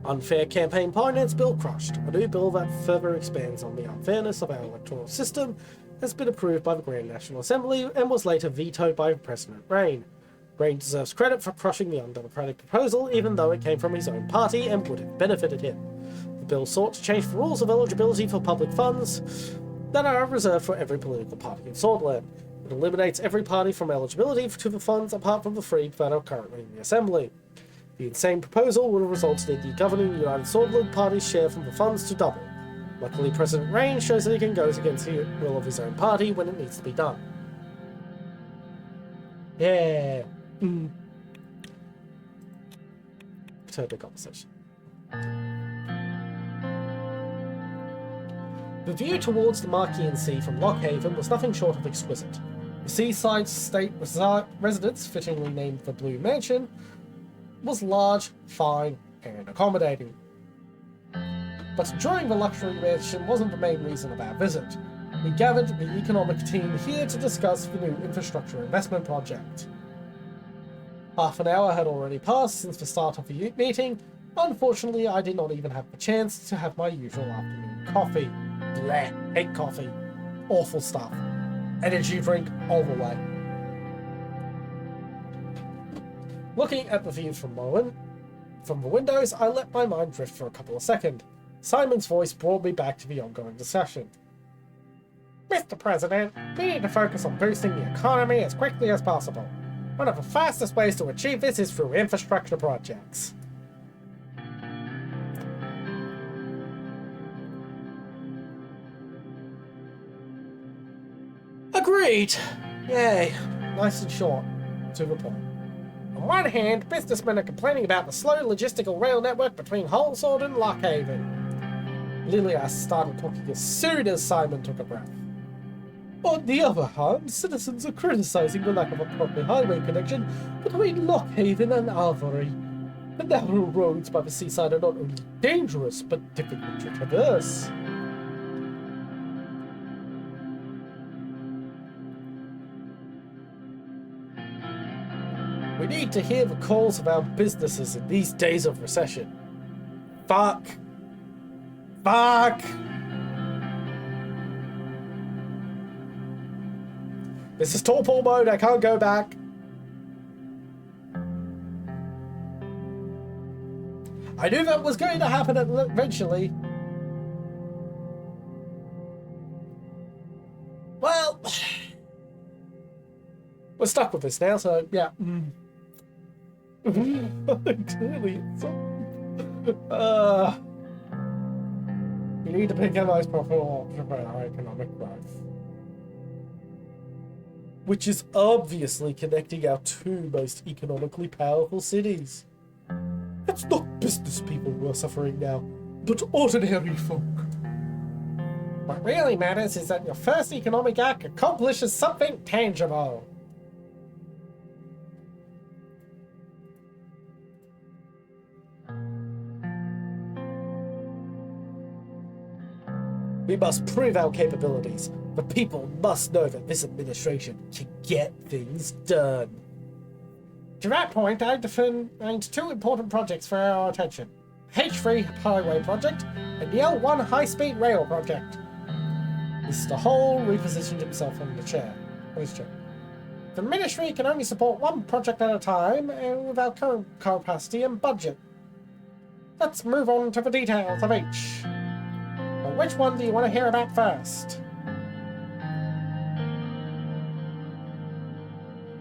Unfair Campaign Finance Bill crushed. A new bill that further expands on the unfairness of our electoral system has been approved by the Grand National Assembly and was later vetoed by President Rain. Rain deserves credit for crushing the undemocratic proposal even though it came from his own party and would have benefited him. The bill sought to change the rules of eligibility for public funds that are reserved for every political party in Swordland. It eliminates every party from eligibility to the funds apart from the three that are currently in the Assembly. The insane proposal would have resulted in the governing United Swordland Party's share from the funds to double. Luckily, President Rain shows that he can go against the will of his own party when it needs to be done. Yeah. Return to conversation. The view towards the Marquian Sea from Lockhaven was nothing short of exquisite. The seaside state residence, fittingly named the Blue Mansion, was large, fine, and accommodating. But enjoying the luxury mansion wasn't the main reason of our visit. We gathered the economic team here to discuss the new infrastructure investment project. Half an hour had already passed since the start of the meeting. Unfortunately, I did not even have the chance to have my usual afternoon coffee. Bleh, hate coffee. Awful stuff. Energy drink all the way. Looking at the views from the windows, I let my mind drift for a couple of seconds. Simon's voice brought me back to the ongoing discussion. Mr. President, we need to focus on boosting the economy as quickly as possible. One of the fastest ways to achieve this is through infrastructure projects. Agreed. Yay. Nice and short. To the point. On one hand, businessmen are complaining about the slow logistical rail network between Holsword and Lockhaven. Lilia started talking as soon as Simon took a breath. On the other hand, citizens are criticising the lack of a proper highway connection between Lockhaven and Albury. The narrow roads by the seaside are not only dangerous, but difficult to traverse. We need to hear the calls of our businesses in these days of recession. Fuck. This is torpor mode, I can't go back. I knew that was going to happen eventually. Well, we're stuck with this now, so yeah. Clearly, we need to pick a most profitable option for our economic growth. Which is obviously connecting our two most economically powerful cities. It's not business people who are suffering now, but ordinary folk. What really matters is that your first economic act accomplishes something tangible. We must prove our capabilities. The people must know that this administration can get things done. To that point, I've defined two important projects for our attention. H3 Highway Project and the L1 High-Speed Rail Project. Mr. Hall repositioned himself on his chair. The Ministry can only support one project at a time and with our current capacity and budget. Let's move on to the details of each. But which one do you want to hear about first?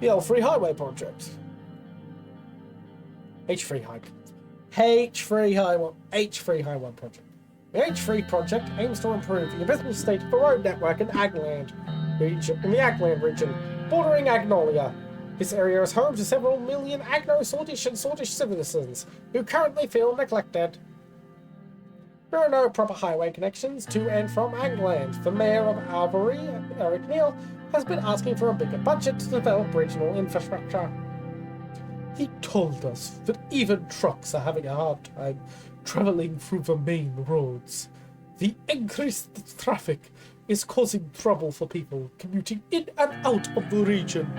The L3 Highway Project. H3 Highway Project. The H3 project aims to improve the investment state of the road network in the Agland region, bordering Agnolia. This area is home to several million Agno-Sordish and Sordish citizens who currently feel neglected. There are no proper highway connections to and from Agland. The mayor of Albury, Eric Neal, has been asking for a bigger budget to develop regional infrastructure. He told us that even trucks are having a hard time travelling through the main roads. The increased traffic is causing trouble for people commuting in and out of the region.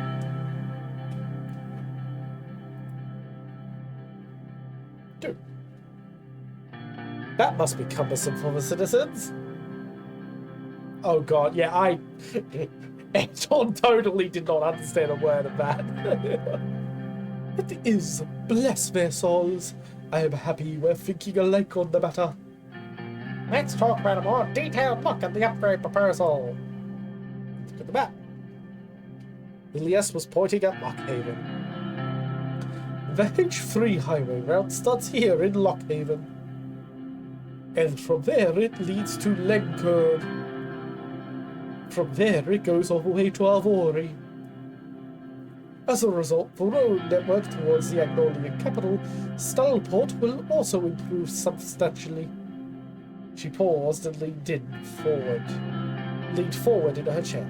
Dude, that must be cumbersome for the citizens. Oh god, yeah, Anton totally did not understand a word of that. It is, bless their souls. I am happy we're thinking alike on the matter. Let's talk about a more detailed look at the upgrade proposal. Look at the map. Ilias was pointing at Lockhaven. The H3 highway route starts here in Lockhaven. And from there it leads to Lenkerd. From there it goes all the way to Alvori. As a result, the road network towards the Agnolian capital, Styleport, will also improve substantially. She paused and leaned forward in her chair.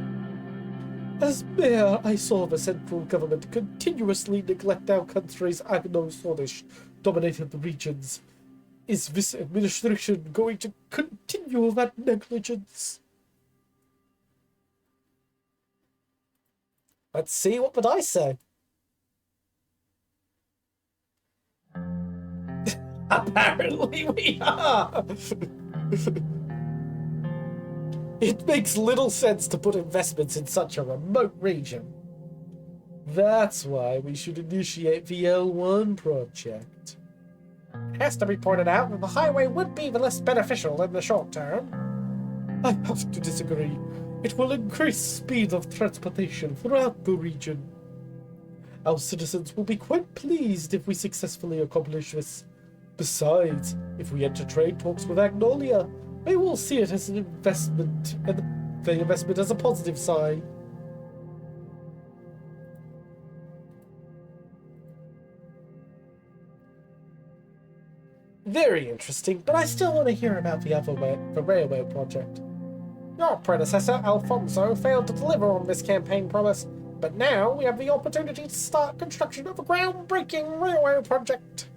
As mayor, I saw the central government continuously neglect our country's Agno-Sordish dominated regions. Is this administration going to continue that negligence? Let's see what the dice say. Apparently we are! It makes little sense to put investments in such a remote region. That's why we should initiate the L1 project. It has to be pointed out that the highway would be the less beneficial in the short term. I have to disagree. It will increase speed of transportation throughout the region. Our citizens will be quite pleased if we successfully accomplish this. Besides, if we enter trade talks with Agnolia, they will see it as an investment, and the investment as a positive sign. Very interesting, but I still want to hear about the railway project. Your predecessor, Alfonso, failed to deliver on this campaign promise, but now we have the opportunity to start construction of a groundbreaking railway project.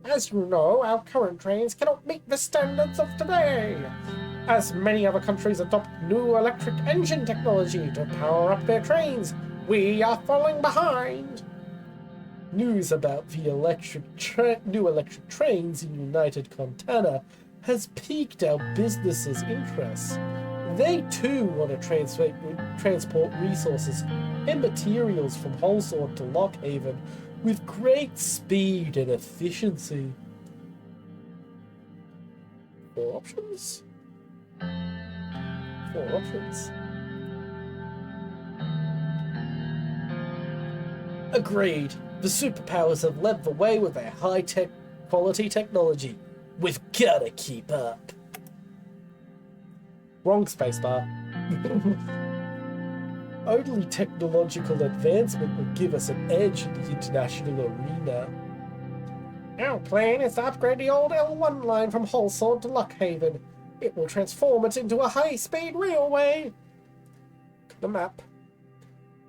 As you know, our current trains cannot meet the standards of today, as many other countries adopt new electric engine technology to power up their trains. We are falling behind. News about the new electric trains in United Contana has piqued our businesses' interest. They too want to transport resources and materials from Holsworth to Lockhaven with great speed and efficiency. 4 options? 4 options. Agreed. The superpowers have led the way with their high-tech quality technology. We've gotta keep up. Wrong spacebar. Only technological advancement will give us an edge in the international arena. Our plan is to upgrade the old L1 line from Holsworth to Lockhaven. It will transform it into a high-speed railway. The map.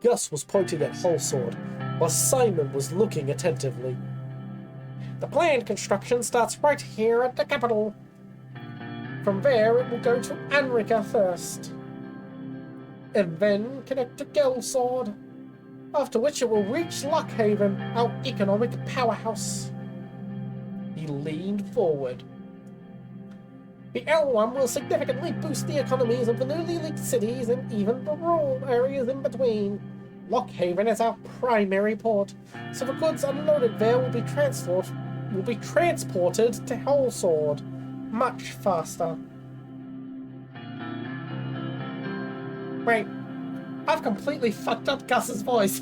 Gus was pointing at Holsworth, while Simon was looking attentively. The planned construction starts right here at the capital. From there, it will go to Anrica first, and then connect to Gelsord, after which it will reach Lockhaven, our economic powerhouse. He leaned forward. The L1 will significantly boost the economies of the newly linked cities and even the rural areas in between. Lockhaven is our primary port, so the goods unloaded there will be transported to Holsworth much faster. Wait, I've completely fucked up Gus's voice.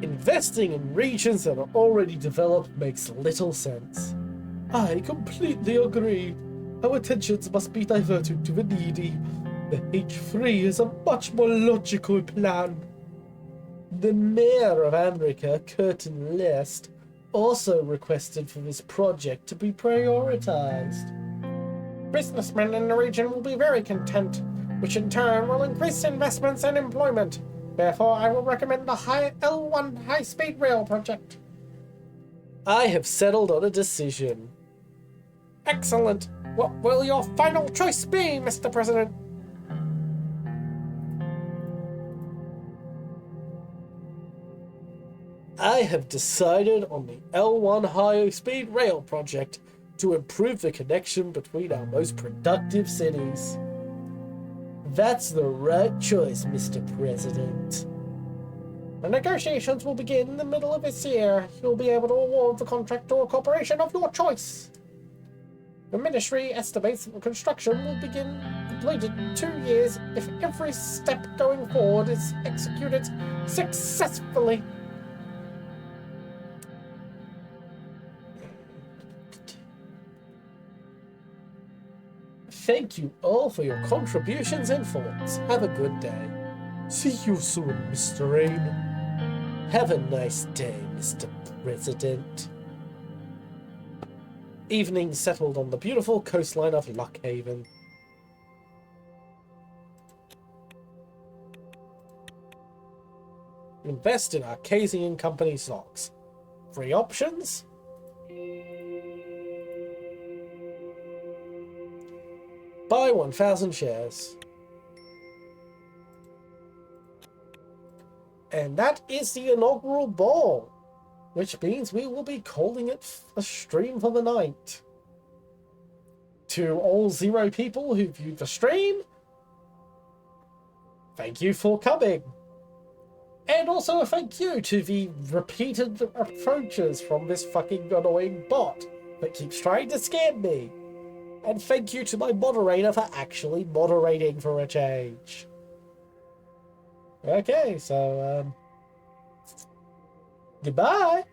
Investing in regions that are already developed makes little sense. I completely agree. Our attentions must be diverted to the needy. The H3 is a much more logical plan. The mayor of Anrica, Curtin Lest, also requested for this project to be prioritized. Businessmen in the region will be very content, which in turn will increase investments and employment. Therefore, I will recommend the L1 high-speed rail project. I have settled on a decision. Excellent. What will your final choice be, Mr. President? I have decided on the L1 high-speed rail project to improve the connection between our most productive cities. That's the right choice, Mr. President. The negotiations will begin in the middle of this year. You'll be able to award the contract to a corporation of your choice. The ministry estimates that the construction will begin completed in 2 years if every step going forward is executed successfully. Thank you all for your contributions and thoughts. Have a good day. See you soon, Mr. Rain. Have a nice day, Mr. President. Evening settled on the beautiful coastline of Lockhaven. Invest in Arcasian Company stocks. 3 options. 1,000 shares. And that is the inaugural ball, which means we will be calling it a stream for the night. To all 0 people who viewed the stream, thank you for coming. And also a thank you to the repeated approaches from this fucking annoying bot that keeps trying to scam me. And thank you to my moderator for actually moderating for a change. Okay, so, goodbye.